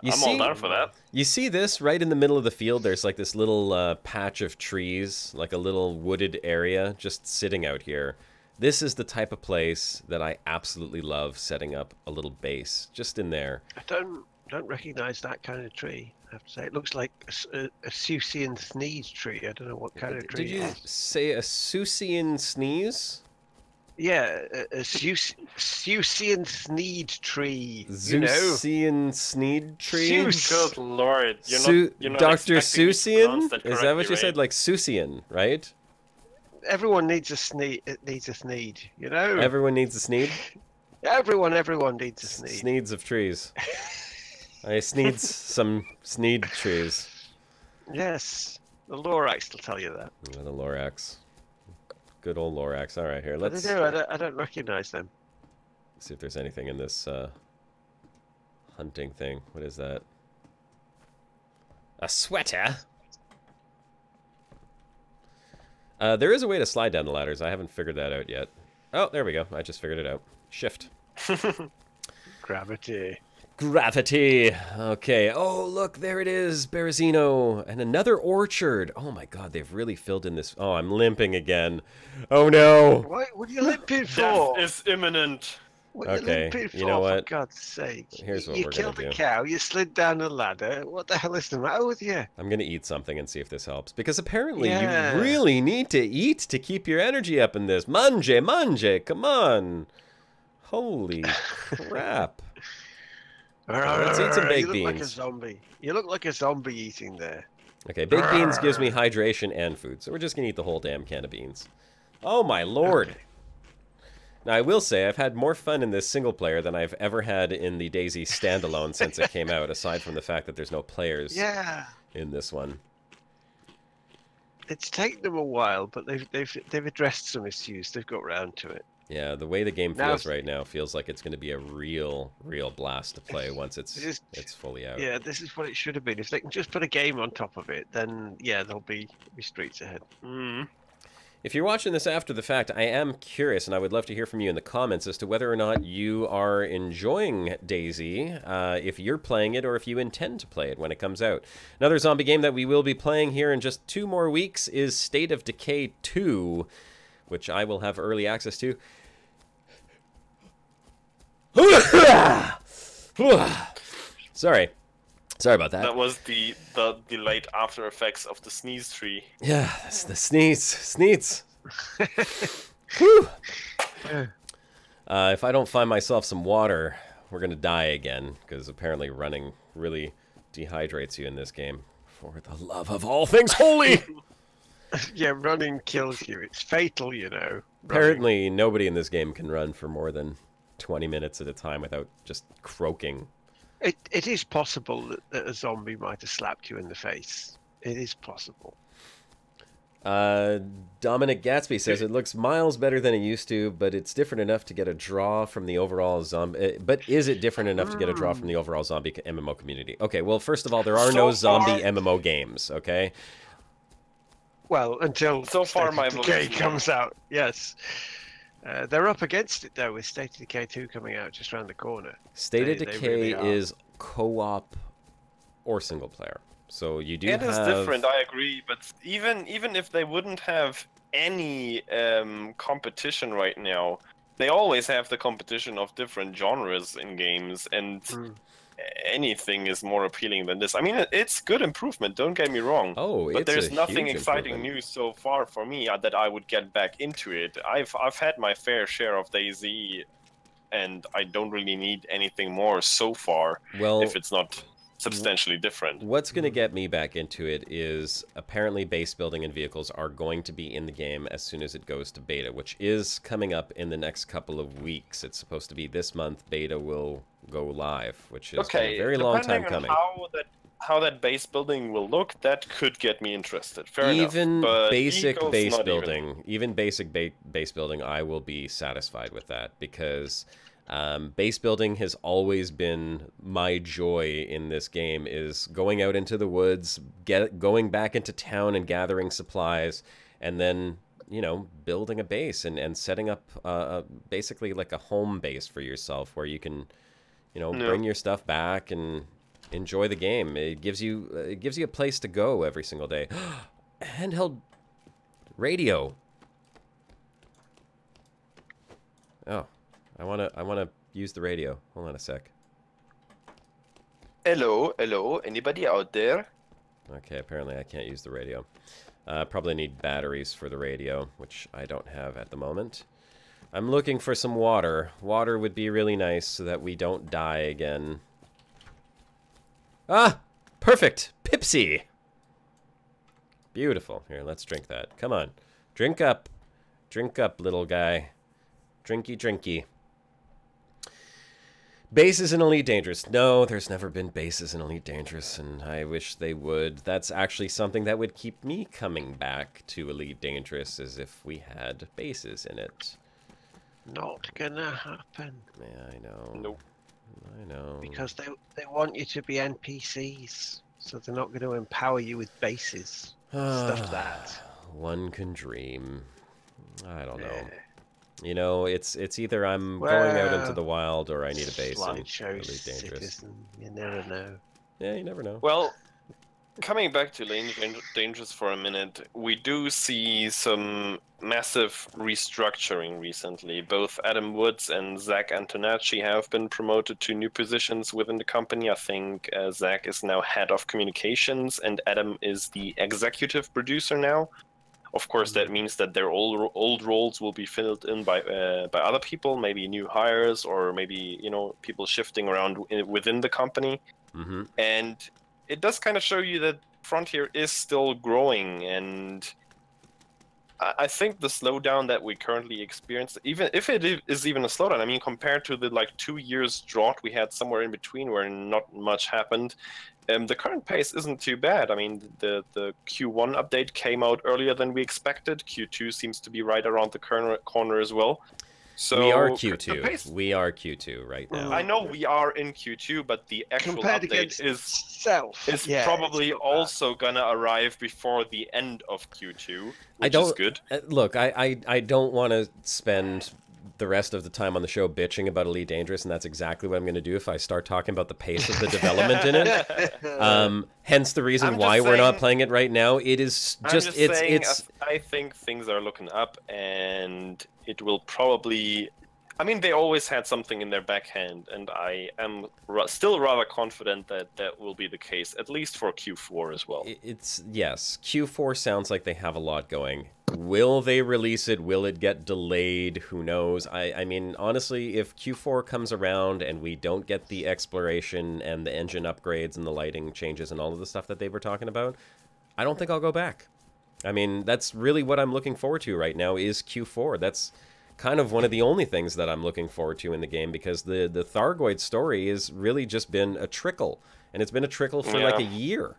D: I'm all down for that.
A: You see this right in the middle of the field? There's like this little patch of trees, like a little wooded area just sitting out here. This is the type of place that I absolutely love setting up a little base, just in there.
B: I don't recognize that kind of tree. I have to say, it looks like a Susian sneeze tree. I don't know what kind of tree.
A: Did you say a Susian sneeze?
B: Yeah, a Susian sneed tree.
A: Susian sneed tree?
D: Good lord. You're not
A: Dr.
D: Susian?
A: Is that what you said? Like Susian, right?
B: Everyone needs a sneed.
A: Everyone needs a sneed?
B: Everyone needs a sneed.
A: Sneeds of trees. I sneeds some sneed trees.
B: Yes, the Lorax will tell you that.
A: Yeah, the Lorax. Good old Lorax. All right, here, let's...
B: I don't recognize them.
A: See if there's anything in this hunting thing. What is that? A sweater? There is a way to slide down the ladders. I haven't figured that out yet. Oh, there we go. I just figured it out. Shift.
B: Gravity.
A: Gravity. Okay. Oh, look, there it is. Berezino. And another orchard. Oh, my God. They've really filled in this. Oh, I'm limping again. Oh, no.
B: What are you limping for?
D: Death is imminent.
B: What are you limping for,
A: you know what?
B: For God's sake.
A: Here's what
B: you
A: we're going to do.
B: You killed a cow. You slid down a ladder. What the hell is the matter with you?
A: I'm going to eat something and see if this helps. Because apparently you really need to eat to keep your energy up in this. Mange. Come on. Holy crap. Let's eat some baked beans.
B: You look like a zombie. You look like a zombie eating there.
A: Okay, baked beans gives me hydration and food, so we're just going to eat the whole damn can of beans. Oh my lord. Okay. Now, I will say, I've had more fun in this single player than I've ever had in the DayZ standalone since it came out, aside from the fact that there's no players in this one.
B: It's taken them a while, but they've addressed some issues. They've got round to it.
A: Yeah, the way the game feels right now feels like it's going to be a real blast to play once it's fully out.
B: Yeah, this is what it should have been. If they can just put a game on top of it, then yeah, there'll be streets ahead.
D: Mm.
A: If you're watching this after the fact, I am curious, and I would love to hear from you in the comments as to whether or not you are enjoying DayZ, if you're playing it or if you intend to play it when it comes out. Another zombie game that we will be playing here in just 2 more weeks is State of Decay 2, which I will have early access to. Sorry about that.
D: That was the delayed after effects of the sneeze tree.
A: Yeah, that's the sneeze. Whew. If I don't find myself some water, we're gonna die again, because apparently running really dehydrates you in this game. For the love of all things holy!
B: Yeah, running kills you. It's fatal, you know. Running.
A: Apparently, nobody in this game can run for more than 20 minutes at a time without just croaking.
B: It is possible that a zombie might have slapped you in the face. It is possible.
A: Dominic Gatsby says it looks miles better than it used to, but it's different enough to get a draw from the overall zombie. But is it different enough to get a draw from the overall zombie MMO community? Okay, well, first of all, there are no zombie MMO games, okay?
B: Well, until
D: so far my
B: Decay comes out, yes. They're up against it, though, with State of Decay 2 coming out just around the corner.
A: State of Decay is co-op or single player. So you do
D: It is different, I agree, but even if they wouldn't have any competition right now, they always have the competition of different genres in games, and anything is more appealing than this. I mean, it's good improvement, don't get me wrong.
A: Oh,
D: but there's nothing exciting news so far for me that I would get back into it. I've had my fair share of DayZ, and I don't really need anything more so far. Well, if it's not substantially different.
A: What's going to get me back into it is apparently base building and vehicles are going to be in the game as soon as it goes to beta, which is coming up in the next couple of weeks. It's supposed to be this month. Beta will go live, which is a very long time coming.
D: How that base building will look, that could get me interested. Fair enough.
A: Even basic base building, I will be satisfied with that, because base building has always been my joy in this game, is going out into the woods, going back into town and gathering supplies, and then, you know, building a base and setting up basically like a home base for yourself where you can, you know, bring your stuff back and enjoy the game. It gives you a place to go every single day. Handheld radio. Oh. I wanna use the radio. Hold on a sec.
D: Hello, anybody out there?
A: Okay, apparently I can't use the radio. Probably need batteries for the radio, which I don't have at the moment. I'm looking for some water. Water would be really nice so that we don't die again. Ah! Perfect! Pipsy! Beautiful. Here, let's drink that. Come on. Drink up. Drink up, little guy. Drinky, drinky. Bases in Elite Dangerous. No, there's never been bases in Elite Dangerous, and I wish they would. That's actually something that would keep me coming back to Elite Dangerous, as if we had bases in it.
B: Not gonna happen.
A: Yeah, I know.
D: Nope.
A: I know.
B: Because they want you to be NPCs, so they're not going to empower you with bases. Stuff like that.
A: One can dream. I don't know. You know, it's either I'm going out into the wild or I need a base in Elite Dangerous.
B: You never know.
A: Yeah, you never know.
D: Well, coming back to Dangerous for a minute, we do see some massive restructuring recently. Both Adam Woods and Zach Antonacci have been promoted to new positions within the company. I think Zach is now head of communications and Adam is the executive producer now. Of course, that means that their old roles will be filled in by other people, maybe new hires, or maybe, you know, people shifting around within the company.
A: Mm-hmm.
D: And it does kind of show you that Frontier is still growing, and I think the slowdown that we currently experience, even if it is even a slowdown, I mean, compared to the 2 years drought we had somewhere in between where not much happened, the current pace isn't too bad. I mean, the Q1 update came out earlier than we expected. Q2 seems to be right around the corner as well. So
A: we are
D: the
A: Q2.
D: pace-
A: We are Q2 right now.
D: I know we are in Q2, but the actual
B: Compared
D: update
B: against itself,
D: is
B: yeah,
D: probably
B: it's not
D: also gonna arrive before the end of Q2, which
A: don't
D: is good.
A: Look, I don't want to spend the rest of the time on the show bitching about Elite Dangerous, and that's exactly what I'm going to do if I start talking about the pace of the development in it. Hence the reason why we're not playing it right now. It is just
D: I think things are looking up, and it will probably. I mean, they always had something in their backhand, and I am still rather confident that that will be the case, at least for Q4 as well.
A: Yes, Q4 sounds like they have a lot going. Will they release it? Will it get delayed? Who knows? I mean, honestly, if Q4 comes around and we don't get the exploration and the engine upgrades and the lighting changes and all of the stuff that they were talking about, I don't think I'll go back. I mean, that's really what I'm looking forward to right now is Q4. That's kind of one of the only things that I'm looking forward to in the game, because the Thargoid story has really just been a trickle, and it's been a trickle for like a year.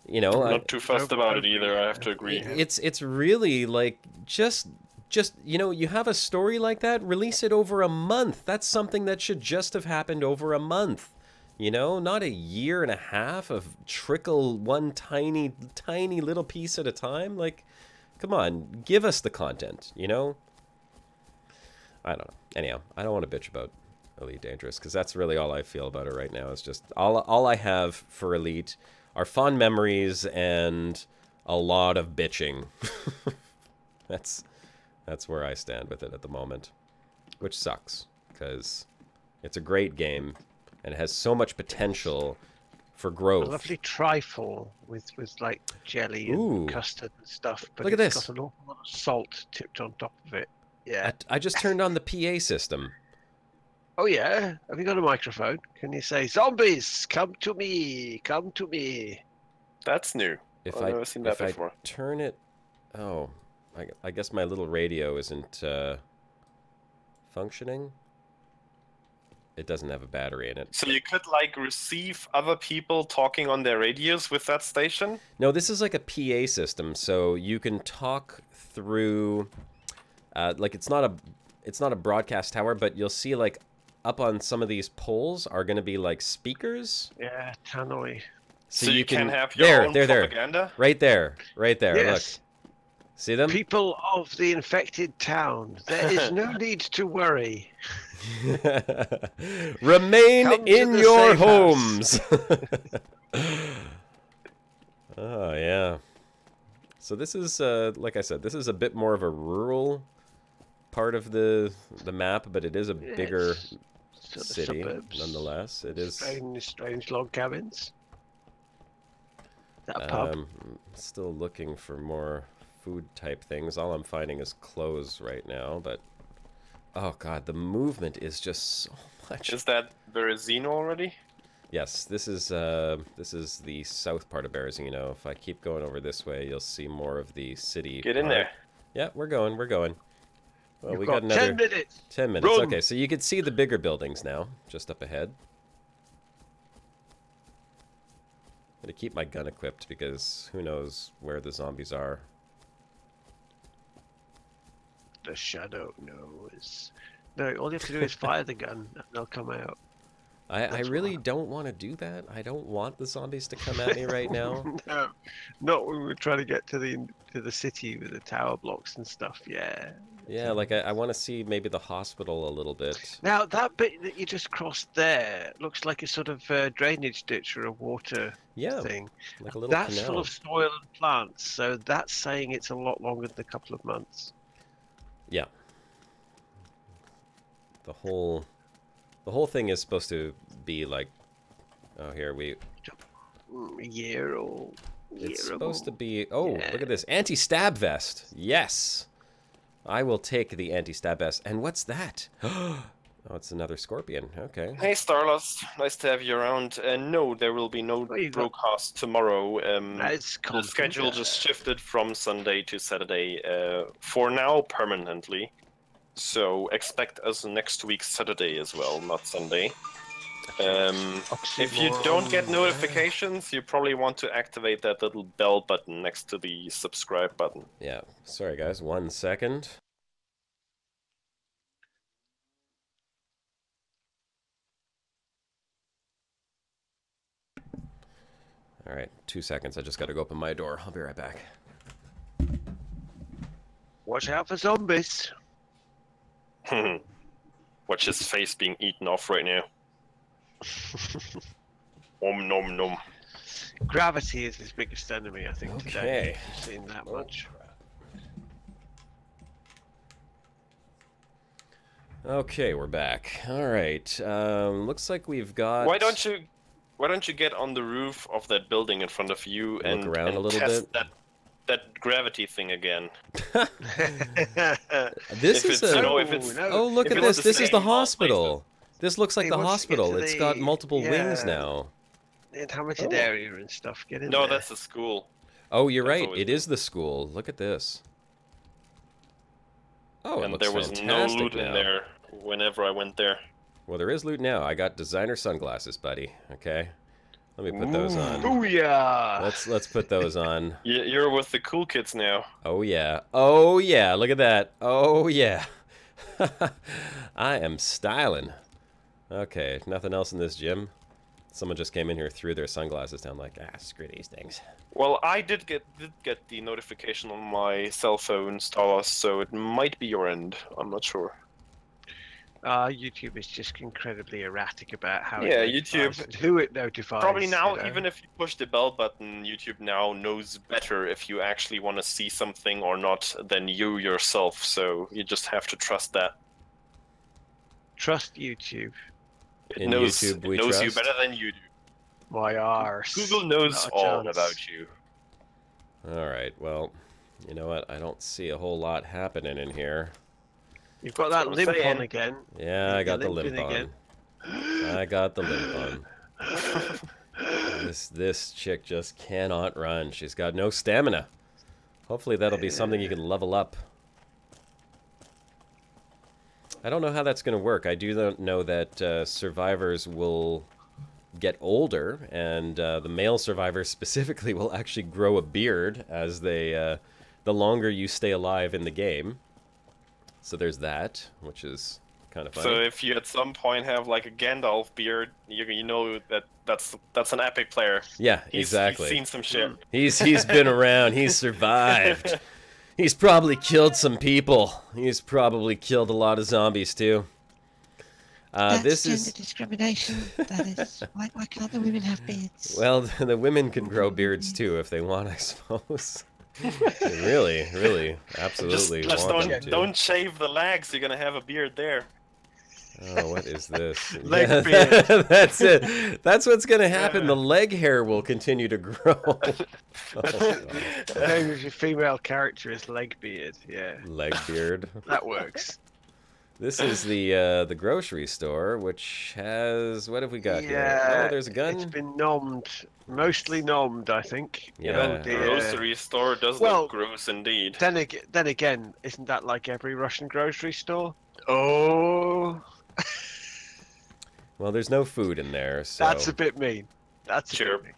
A: You know,
D: I'm not too fussed about it either, I have to agree.
A: It's really like just you know, you have a story like that, release it over a month. That's something that should just have happened over a month. You know, not a year and a half of trickle one tiny little piece at a time. Like, come on, give us the content, you know? I don't know. Anyhow, I don't want to bitch about Elite Dangerous, because that's really all I feel about it right now. Is just all I have for Elite are fond memories and a lot of bitching. That's where I stand with it at the moment, which sucks, because it's a great game and it has so much potential for growth.
B: A lovely trifle with like jelly and custard and stuff, but
A: look at
B: it's
A: this.
B: got an awful lot of salt tipped on top of it. Yeah.
A: I just turned on the PA system.
B: Oh yeah? Have you got a microphone? Can you say, "Zombies, come to me, come to me"?
D: That's new.
A: If
D: I've never seen that before.
A: I turn it... Oh, I guess my little radio isn't functioning. It doesn't have a battery in it.
D: So you could, like, receive other people talking on their radios with that station?
A: No, this is like a PA system, so you can talk through... like, it's not a broadcast tower, but you'll see, like, up on some of these poles are going to be, like, speakers.
B: Yeah, tannoy.
D: So you can have your own propaganda?
A: Right there.
B: Yes.
A: Look. See them?
B: People of the infected town, there is no need to worry.
A: Remain in your homes. Oh, yeah. So this is, like I said, this is a bit more of a rural part of the map, but it is a bigger city, nonetheless. It is
B: strange log cabins. That pub.
A: Still looking for more food type things. All I'm finding is clothes right now, but oh god, the movement is just so much.
D: Is that Berezino already?
A: Yes, this is the south part of Berezino. If I keep going over this way, you'll see more of the city.
D: Get in there.
A: Yeah, we're going. Well, we
B: got
A: another
B: 10 minutes.
A: 10 minutes.
B: Run.
A: Okay, so you can see the bigger buildings now, just up ahead. I'm gonna keep my gun equipped because who knows where the zombies are.
B: The shadow knows. No, all you have to do is fire the gun and they'll come out.
A: I really don't want to do that. I don't want the zombies to come at me right now.
B: No, not when we're trying to get to the city with the tower blocks and stuff. Yeah.
A: Yeah, like I want to see maybe the hospital a little bit.
B: Now that bit that you just crossed there looks like a sort of drainage ditch or a water thing.
A: Like a little
B: That's
A: canal.
B: full of soil and plants, so that's saying it's a lot longer than a couple of months.
A: Yeah. The whole thing is supposed to be like, oh, here we.
B: A year or.
A: It's supposed to be. Oh, look at this anti-stab vest. Yes, I will take the anti-stab vest. And what's that? Oh, it's another scorpion. Okay.
D: Hey, Starlost. Nice to have you around. No, there will be no Brocast tomorrow. The schedule just shifted from Sunday to Saturday. For now, permanently. So expect us next week Saturday as well, not Sunday. If you don't get notifications, you probably want to activate that little bell button next to the subscribe button.
A: Yeah. Sorry, guys. 1 second. All right, 2 seconds. I just got to go open my door. I'll be right back.
B: Watch out for zombies.
D: Watch his face being eaten off right now. Om nom nom.
B: Gravity is his biggest enemy, I think, today.
A: Okay.
B: I've seen that much.
A: Okay, we're back. All right. Looks like we've got.
D: Why don't you get on the roof of that building in front of you and
A: around a little
D: test
A: bit?
D: that gravity thing again?
A: This is a.
D: if it's
A: Oh, look
D: if
A: at
D: it's
A: this.
D: the
A: This is the
D: same all
A: hospital. This looks like
B: He
A: the
B: wants to get
A: hospital.
B: to
A: It's got
B: the-
A: multiple wings
B: yeah.
A: now.
B: Inhabited
A: Oh.
B: area and stuff. Get in
D: No,
B: there.
D: that's the school.
A: Oh, you're
D: That's
A: right.
D: always
A: It is the school. Look at this. Oh, it
D: And
A: looks
D: there was
A: fantastic
D: no loot
A: now.
D: in there whenever I went there.
A: Well, there is loot now. I got designer sunglasses, buddy. Okay, let me put those on.
B: Booyah!
A: Let's put those on.
D: You're with the cool kids now.
A: Oh yeah. Oh yeah. Look at that. Oh yeah. I am styling. Okay, nothing else in this gym. Someone just came in here, threw their sunglasses down, like, screw these things.
D: Well, I did get the notification on my cell phone, Stalos, so it might be your end. I'm not sure.
B: YouTube is just incredibly erratic about how
D: Yeah,
B: it notifies
D: YouTube-
B: and who it notifies.
D: Probably now,
B: you know.
D: even if you push the bell button, YouTube now knows better if you actually want to see something or not than you yourself, so you just have to trust that.
B: Trust YouTube.
D: It
A: In
D: knows,
A: YouTube
D: it
A: we
D: knows you
A: trust.
D: better than you do.
B: My arse.
D: Google knows
B: Not a
D: all
B: chance.
D: about you.
A: All right. Well, you know what? I don't see a whole lot happening in here.
B: You've got that
D: That's what I'm
B: limp
D: saying.
B: on again.
A: Yeah, I
B: You're
A: got the
B: limping
A: limp on.
B: again.
A: I got the limp on. This chick just cannot run. She's got no stamina. Hopefully that'll be something you can level up. I don't know how that's going to work. I do know that survivors will get older, and the male survivors specifically will actually grow a beard as they, the longer you stay alive in the game. So there's that, which is kind of funny.
D: So if you at some point have like a Gandalf beard, you know that's an epic player.
A: Yeah,
D: He's
A: exactly.
D: seen some shit.
A: He's been around. He's survived. He's probably killed some people. He's probably killed a lot of zombies too.
E: That's
A: This
E: gender
A: is
E: discrimination. That is. Why can't the women have beards?
A: well, the women can grow beards too if they want, I suppose. They really, absolutely
D: Just
A: want them to.
D: don't shave the legs. You're gonna have a beard there.
A: Oh, what is this?
B: Leg
A: Yeah,
B: beard.
A: That's it. That's what's going to happen. The leg hair will continue to grow. Oh, God.
B: The name of your female character is Legbeard. Yeah,
A: Leg beard.
B: that works.
A: This is the grocery store, which has, what have we got here? Oh, there's a gun.
B: It's been nommed, mostly nommed, I think.
A: Yeah.
D: The grocery store does
B: Well,
D: look gross indeed.
B: Then again, isn't that like every Russian grocery store? Oh,
A: Well, there's no food in there, so
B: that's a bit mean. That's a
D: Sure.
B: bit mean.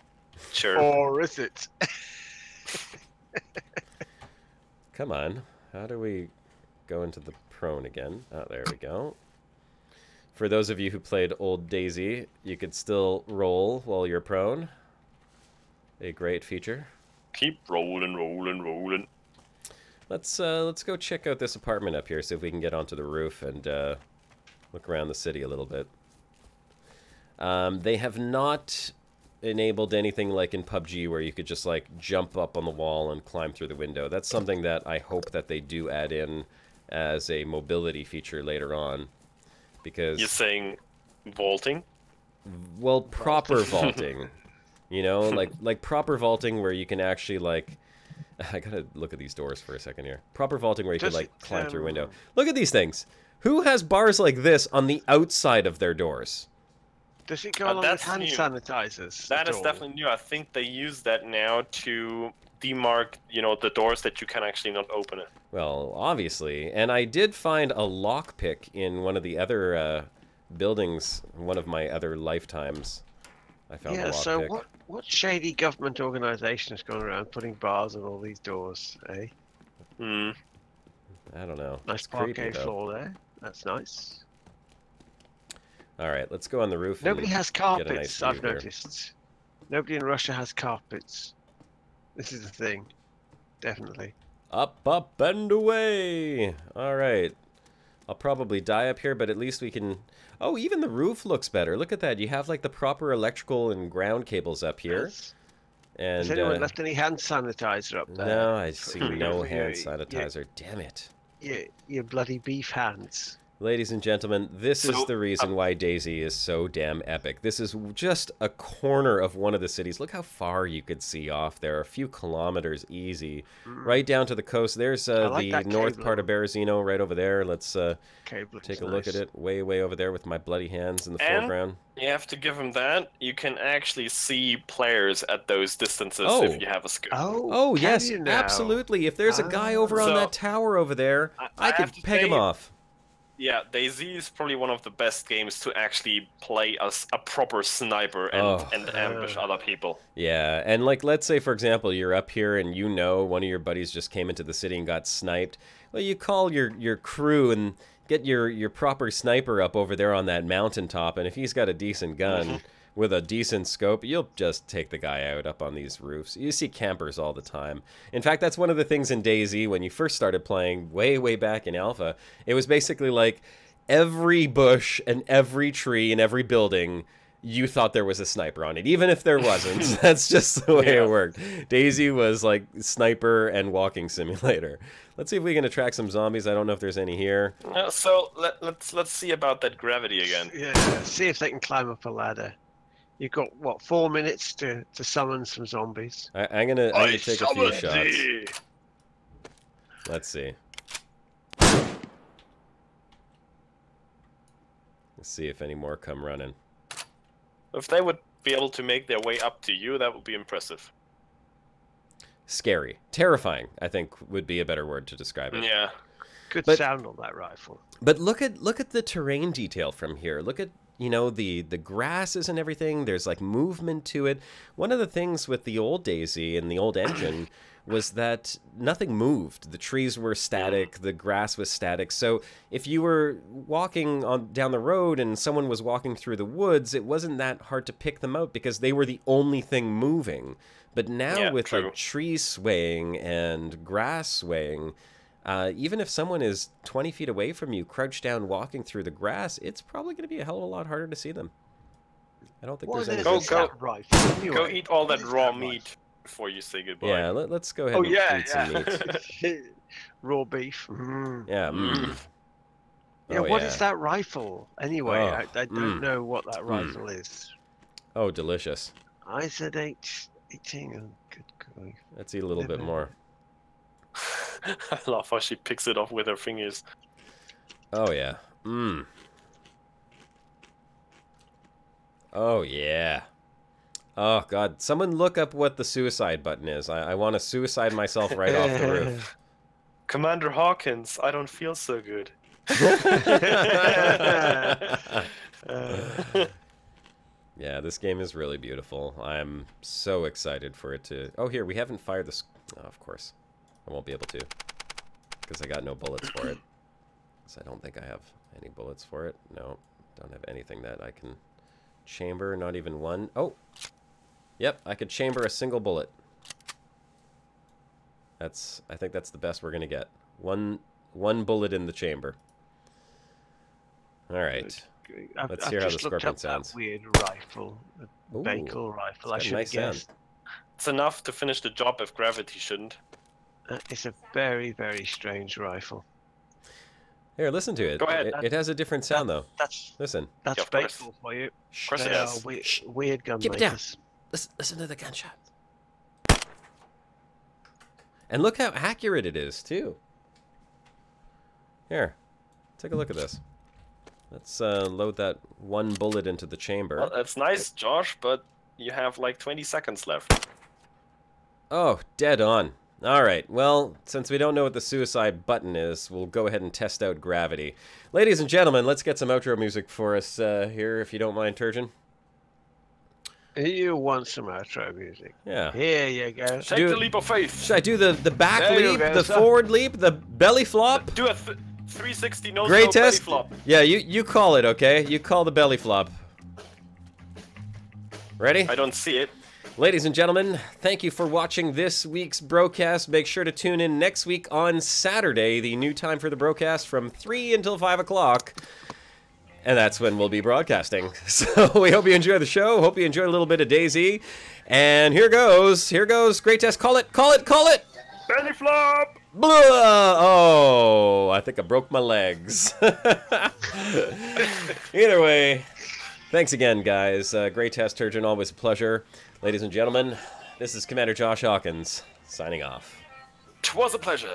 D: Sure.
B: Or is it?
A: come on. How do we go into the prone again? Oh, there we go. For those of you who played old DayZ, you could still roll while you're prone. A great feature.
D: Keep rolling.
A: Let's go check out this apartment up here, see if we can get onto the roof and look around the city a little bit. They have not enabled anything like in PUBG where you could just like jump up on the wall and climb through the window. That's something that I hope that they do add in as a mobility feature later on, because
D: You're saying vaulting?
A: well, proper vaulting, you know, like proper vaulting where you can actually like. I gotta look at these doors for a second here. Proper vaulting where you can
B: Does
A: like
B: it,
A: climb through a window. Look at these things. Who has bars like this on the outside of their doors?
B: Does it go along with
D: that's
B: hand
D: new.
B: sanitizers?
D: That
B: at
D: is
B: all?
D: definitely new. I think they use that now to demark, the doors that you can actually not open it.
A: Well, obviously. And I did find a lockpick in one of the other buildings, one of my other lifetimes. I found a
B: Yeah.
A: lockpick.
B: So what shady government organisation has gone around putting bars on all these doors? Eh?
D: Hmm.
A: I don't know.
B: Nice
A: It's creepy,
B: parquet
A: though.
B: floor there. That's nice.
A: All right, let's go on the roof.
B: Nobody
A: and
B: has
A: get a
B: carpets.
A: nice
B: I've
A: view here.
B: noticed. Nobody in Russia has carpets. This is the thing. Definitely.
A: Up, up, and away. All right. I'll probably die up here, but at least we can... Oh, even the roof looks better. Look at that. You have like the proper electrical and ground cables up here. And,
B: has anyone left any hand sanitizer up there?
A: No, I see no hand sanitizer. Damn it.
B: Your bloody beef hands.
A: Ladies and gentlemen, this is the reason why DayZ is so damn epic. This is just a corner of one of the cities. Look how far you could see off there. A few kilometers easy. Right down to the coast. There's the north part of Berezino right over there. Let's take a look at it. Way, way over there with my bloody hands in the foreground.
D: You have to give him that. You can actually see players at those distances if you have a scope.
A: Oh yes, absolutely. If there's a guy over on that tower over there, I could peg him off.
D: Yeah, DayZ is probably one of the best games to actually play as a proper sniper and ambush other people.
A: Yeah, and like, let's say, for example, you're up here and you know one of your buddies just came into the city and got sniped. Well, you call your crew and get your proper sniper up over there on that mountaintop, and if he's got a decent gun with a decent scope, you'll just take the guy out up on these roofs. You see campers all the time. In fact, that's one of the things in DayZ when you first started playing way, way back in Alpha. It was basically like every bush and every tree and every building, you thought there was a sniper on it, even if there wasn't. That's just the way it worked. DayZ was like sniper and walking simulator. Let's see if we can attract some zombies. I don't know if there's any here.
D: So let's see about that gravity again.
B: Yeah, see if they can climb up a ladder. You've got, what, 4 minutes to summon some zombies?
A: I'm gonna take a few shots. Let's see. Let's see if any more come running.
D: If they would be able to make their way up to you, that would be impressive.
A: Scary. Terrifying, I think, would be a better word to describe it.
D: Yeah.
B: Good sound on that rifle.
A: But look at the terrain detail from here. Look at, you know, the grasses and everything. There's like movement to it. One of the things with the old DayZ and the old engine was that nothing moved. The trees were static, the grass was static. So if you were walking down the road and someone was walking through the woods, it wasn't that hard to pick them out because they were the only thing moving. But now with like trees swaying and grass swaying, even if someone is 20 feet away from you, crouched down, walking through the grass, it's probably going to be a hell of a lot harder to see them. I don't think there's any...
D: Go eat all that raw meat before you say goodbye.
A: Yeah, let's go ahead and eat some meat.
B: Raw beef.
A: Yeah.
B: Yeah, what is that rifle? Anyway, I don't know what that rifle is.
A: Oh, delicious.
B: I said 18. Oh, good grief.
A: Let's eat a little bit more.
D: I love how she picks it off with her fingers.
A: Oh, yeah. Oh, yeah. Oh, God. Someone look up what the suicide button is. I want to suicide myself right off the roof.
D: Commander Hawkins, I don't feel so good.
A: Yeah, this game is really beautiful. I'm so excited for it to... Oh, here, we haven't fired this... Oh, of course. I won't be able to. Because I got no bullets for it. So I don't think I have any bullets for it. No, don't have anything that I can chamber. Not even one. Oh! Yep, I could chamber a single bullet. I think that's the best we're going to get. One bullet in the chamber. Alright. Let's hear how the scorpion sounds.
B: That weird rifle. The Bakel rifle. I should have guessed.
D: It's enough to finish the job if gravity shouldn't.
B: It's a very, very strange rifle.
A: Here, listen to it.
D: Go ahead.
A: It has a different sound, though. Listen.
B: That's Bakel for you.
D: Of course it is.
B: Weird gun
A: Keep it down. Listen to the gunshot. And look how accurate it is, too. Here. Take a look at this. Let's load that one bullet into the chamber.
D: Well, that's nice, Josh, but you have like 20 seconds left.
A: Oh, dead on. Alright, well, since we don't know what the suicide button is, we'll go ahead and test out gravity. Ladies and gentlemen, let's get some outro music for us here, if you don't mind, Turgeon.
B: You want some outro music?
A: Yeah.
B: Here you go.
D: Take the leap of faith.
A: Should I do the back leap, the forward leap, the belly flop?
D: Do a 360 no
A: Great test.
D: belly flop.
A: Yeah, you call it, okay? You call the belly flop. Ready?
D: I don't see it.
A: Ladies and gentlemen, thank you for watching this week's Brocast. Make sure to tune in next week on Saturday, the new time for the Brocast, from 3 until 5 o'clock. And that's when we'll be broadcasting. So we hope you enjoy the show. Hope you enjoy a little bit of DayZ. And here goes. Here goes. Great test. Call it. Call it. Call it.
D: Belly flop!
A: Blah! Oh, I think I broke my legs. Either way, thanks again, guys. Great test, Turgeon. Always a pleasure. Ladies and gentlemen, this is Commander Josh Hawkins, signing off.
D: 'Twas a pleasure.